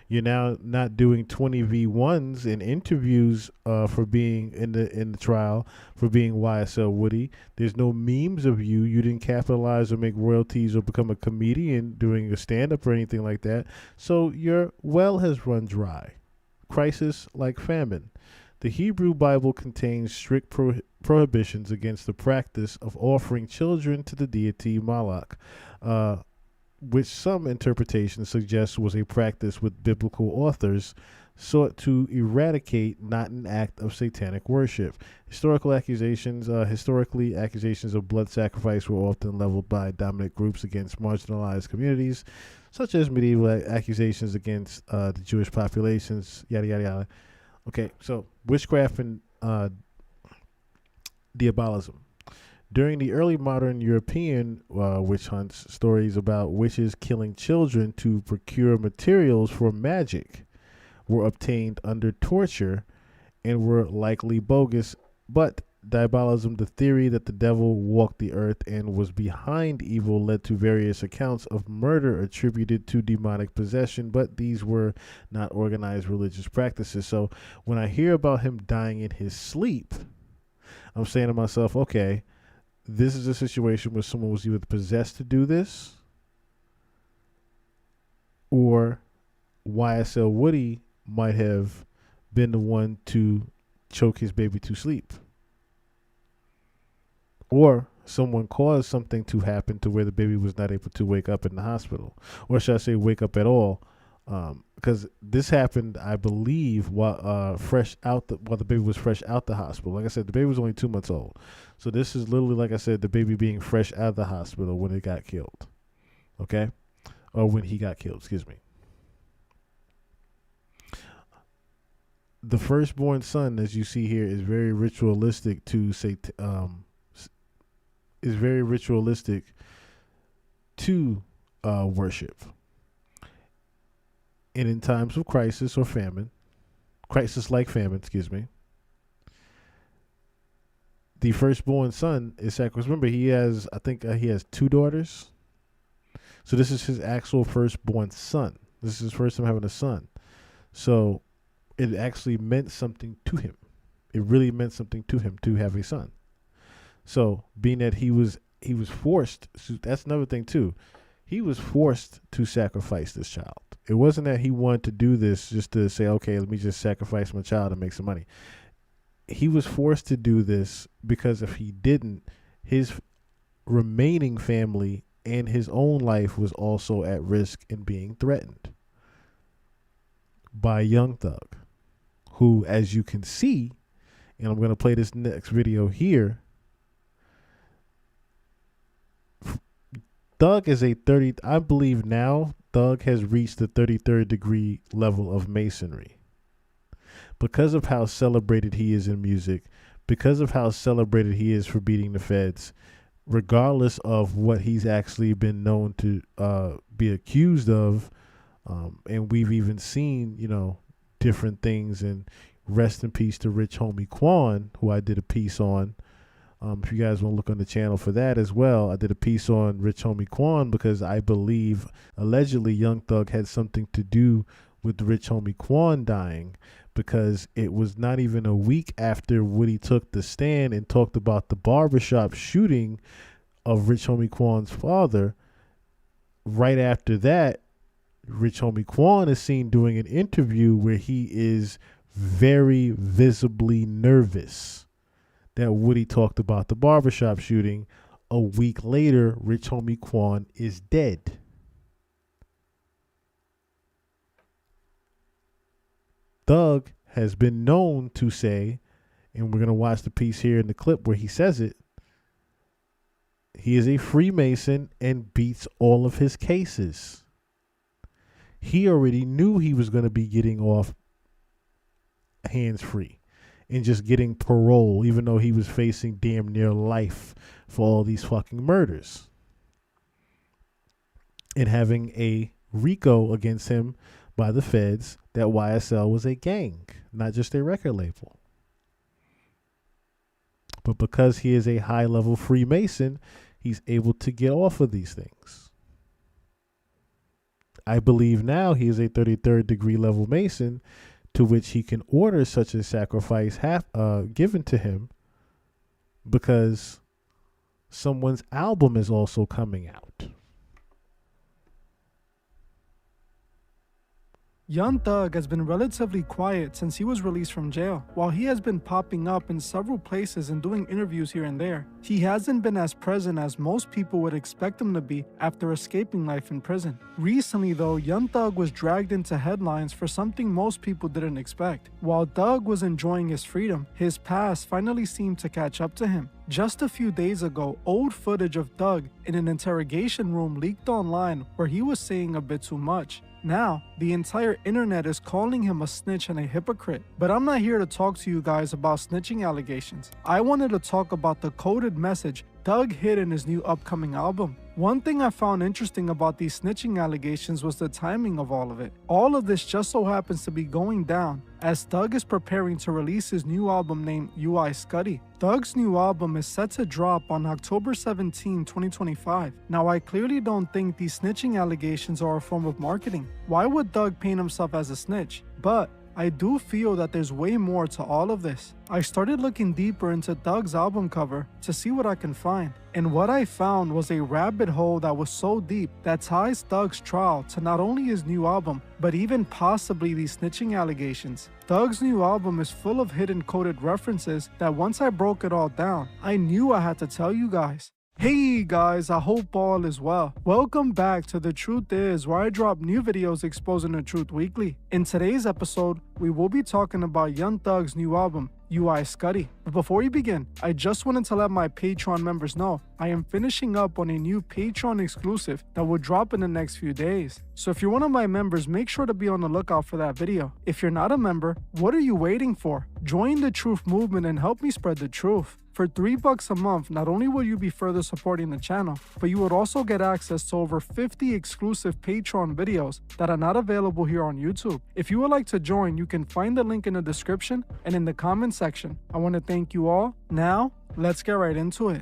You're now not doing 20v1s and interviews for being in the trial for being YSL Woody. There's no memes of you. You didn't capitalize or make royalties or become a comedian doing a stand-up or anything like that. So your well has run dry. Crisis like famine. The Hebrew Bible contains strict prohibitions against the practice of offering children to the deity Moloch, which some interpretations suggest was a practice with biblical authors sought to eradicate, not an act of satanic worship. Historically, accusations of blood sacrifice were often leveled by dominant groups against marginalized communities, such as medieval accusations against the Jewish populations, yada, yada, yada. Okay, so witchcraft and diabolism. During the early modern European witch hunts, stories about witches killing children to procure materials for magic were obtained under torture and were likely bogus, but diabolism, the theory that the devil walked the earth and was behind evil, led to various accounts of murder attributed to demonic possession, but these were not organized religious practices. So when I hear about him dying in his sleep, I'm saying to myself, okay, this is a situation where someone was either possessed to do this, or YSL Woody might have been the one to choke his baby to sleep. Or someone caused something to happen to where the baby was not able to wake up in the hospital, or should I say wake up at all, because this happened, I believe, while the baby was fresh out the hospital. Like I said, the baby was only 2 months old, so this is literally, like I said, the baby being fresh out of the hospital when it got killed. Okay, or when he got killed. Excuse me. The firstborn son, as you see here, is very ritualistic to say. Is very ritualistic to worship. And in times of crisis or famine, crisis-like famine, excuse me, the firstborn son is sacrificed. Remember, he has, I think he has 2 daughters. So this is his actual firstborn son. This is his first time having a son. So it actually meant something to him. It really meant something to him to have a son. So being that he was forced, so that's another thing too. He was forced to sacrifice this child. It wasn't that he wanted to do this just to say, okay, let me just sacrifice my child and make some money. He was forced to do this because if he didn't, his remaining family and his own life was also at risk in being threatened by Young Thug, who, as you can see, and I'm going to play this next video here, Thug is I believe now Thug has reached the 33rd degree level of masonry. Because of how celebrated he is in music, because of how celebrated he is for beating the feds, regardless of what he's actually been known to be accused of, and we've even seen, different things, and rest in peace to Rich Homie Quan, who I did a piece on. If you guys want to look on the channel for that as well, I did a piece on Rich Homie Quan because I believe allegedly Young Thug had something to do with Rich Homie Quan dying, because it was not even a week after Woody took the stand and talked about the barbershop shooting of Rich Homie Quan's father. Right after that, Rich Homie Quan is seen doing an interview where he is very visibly nervous that Woody talked about the barbershop shooting. A week later, Rich Homie Quan is dead. Thug has been known to say, and we're going to watch the piece here in the clip where he says it, he is a Freemason and beats all of his cases. He already knew he was going to be getting off hands-free and just getting parole, even though he was facing damn near life for all these fucking murders. And having a RICO against him by the feds that YSL was a gang, not just a record label. But because he is a high-level Freemason, he's able to get off of these things. I believe now he is a 33rd degree level Mason, to which he can order such a sacrifice given to him because someone's album is also coming out. Young Thug has been relatively quiet since he was released from jail. While he has been popping up in several places and doing interviews here and there, he hasn't been as present as most people would expect him to be after escaping life in prison. Recently though, Young Thug was dragged into headlines for something most people didn't expect. While Thug was enjoying his freedom, his past finally seemed to catch up to him. Just a few days ago, old footage of Thug in an interrogation room leaked online where he was saying a bit too much. Now, the entire internet is calling him a snitch and a hypocrite. But I'm not here to talk to you guys about snitching allegations. I wanted to talk about the coded message Thug hid in his new upcoming album. One thing I found interesting about these snitching allegations was the timing of all of it. All of this just so happens to be going down as Thug is preparing to release his new album named UI Scuddy. Thug's new album is set to drop on October 17, 2025. Now, I clearly don't think these snitching allegations are a form of marketing. Why would Thug paint himself as a snitch? But I do feel that there's way more to all of this. I started looking deeper into Thug's album cover to see what I can find. And what I found was a rabbit hole that was so deep that ties Thug's trial to not only his new album, but even possibly these snitching allegations. Thug's new album is full of hidden coded references that once I broke it all down, I knew I had to tell you guys. Hey guys, I hope all is well. Welcome back to The Truth Is, where I drop new videos exposing the truth weekly. In today's episode, we will be talking about Young Thug's new album, UI Scuddy. But before we begin, I just wanted to let my Patreon members know I am finishing up on a new Patreon exclusive that will drop in the next few days. So if you're one of my members, make sure to be on the lookout for that video. If you're not a member, what are you waiting for? Join the truth movement and help me spread the truth. For $3 a month, not only will you be further supporting the channel, but you would also get access to over 50 exclusive Patreon videos that are not available here on YouTube. If you would like to join, you can find the link in the description and in the comment section. I want to thank you all. Now, let's get right into it.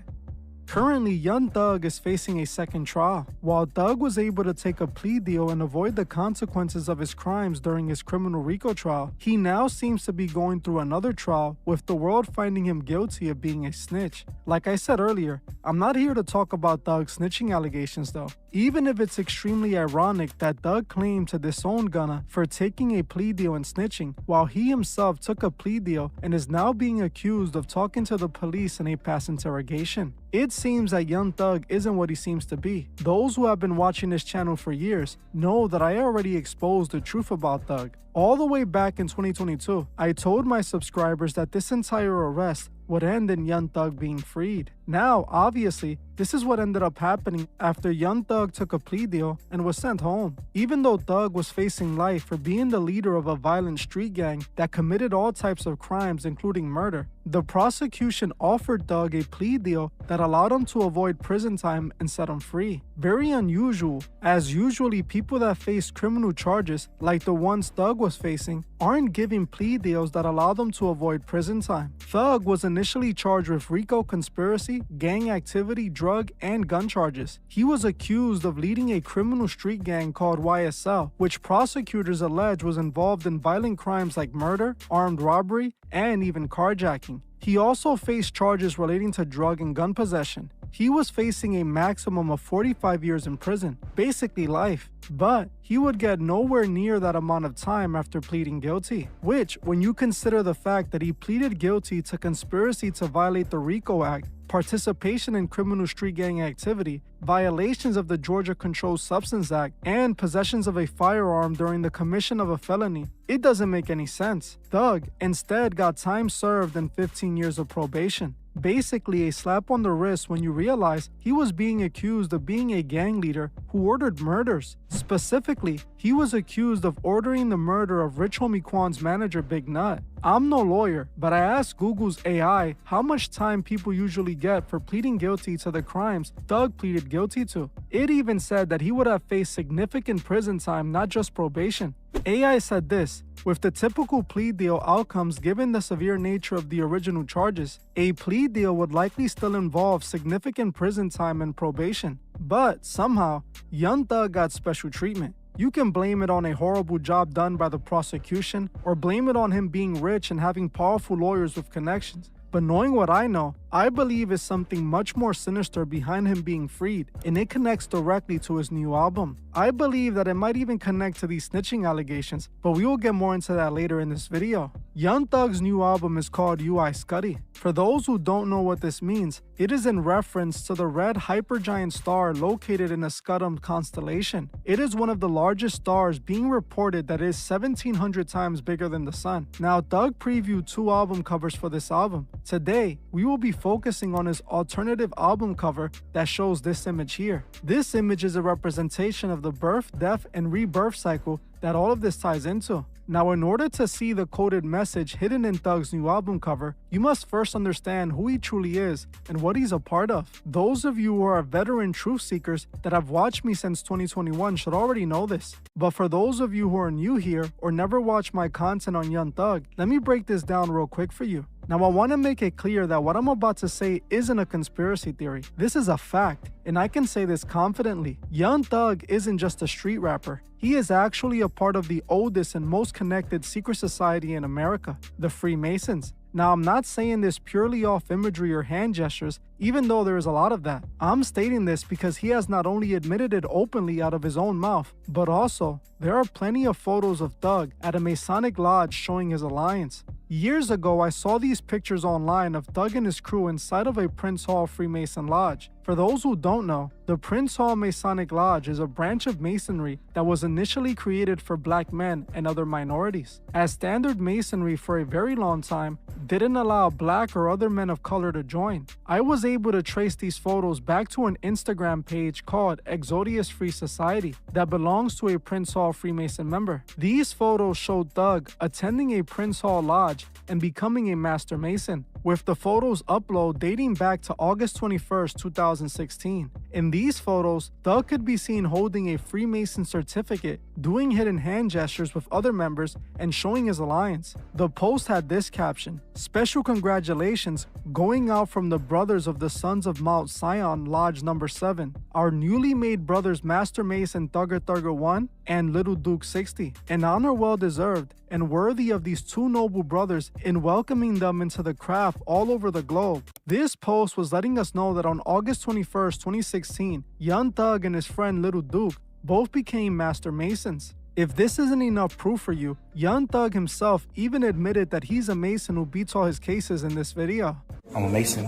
Currently, Young Thug is facing a second trial. While Thug was able to take a plea deal and avoid the consequences of his crimes during his criminal RICO trial, he now seems to be going through another trial with the world finding him guilty of being a snitch. Like I said earlier, I'm not here to talk about Thug's snitching allegations though. Even if it's extremely ironic that Thug claimed to disown Gunna for taking a plea deal and snitching, while he himself took a plea deal and is now being accused of talking to the police in a past interrogation. It seems that Young Thug isn't what he seems to be. Those who have been watching this channel for years know that I already exposed the truth about Thug. All the way back in 2022, I told my subscribers that this entire arrest would end in Young Thug being freed. Now, obviously, this is what ended up happening after Young Thug took a plea deal and was sent home. Even though Thug was facing life for being the leader of a violent street gang that committed all types of crimes including murder, the prosecution offered Thug a plea deal that allowed him to avoid prison time and set him free. Very unusual, as usually people that face criminal charges like the ones Thug was facing aren't given plea deals that allow them to avoid prison time. Thug was initially charged with RICO conspiracy, gang activity, drug, and gun charges. He was accused of leading a criminal street gang called YSL, which prosecutors allege was involved in violent crimes like murder, armed robbery, and even carjacking. He also faced charges relating to drug and gun possession. He was facing a maximum of 45 years in prison, basically life, but he would get nowhere near that amount of time after pleading guilty, which, when you consider the fact that he pleaded guilty to conspiracy to violate the RICO Act, participation in criminal street gang activity, violations of the Georgia Controlled Substance Act, and possessions of a firearm during the commission of a felony, it doesn't make any sense. Thug instead got time served and 15 years of probation. Basically a slap on the wrist when you realize he was being accused of being a gang leader who ordered murders. Specifically, he was accused of ordering the murder of Rich Homie Quan's manager Big Nut. I'm no lawyer, but I asked Google's AI how much time people usually get for pleading guilty to the crimes Thug pleaded guilty to. It even said that he would have faced significant prison time, not just probation. AI said this: with the typical plea deal outcomes given the severe nature of the original charges, a plea deal would likely still involve significant prison time and probation. But somehow, Young Thug got special treatment. You can blame it on a horrible job done by the prosecution, or blame it on him being rich and having powerful lawyers with connections. But knowing what I know, I believe is something much more sinister behind him being freed, and it connects directly to his new album. I believe that it might even connect to these snitching allegations, but we will get more into that later in this video. Young Thug's new album is called UI Scuddy. For those who don't know what this means, it is in reference to the red hypergiant star located in the Scutum constellation. It is one of the largest stars, being reported that it is 1,700 times bigger than the sun. Now, Thug previewed 2 album covers for this album. Today, we will be focusing on his alternative album cover that shows this image here. This image is a representation of the birth, death, and rebirth cycle that all of this ties into. Now, in order to see the coded message hidden in Thug's new album cover, you must first understand who he truly is and what he's a part of. Those of you who are veteran truth seekers that have watched me since 2021 should already know this. But for those of you who are new here or never watched my content on Young Thug, let me break this down real quick for you. Now, I want to make it clear that what I'm about to say isn't a conspiracy theory. This is a fact, and I can say this confidently. Young Thug isn't just a street rapper. He is actually a part of the oldest and most connected secret society in America, the Freemasons. Now, I'm not saying this purely off imagery or hand gestures, even though there is a lot of that. I'm stating this because he has not only admitted it openly out of his own mouth, but also there are plenty of photos of Thug at a Masonic lodge showing his alliance. Years ago, I saw these pictures online of Thug and his crew inside of a Prince Hall Freemason lodge. For those who don't know, the Prince Hall Masonic Lodge is a branch of Masonry that was initially created for black men and other minorities, as standard Masonry for a very long time didn't allow black or other men of color to join. I was able to trace these photos back to an Instagram page called Exodius Free Society that belongs to a Prince Hall Freemason member. These photos show Thug attending a Prince Hall Lodge and becoming a Master Mason, with the photos upload dating back to August 21st, 2016. In these photos, Thug could be seen holding a Freemason certificate, doing hidden hand gestures with other members, and showing his alliance. The post had this caption: "Special congratulations going out from the brothers of the Sons of Mount Sion Lodge number 7, our newly made brothers Master Mason Thugger Thugger 1 and Little Duke 60. An honor well deserved and worthy of these two noble brothers in welcoming them into the craft all over the globe." This post was letting us know that on August 21st, 2016, Young Thug and his friend Little Duke both became Master Masons. If this isn't enough proof for you, Young Thug himself even admitted that he's a Mason who beats all his cases in this video. I'm a Mason.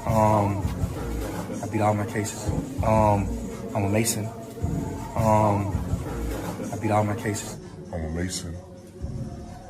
I beat all my cases. I'm a Mason. I beat all my cases. I'm a Mason. I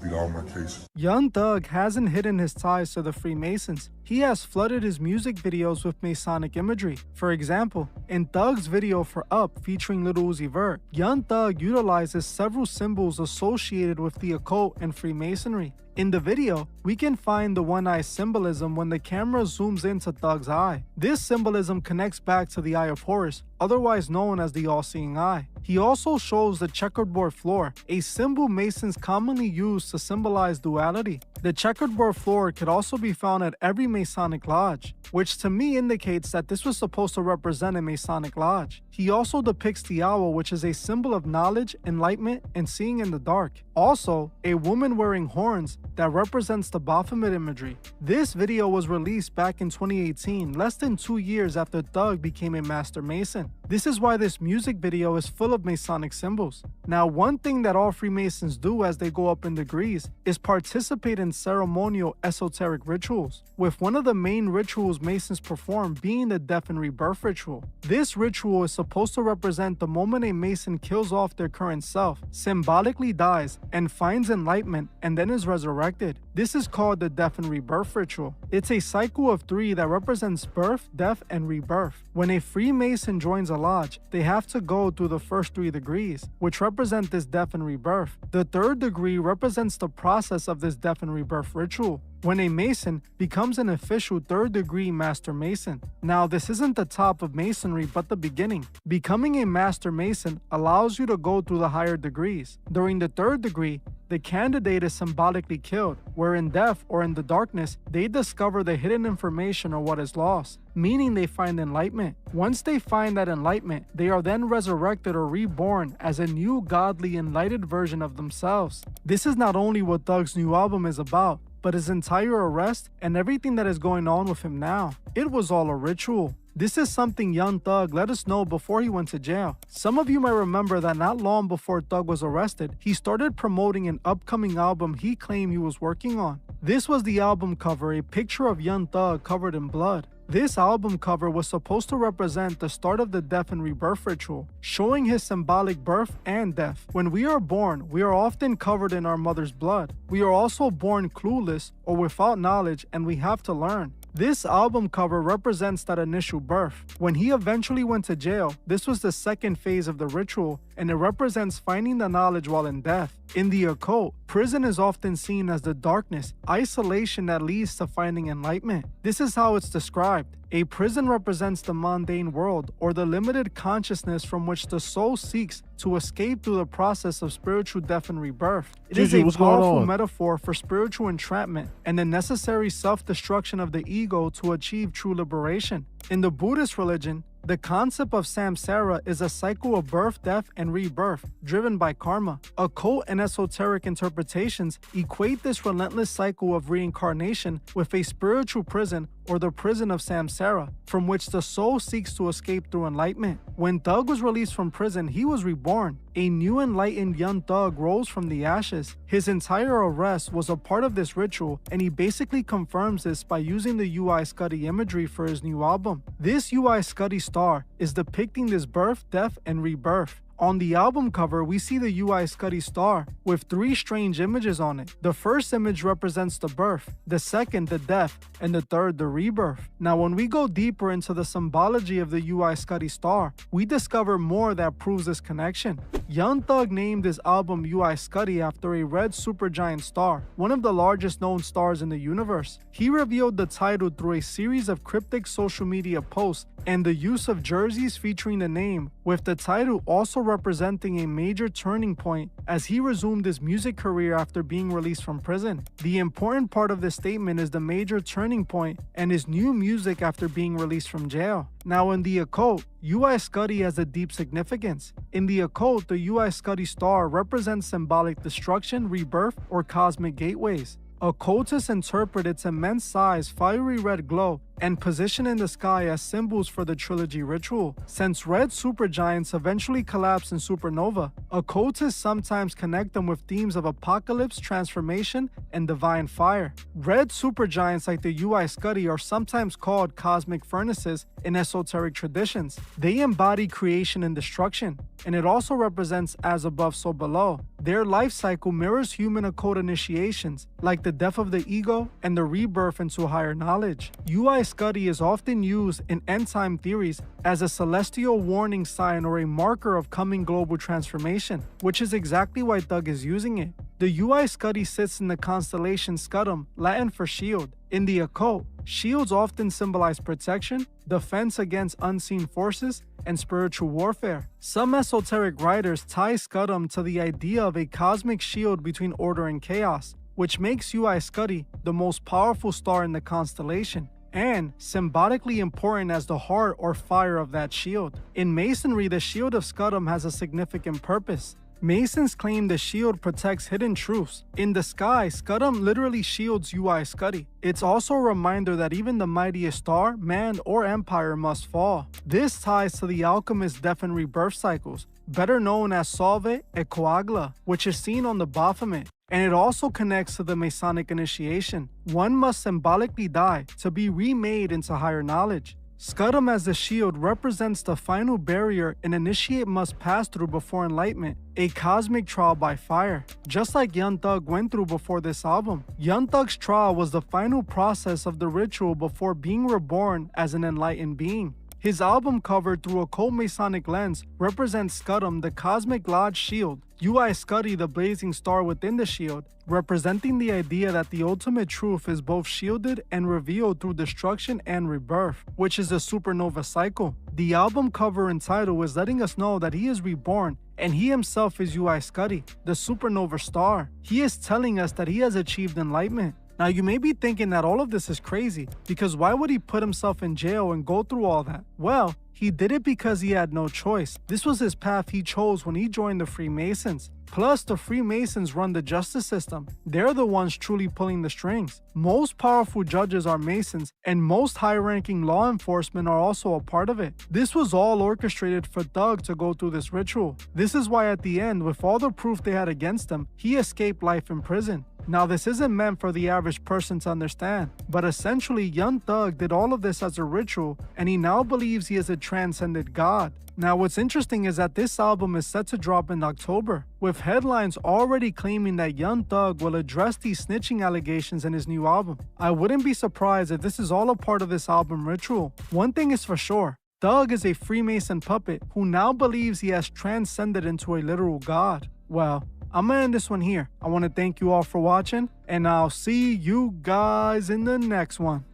beat all my cases. Young Thug hasn't hidden his ties to the Freemasons. He has flooded his music videos with Masonic imagery. For example, in Thug's video for Up featuring Lil Uzi Vert, Young Thug utilizes several symbols associated with the occult and Freemasonry. In the video, we can find the one-eye symbolism when the camera zooms into Thug's eye. This symbolism connects back to the Eye of Horus, otherwise known as the All-Seeing Eye. He also shows the checkerboard floor, a symbol Masons commonly use to symbolize duality. The checkerboard floor could also be found at every Masonic lodge, which to me indicates that this was supposed to represent a Masonic lodge. He also depicts the owl, which is a symbol of knowledge, enlightenment, and seeing in the dark. Also, a woman wearing horns that represents the Baphomet imagery. This video was released back in 2018, less than 2 years after Thug became a Master Mason. This is why this music video is full of Masonic symbols. Now, one thing that all Freemasons do as they go up in degrees is participate in ceremonial esoteric rituals, with one of the main rituals Masons perform being the Death and Rebirth ritual. This ritual is supposed to represent the moment a Mason kills off their current self, symbolically dies, and finds enlightenment and then is resurrected. This is called the Death and Rebirth ritual. It's a cycle of 3 that represents birth, death, and rebirth. When a Freemason joins a lodge, they have to go through the first 3 degrees, which represent this death and rebirth. The 3rd degree represents the process of this death and rebirth ritual, when a Mason becomes an official 3rd degree Master Mason. Now, this isn't the top of Masonry, but the beginning. Becoming a Master Mason allows you to go through the higher degrees. During the 3rd degree, the candidate is symbolically killed, where in death or in the darkness, they discover the hidden information or what is lost, meaning they find enlightenment. Once they find that enlightenment, they are then resurrected or reborn as a new godly enlightened version of themselves. This is not only what Thug's new album is about, but his entire arrest and everything that is going on with him now. It was all a ritual. This is something Young Thug let us know before he went to jail. Some of you might remember that not long before Thug was arrested, he started promoting an upcoming album he claimed he was working on. This was the album cover, a picture of Young Thug covered in blood. This album cover was supposed to represent the start of the Death and Rebirth ritual, showing his symbolic birth and death. When we are born, we are often covered in our mother's blood. We are also born clueless or without knowledge, and we have to learn. This album cover represents that initial birth. When he eventually went to jail, this was the 2nd phase of the ritual, and it represents finding the knowledge while in death. In the occult, prison is often seen as the darkness, isolation that leads to finding enlightenment. This is how it's described. A prison represents the mundane world, or the limited consciousness from which the soul seeks to escape through the process of spiritual death and rebirth. It is a powerful metaphor for spiritual entrapment and the necessary self-destruction of the ego to achieve true liberation. In the Buddhist religion, the concept of samsara is a cycle of birth, death, and rebirth, driven by karma. Occult and esoteric interpretations equate this relentless cycle of reincarnation with a spiritual prison or the prison of Samsara, from which the soul seeks to escape through enlightenment. When Thug was released from prison, he was reborn. A new enlightened young Thug rose from the ashes. His entire arrest was a part of this ritual, and he basically confirms this by using the UI Scuddy imagery for his new album. This UI Scuddy star is depicting this birth, death, and rebirth. On the album cover, we see the UI Scuddy star with 3 strange images on it. The first image represents the birth, the second the death, and the third the rebirth. Now when we go deeper into the symbology of the UI Scuddy star, we discover more that proves this connection. Young Thug named his album UI Scuddy after a red supergiant star, one of the largest known stars in the universe. He revealed the title through a series of cryptic social media posts and the use of jerseys featuring the name, with the title also representing a major turning point as he resumed his music career after being released from prison. The important part of this statement is the major turning point and his new music after being released from jail. Now in the occult, UI Scuddy has a deep significance. In the occult, the UI Scuddy star represents symbolic destruction, rebirth, or cosmic gateways. Occultists interpret its immense size, fiery red glow, and position in the sky as symbols for the trilogy ritual. Since red supergiants eventually collapse in supernova, occultists sometimes connect them with themes of apocalypse, transformation, and divine fire. Red supergiants like the UI Scuddy are sometimes called cosmic furnaces in esoteric traditions. They embody creation and destruction, and it also represents as above so below. Their life cycle mirrors human occult initiations, like the death of the ego and the rebirth into higher knowledge. UI Scuddy is often used in end-time theories as a celestial warning sign or a marker of coming global transformation, which is exactly why Thug is using it. The UI Scuddy sits in the constellation Scutum, Latin for shield. In the occult, shields often symbolize protection, defense against unseen forces, and spiritual warfare. Some esoteric writers tie Scutum to the idea of a cosmic shield between order and chaos, which makes UI Scuddy the most powerful star in the constellation, and symbolically important as the heart or fire of that shield. In Masonry, the shield of Scutum has a significant purpose. Masons claim the shield protects hidden truths. In the sky, Scutum literally shields UI Scuddy. It's also a reminder that even the mightiest star, man, or empire must fall. This ties to the alchemist's death and rebirth cycles, better known as Solve et Coagula, which is seen on the Baphomet. And it also connects to the Masonic initiation. One must symbolically die to be remade into higher knowledge. Scutum as the shield represents the final barrier an initiate must pass through before enlightenment, a cosmic trial by fire, just like Young Thug went through before this album. Young Thug's trial was the final process of the ritual before being reborn as an enlightened being. His album cover through a occult Masonic lens represents Scutum, the cosmic lodge shield, UI Scuddy, the blazing star within the shield, representing the idea that the ultimate truth is both shielded and revealed through destruction and rebirth, which is the supernova cycle. The album cover and title is letting us know that he is reborn, and he himself is UI Scuddy, the supernova star. He is telling us that he has achieved enlightenment. Now you may be thinking that all of this is crazy, because why would he put himself in jail and go through all that? Well, he did it because he had no choice. This was his path he chose when he joined the Freemasons. Plus, the Freemasons run the justice system. They're the ones truly pulling the strings. Most powerful judges are Masons, and most high-ranking law enforcement are also a part of it. This was all orchestrated for Thug to go through this ritual. This is why at the end, with all the proof they had against him, he escaped life in prison. Now, this isn't meant for the average person to understand, but essentially, Young Thug did all of this as a ritual, and he now believes he is a transcended god. Now, what's interesting is that this album is set to drop in October, with headlines already claiming that Young Thug will address these snitching allegations in his new album. I wouldn't be surprised if this is all a part of this album ritual. One thing is for sure, Thug is a Freemason puppet who now believes he has transcended into a literal god. Well, I'm gonna end this one here. I want to thank you all for watching, and I'll see you guys in the next one.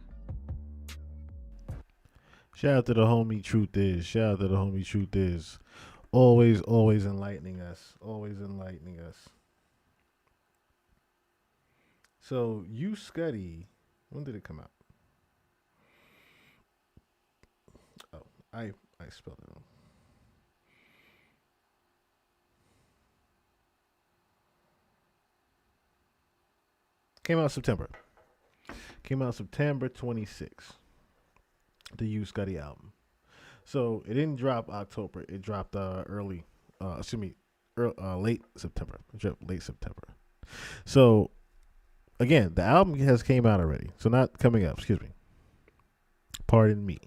Shout out to the homie Truth Is. Shout out to the homie Truth Is. Always enlightening us. Always enlightening us. So, You Scuddy, when did it come out? Oh, I spelled it wrong. Came out September 26th. the U Scuddy album. So it didn't drop October. It dropped late September. It dropped late September. So again, the album has came out already. So not coming up. Excuse me. Pardon me.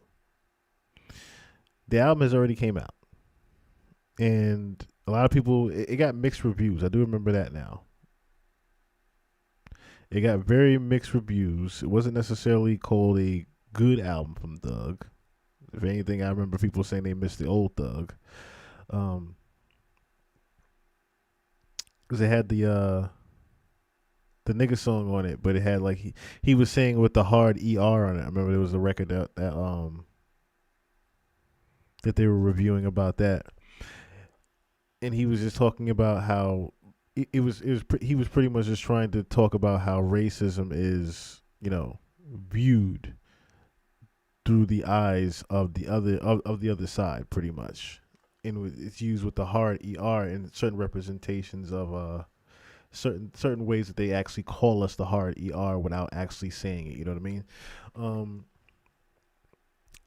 The album has already came out, and a lot of people. It got mixed reviews. I do remember that now. It got very mixed reviews. It wasn't necessarily called a good album from Thug. If anything, I remember people saying they missed the old Thug. Because it had the nigga song on it, but it had like he was saying with the hard ER on it. I remember there was a record that they were reviewing about that, and he was just talking about how he was pretty much just trying to talk about how racism is, viewed through the eyes of the other side, pretty much, and it's used with the hard ER in certain representations of certain ways that they actually call us the hard ER without actually saying it. You know what I mean?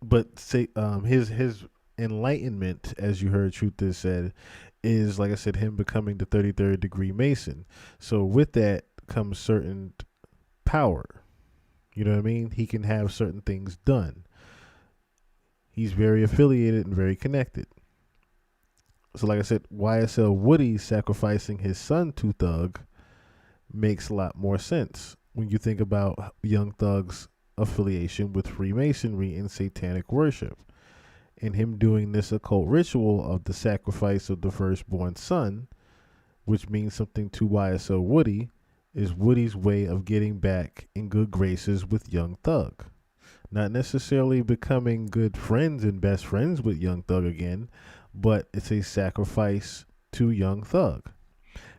But say his enlightenment, as you heard Truth Is said, is, like I said, him becoming the 33rd degree Mason. So with that comes certain power. You know what I mean? He can have certain things done. He's very affiliated and very connected. So like I said, YSL Woody sacrificing his son to Thug makes a lot more sense when you think about Young Thug's affiliation with Freemasonry and satanic worship, and him doing this occult ritual of the sacrifice of the firstborn son, which means something to YSL Woody, is Woody's way of getting back in good graces with Young Thug. Not necessarily becoming good friends and best friends with Young Thug again, but it's a sacrifice to Young Thug.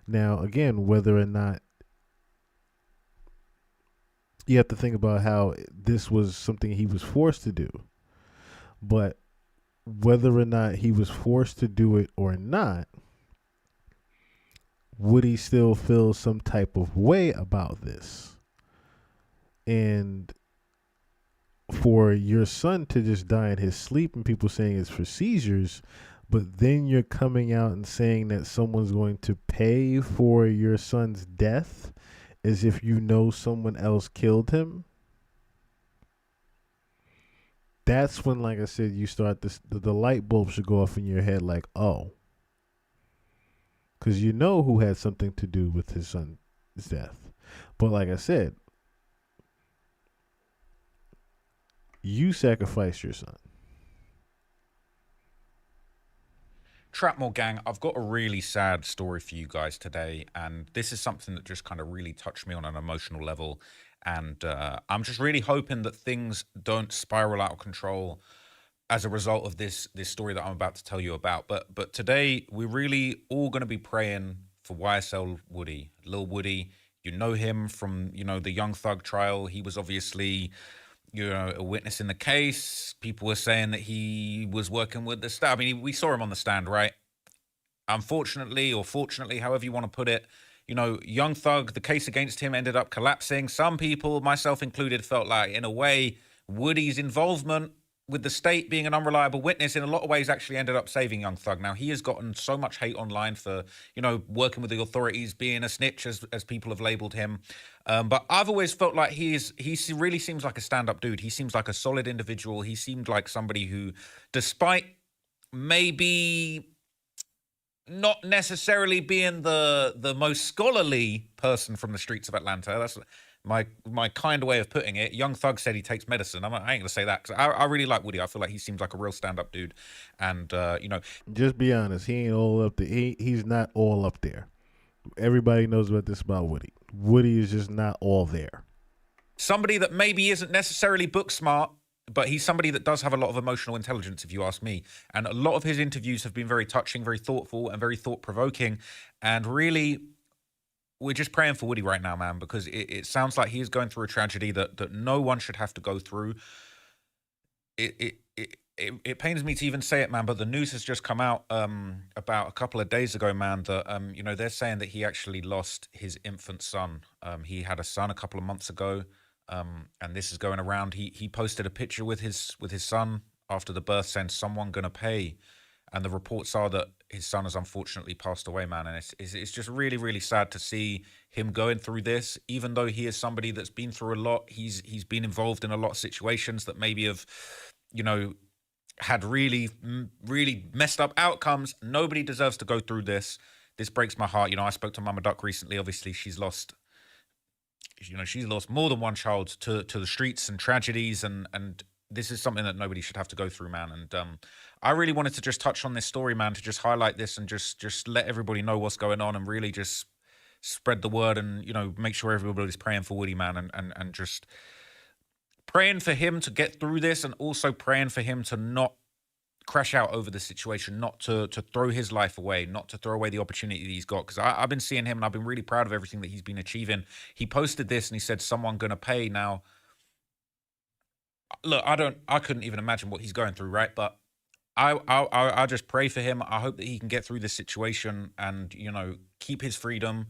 Now, again, whether or not, you have to think about how this was something he was forced to do. But whether or not he was forced to do it or not, Woody still feels some type of way about this. And for your son to just die in his sleep and people saying it's for seizures, but then you're coming out and saying that someone's going to pay for your son's death as if you know someone else killed him. That's when, like I said, you start this, the light bulb should go off in your head like, oh. Because you know who had something to do with his son's death. But like I said, you sacrificed your son. Trapmore gang, I've got a really sad story for you guys today, and this is something that just kind of really touched me on an emotional level, and I'm just really hoping that things don't spiral out of control as a result of this story that I'm about to tell you about. But today, we're really all going to be praying for YSL Woody, Lil Woody. You know him from, the Young Thug trial. He was obviously, a witness in the case. People were saying that he was working with the staff. I mean, we saw him on the stand, right? Unfortunately, or fortunately, however you want to put it, Young Thug, the case against him ended up collapsing. Some people, myself included, felt like, in a way, Woody's involvement with the state being an unreliable witness in a lot of ways actually ended up saving Young Thug. Now, he has gotten so much hate online for, working with the authorities, being a snitch, as people have labeled him. But I've always felt like he really seems like a stand-up dude. He seems like a solid individual. He seemed like somebody who, despite maybe not necessarily being the most scholarly person from the streets of Atlanta, that's my kind way of putting it. Young Thug said he takes medicine. I ain't gonna say that, because I really like Woody. I feel like he seems like a real stand-up dude, and just be honest, he ain't all up there. He's not all up there. Everybody knows about this about Woody. Woody is just not all there. Somebody that maybe isn't necessarily book smart, but he's somebody that does have a lot of emotional intelligence, if you ask me. And a lot of his interviews have been very touching, very thoughtful, and very thought-provoking. And really, we're just praying for Woody right now, man, because it sounds like he is going through a tragedy that no one should have to go through. It pains me to even say it, man, but the news has just come out about a couple of days ago, man, that they're saying that he actually lost his infant son. He had a son a couple of months ago. and this is going around. He posted a picture with his son after the birth, saying someone gonna pay, and the reports are that his son has unfortunately passed away, man. And it's just really, really sad to see him going through this, even though he is somebody that's been through a lot. He's been involved in a lot of situations that maybe have, you know, had really, really messed up outcomes. Nobody deserves to go through this. This breaks my heart. You know, I spoke to Mama Duck recently. Obviously, she's lost more than one child to the streets and tragedies, and this is something that nobody should have to go through, man. And I really wanted to just touch on this story, man, to just highlight this and just let everybody know what's going on, and really just spread the word, and, you know, make sure everybody's praying for Woody, man, and just praying for him to get through this, and also praying for him to not crash out over the situation, not to throw his life away, not to throw away the opportunity that he's got. Because I've been seeing him, and I've been really proud of everything that he's been achieving. He posted this and he said, someone gonna pay. Now, look, I couldn't even imagine what he's going through, right? But I just pray for him. I hope that he can get through this situation and, you know, keep his freedom,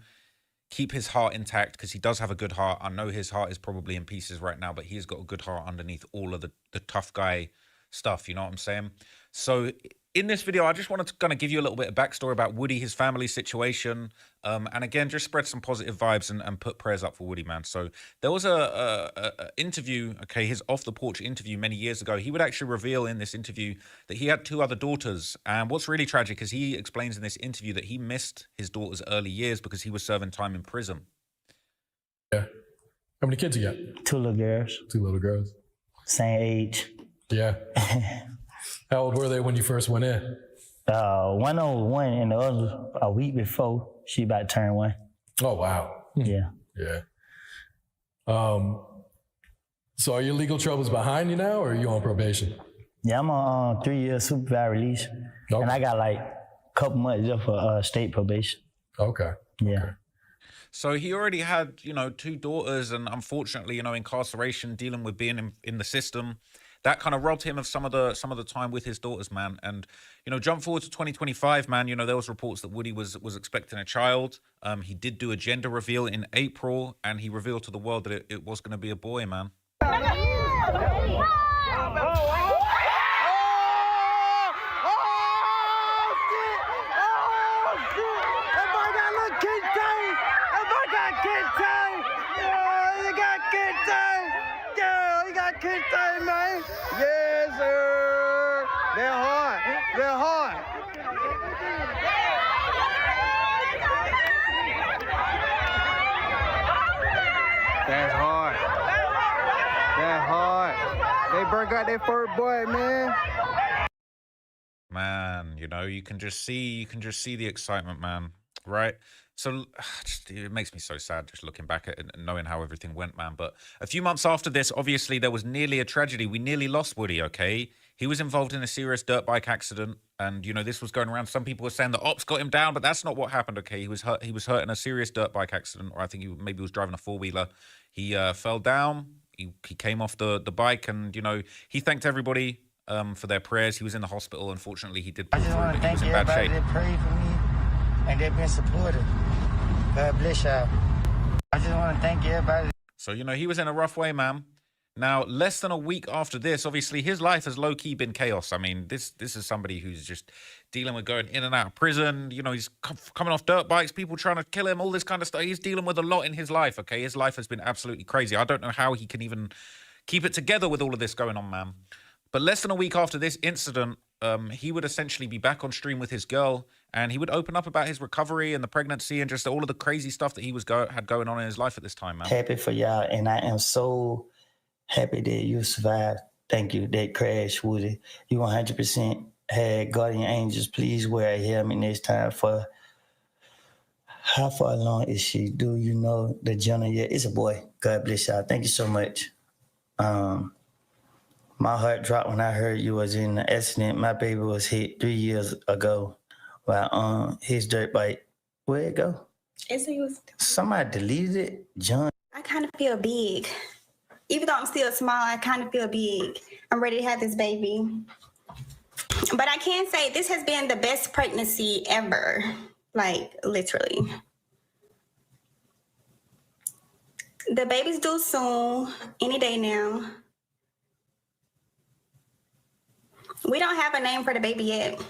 keep his heart intact, because he does have a good heart. I know his heart is probably in pieces right now, but he has got a good heart underneath all of the tough guy stuff, you know what I'm saying? So in this video, I just wanted to kind of give you a little bit of backstory about Woody, his family situation, and again, just spread some positive vibes and put prayers up for Woody, man. So there was a interview, okay, his off the porch interview many years ago. He would actually reveal in this interview that he had 2 other daughters, and what's really tragic is he explains in this interview that he missed his daughter's early years because he was serving time in prison. Yeah. How many kids you got? 2 little girls. 2 little girls. Same age. Yeah. How old were they when you first went in? One was 1 and the other a week before. She about to turn 1. Oh, wow. Yeah. Yeah. So are your legal troubles behind you now, or are you on probation? Yeah, I'm on 3 years supervised release. Okay. And I got like a couple months left for state probation. Okay. Yeah. Okay. So he already had, you know, 2 daughters, and unfortunately, you know, incarceration, dealing with being in the system, that kind of robbed him of some of the time with his daughters, man. And, you know, jump forward to 2025, man, you know, there was reports that Woody was expecting a child. He did do a gender reveal in April, and he revealed to the world that it was going to be a boy, man. Man. Yes, sir. They're hard. They're hard. That's hard. That's hard. They broke out their first boy, man. Man, you know, you can just see the excitement, man. Right? So it makes me so sad just looking back at it and knowing how everything went, man. But a few months after this, obviously, there was nearly a tragedy. We nearly lost Woody, okay? He was involved in a serious dirt bike accident. And, you know, this was going around. Some people were saying the ops got him down, but that's not what happened, okay? He was hurt in a serious dirt bike accident, or I think he maybe was driving a 4-wheeler. He fell down. He came off the bike, and, you know, he thanked everybody for their prayers. He was in the hospital. Unfortunately, he did pull through, but he was in bad shape. I just want to thank everybody that prayed for me and they've been supportive. God bless y'all. I just want to thank everybody. So, you know, he was in a rough way, man. Now, less than a week after this, obviously, his life has low-key been chaos. I mean, this is somebody who's just dealing with going in and out of prison. You know, he's coming off dirt bikes, people trying to kill him, all this kind of stuff. He's dealing with a lot in his life, okay? His life has been absolutely crazy. I don't know how he can even keep it together with all of this going on, man. But less than a week after this incident, he would essentially be back on stream with his girl, and he would open up about his recovery and the pregnancy and just all of the crazy stuff that he had going on in his life at this time, man. Happy for y'all, and I am so happy that you survived. Thank you. That crash, Woody. You 100% had guardian angels. Please wear a helmet next time. For how far along is she? Do you know the gender yet? It's a boy. God bless y'all. Thank you so much. My heart dropped when I heard you was in an accident. My baby was hit 3 years ago by his dirt bike. Where'd it go? Somebody deleted it. John. I kind of feel big. Even though I'm still small, I kind of feel big. I'm ready to have this baby. But I can say this has been the best pregnancy ever. Like, literally. The baby's due soon, any day now. We don't have a name for the baby yet.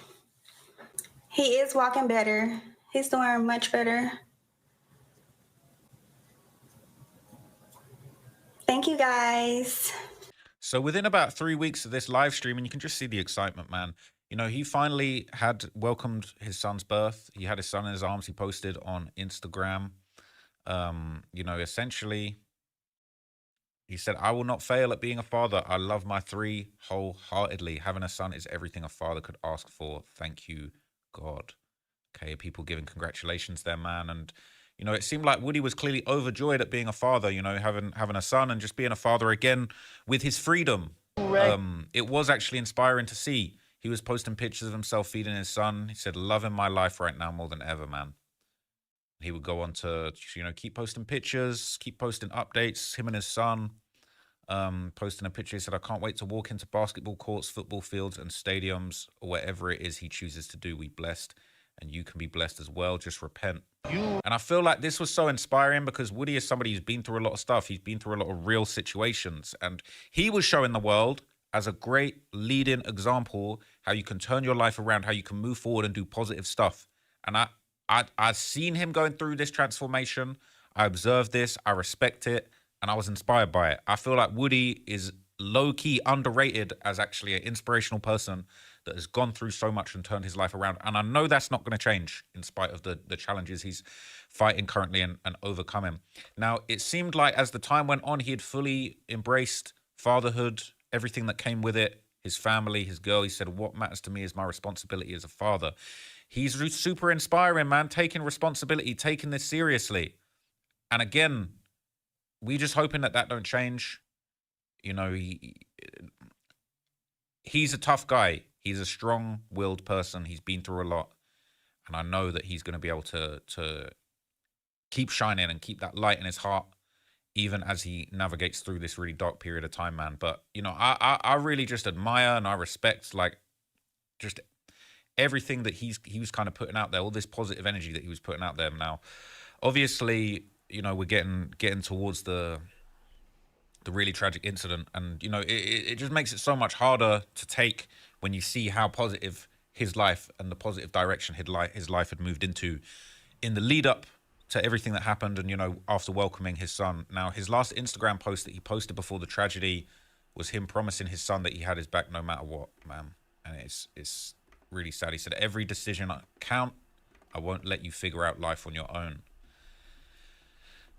He is walking better. He's doing much better. Thank you, guys. So within about 3 weeks of this live stream, and you can just see the excitement, man. You know, he finally had welcomed his son's birth. He had his son in his arms. He posted on Instagram. You know, essentially, he said, I will not fail at being a father. I love my three wholeheartedly. Having a son is everything a father could ask for. Thank you, God. Okay, people giving congratulations there, man. And, you know, it seemed like Woody was clearly overjoyed at being a father, you know, having a son and just being a father again with his freedom. It was actually inspiring to see. He was posting pictures of himself feeding his son. He said, loving my life right now more than ever, man. He would go on to, you know, keep posting pictures, keep posting updates, him and his son, posting a picture. He said, I can't wait to walk into basketball courts, football fields and stadiums, or wherever it is he chooses to do. We blessed, and you can be blessed as well. Just repent. And I feel like this was so inspiring because Woody is somebody who's been through a lot of stuff. He's been through a lot of real situations, and he was showing the world as a great leading example how you can turn your life around, how you can move forward and do positive stuff. And I've seen him going through this transformation. I observed this. I respect it. And I was inspired by it. I feel like Woody is low-key underrated as actually an inspirational person that has gone through so much and turned his life around. And I know that's not going to change in spite of the challenges he's fighting currently and overcoming. Now, it seemed like as the time went on, he had fully embraced fatherhood, everything that came with it, his family, his girl. He said, what matters to me is my responsibility as a father. He's super inspiring, man, taking responsibility, taking this seriously. And again, we just hoping that don't change. You know, he's a tough guy. He's a strong-willed person. He's been through a lot. And I know that he's going to be able to keep shining and keep that light in his heart, even as he navigates through this really dark period of time, man. But, you know, I really just admire and I respect, like, just everything that he was kind of putting out there, all this positive energy that he was putting out there. Now, obviously, you know, we're getting towards the really tragic incident, and you know, it just makes it so much harder to take when you see how positive his life and the positive direction his life had moved into in the lead up to everything that happened, and you know, after welcoming his son. Now, his last Instagram post that he posted before the tragedy was him promising his son that he had his back no matter what, man. And it's really sad. He said, every decision I count. I won't let you figure out life on your own.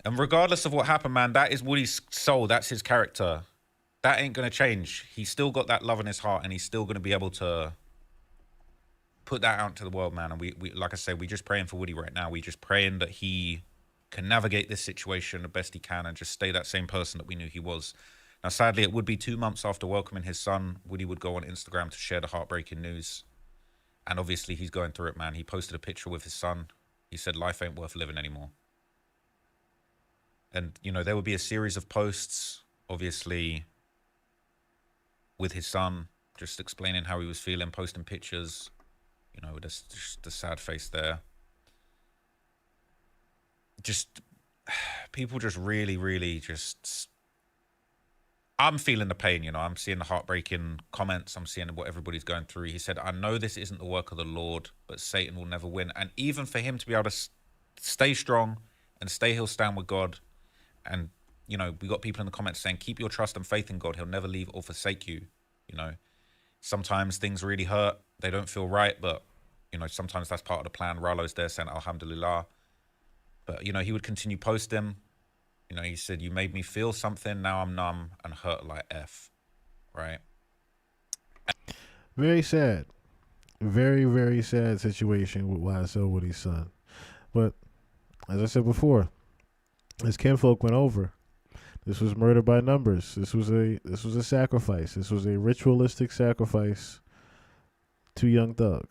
And regardless of what happened, man, that is Woody's soul. That's his character. That ain't going to change. He's still got that love in his heart, and he's still going to be able to put that out to the world, man. And we like I said, we just praying for Woody right now. We just praying that he can navigate this situation the best he can and just stay that same person that we knew he was. Now, sadly, it would be 2 months after welcoming his son. Woody would go on Instagram to share the heartbreaking news. And obviously, he's going through it, man. He posted a picture with his son. He said, life ain't worth living anymore. And, you know, there would be a series of posts, obviously, with his son, just explaining how he was feeling, posting pictures, you know, with just the sad face there. Just, people just really, really just, I'm feeling the pain, you know. I'm seeing the heartbreaking comments. I'm seeing what everybody's going through. He said, I know this isn't the work of the Lord, but Satan will never win. And even for him to be able to stay strong and he'll stand with God. And, you know, we got people in the comments saying, keep your trust and faith in God. He'll never leave or forsake you. You know, sometimes things really hurt. They don't feel right. But, you know, sometimes that's part of the plan. Rallo's there saying, Alhamdulillah. But, you know, he would continue posting. You know, he said, you made me feel something. Now I'm numb and hurt like F. Right? Very sad. Very, very sad situation with YSL with his son. But, as I said before, as kinfolk went over, this was murder by numbers. This was a sacrifice. This was a ritualistic sacrifice to Young Thug,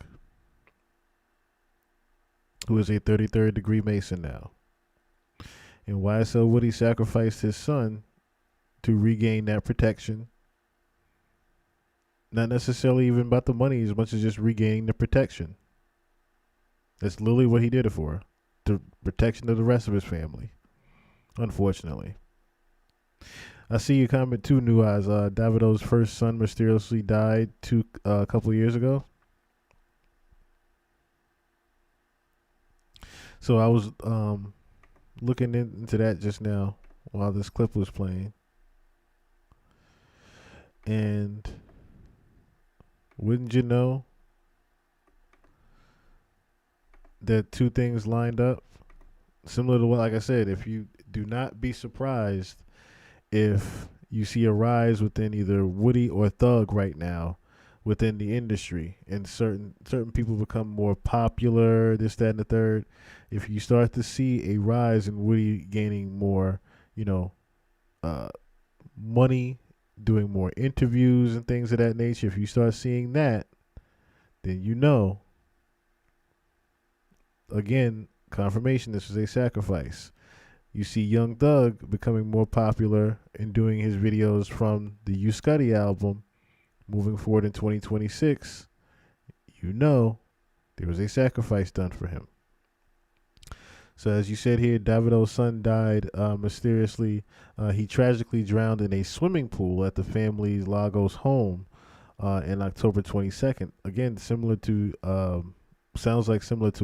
who is a 33rd degree Mason now. And YSL Woody sacrificed his son to regain that protection. Not necessarily even about the money as much as just regaining the protection. That's literally what he did it for. The protection of the rest of his family. Unfortunately. I see your comment too, New Eyes. Davido's first son mysteriously died a couple of years ago. So I was looking into that just now while this clip was playing. And wouldn't you know that two things lined up? Similar to what, like I said, if you do not be surprised if you see a rise within either Woody or Thug right now within the industry, and certain people become more popular, this, that, and the third. If you start to see a rise in Woody gaining more, money, doing more interviews and things of that nature, if you start seeing that, then again, confirmation this was a sacrifice. You see Young Thug becoming more popular and doing his videos from the U Scuddy album moving forward in 2026. There was a sacrifice done for him. So as you said here, Davido's son died mysteriously. He tragically drowned in a swimming pool at the family's Lagos home in October 22nd. Again, similar to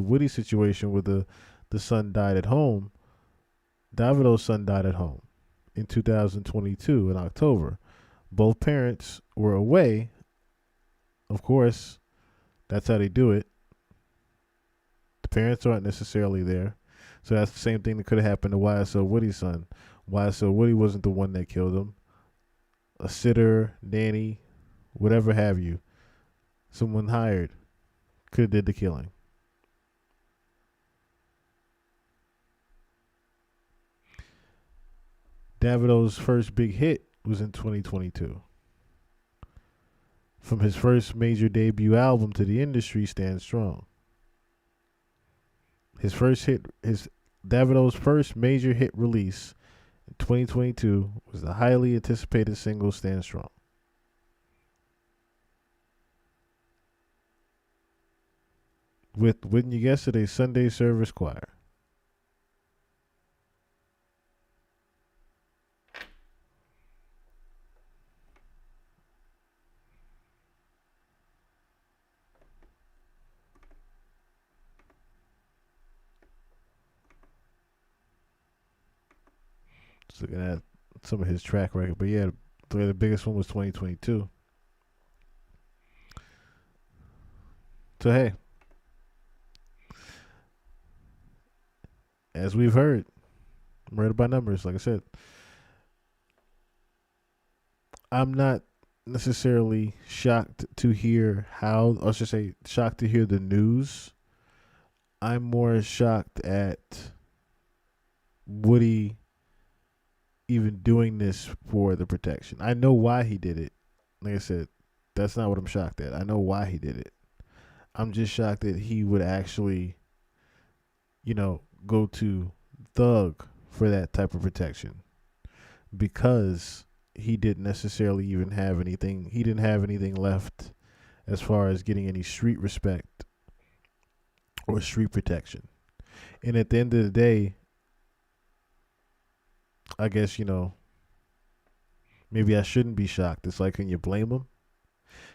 Woody's situation where the son died at home. Davido's son died at home in 2022 in October. Both parents were away. Of course, that's how they do it. The parents aren't necessarily there. So that's the same thing that could have happened to YSL Woody's son. YSL Woody wasn't the one that killed him. A sitter, nanny, whatever have you. Someone hired could have did the killing. Davido's first big hit was in 2022. From his first major debut album to the industry, Stand Strong. Davido's first major hit release in 2022 was the highly anticipated single Stand Strong. With, wouldn't you guess it, a Sunday service choir. Just looking at some of his track record, but yeah, the biggest one was 2022. So hey, as we've heard, murder by numbers, like I said, I'm not necessarily shocked to hear shocked to hear the news. I'm more shocked at Woody even doing this for the protection. I know why he did it. Like I said, that's not what I'm shocked at. I know why he did it. I'm just shocked that he would actually, go to Thug for that type of protection, because he didn't necessarily even have anything. He didn't have anything left as far as getting any street respect or street protection. And at the end of the day, I guess, maybe I shouldn't be shocked. It's like, can you blame him?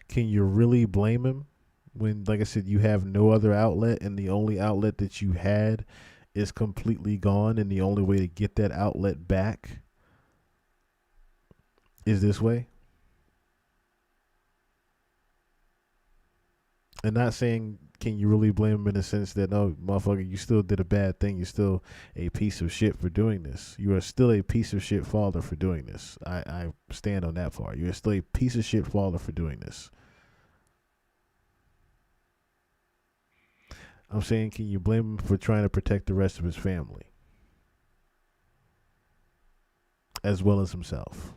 Can you really blame him when, like I said, you have no other outlet and the only outlet that you had is completely gone, and the only way to get that outlet back is this way? And not saying, can you really blame him in the sense that, no, motherfucker, you still did a bad thing. You're still a piece of shit for doing this. You are still a piece of shit father for doing this. I stand on that part. You are still a piece of shit father for doing this. I'm saying, can you blame him for trying to protect the rest of his family as well as himself?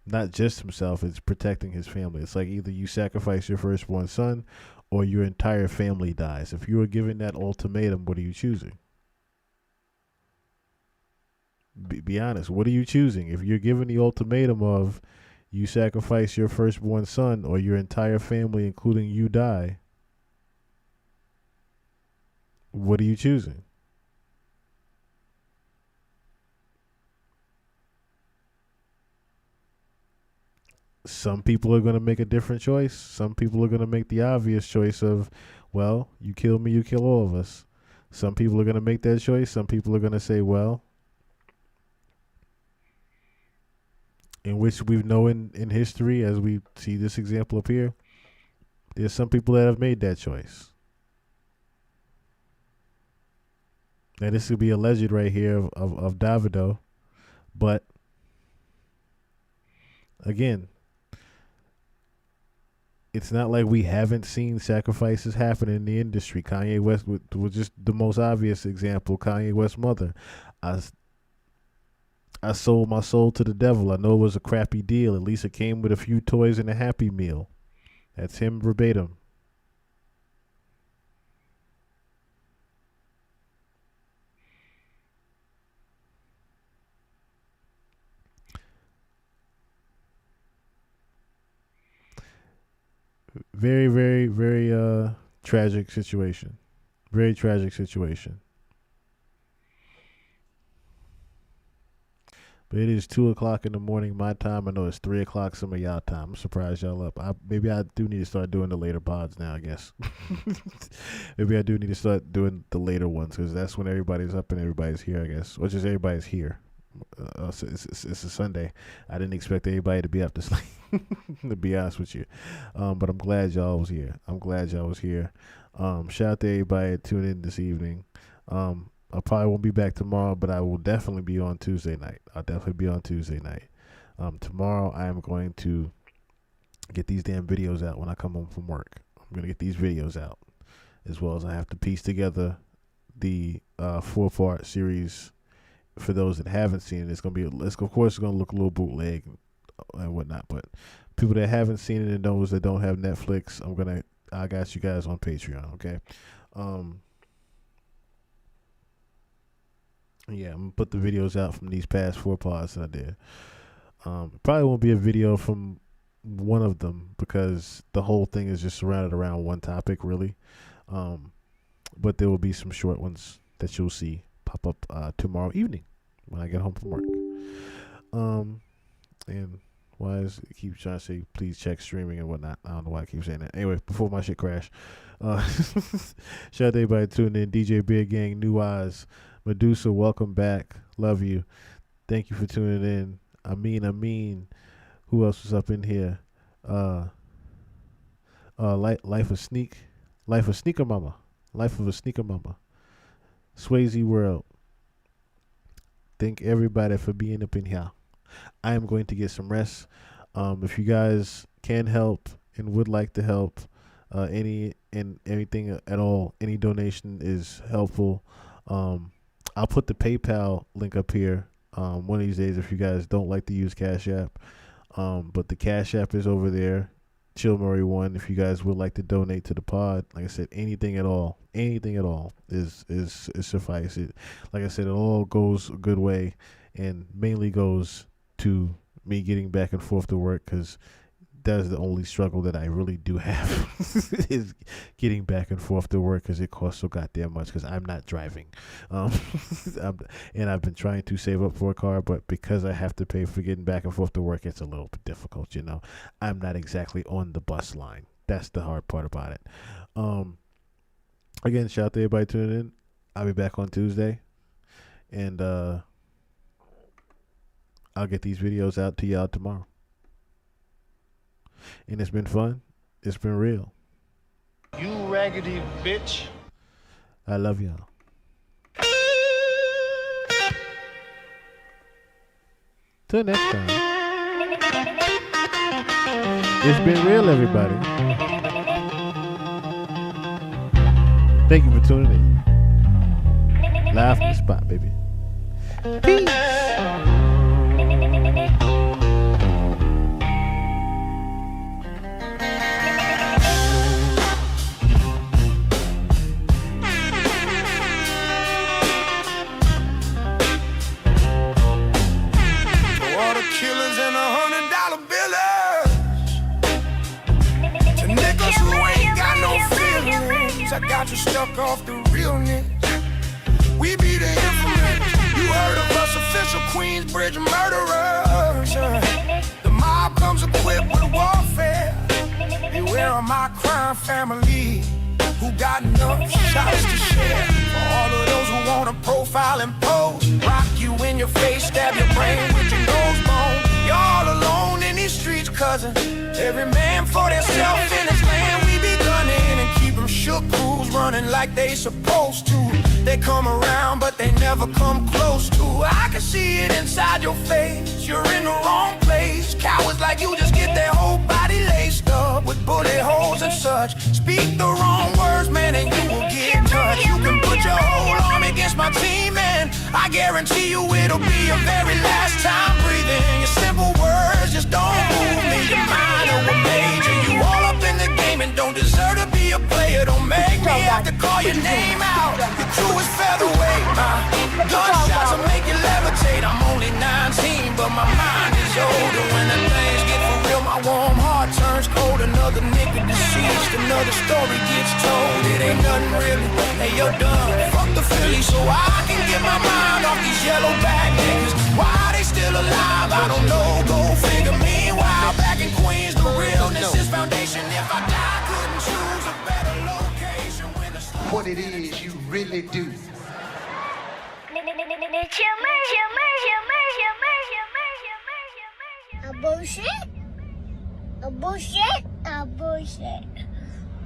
Not just himself, it's protecting his family. It's like either you sacrifice your firstborn son or your entire family dies. If you were given that ultimatum, what are you choosing? Be honest. What are you choosing? If you're given the ultimatum of you sacrifice your firstborn son or your entire family, including you, die, what are you choosing? some people are going to make a different choice. Some people are going to make the obvious choice of, well, you kill me, you kill all of us. Some people are going to make that choice. Some people are going to say, well, in which we know in history, as we see this example up here, there's some people that have made that choice. Now, this could be alleged right here of Davido, but again, it's not like we haven't seen sacrifices happen in the industry. Kanye West was just the most obvious example. Kanye West's mother. I sold my soul to the devil. I know it was a crappy deal. At least it came with a few toys and a Happy Meal. That's him verbatim. Very, very, very tragic situation. Very tragic situation. But it is 2:00 in the morning, my time. I know it's 3:00 some of y'all time. I'm surprised y'all up. Maybe I do need to start doing the later pods now, I guess. Maybe I do need to start doing the later ones, because that's when everybody's up and everybody's here, I guess. Or just everybody's here. It's a Sunday. I didn't expect anybody to be up this late, to be honest with you. But I'm glad y'all was here. Shout out to everybody that tuned in this evening. I probably won't be back tomorrow, but I will definitely be on Tuesday night. Tomorrow I am going to get these damn videos out when I come home from work. I'm going to get these videos out, as well as I have to piece together the 4-part series. For those that haven't seen it, it's going to be, of course, it's going to look a little bootleg and whatnot, but people that haven't seen it and those that don't have Netflix, I got you guys on Patreon, okay? Yeah, I'm going to put the videos out from these past 4 pods that I did. Probably won't be a video from one of them, because the whole thing is just surrounded around one topic, really. But there will be some short ones that you'll see pop up tomorrow evening when I get home from work. And why is it keep trying to say please check streaming and whatnot? I don't know why I keep saying that. Anyway, before my shit crash, shout out to everybody tuning in. DJ Beer Gang, New Eyes, Medusa, welcome back. Love you. Thank you for tuning in. I mean, who else was up in here? Life of a Sneaker Mama. Swayze World. Thank everybody for being up in here. I am going to get some rest. If you guys can help and would like to help, anything at all, any donation is helpful. I'll put the PayPal link up here one of these days if you guys don't like to use Cash App. But the Cash App is over there. Chill Murray 1. If you guys would like to donate to the pod, like I said, anything at all is suffice. It, like I said, it all goes a good way, and mainly goes to me getting back and forth to work, because that's the only struggle that I really do have is getting back and forth to work, because it costs so goddamn much, because I'm not driving. And I've been trying to save up for a car, but because I have to pay for getting back and forth to work, it's a little bit difficult, I'm not exactly on the bus line. That's the hard part about it. Again, shout out to everybody tuning in. I'll be back on Tuesday, and I'll get these videos out to y'all tomorrow. And it's been fun. It's been real. You raggedy bitch. I love y'all. Till next time. It's been real, everybody. Thank you for tuning in. Live from the spot, baby. Peace. Killers and $100 billers to niggas who ain't got no feelings. I got you stuck off the realness. We be the infamous. You heard of us, official Queensbridge murderers. The mob comes equipped with warfare. Beware of my crime family, who got enough shots to share. For all of those who wanna profile and pose, rock you in your face, stab your brain with your nose bone. You're all alone in these streets, cousin. Every man for themselves in his land. We be gunning and keep them shook, crews running like they supposed to. They come around, but they never come close to. I can see it inside your face. You're in the wrong place. Cowards like you just get their whole body laced up with bullet holes and such. Speak the wrong words, man, and you will get touched. You can put your whole arm against my team, and I guarantee you it'll be your very last time breathing. Your simple words just don't move me. Your mind over major. You all up in the game and don't deserve to be a player. Don't make me have to call your name out. Your crew is featherweight. Gunshots will make you levitate. I'm only 19, but my mind is older. When the things get for real, my warm heart turns cold. Another nigga deceased, another story gets told. It ain't nothing really. Hey, you're done. Fuck the Philly, so I can get my mind off these yellow back niggas. Why they still alive? I don't know. Go figure. Meanwhile, back in Queens, the realness is foundation. If I die, I couldn't choose a better location. What it is, you really do. A bullshit, a bullshit, a bullshit.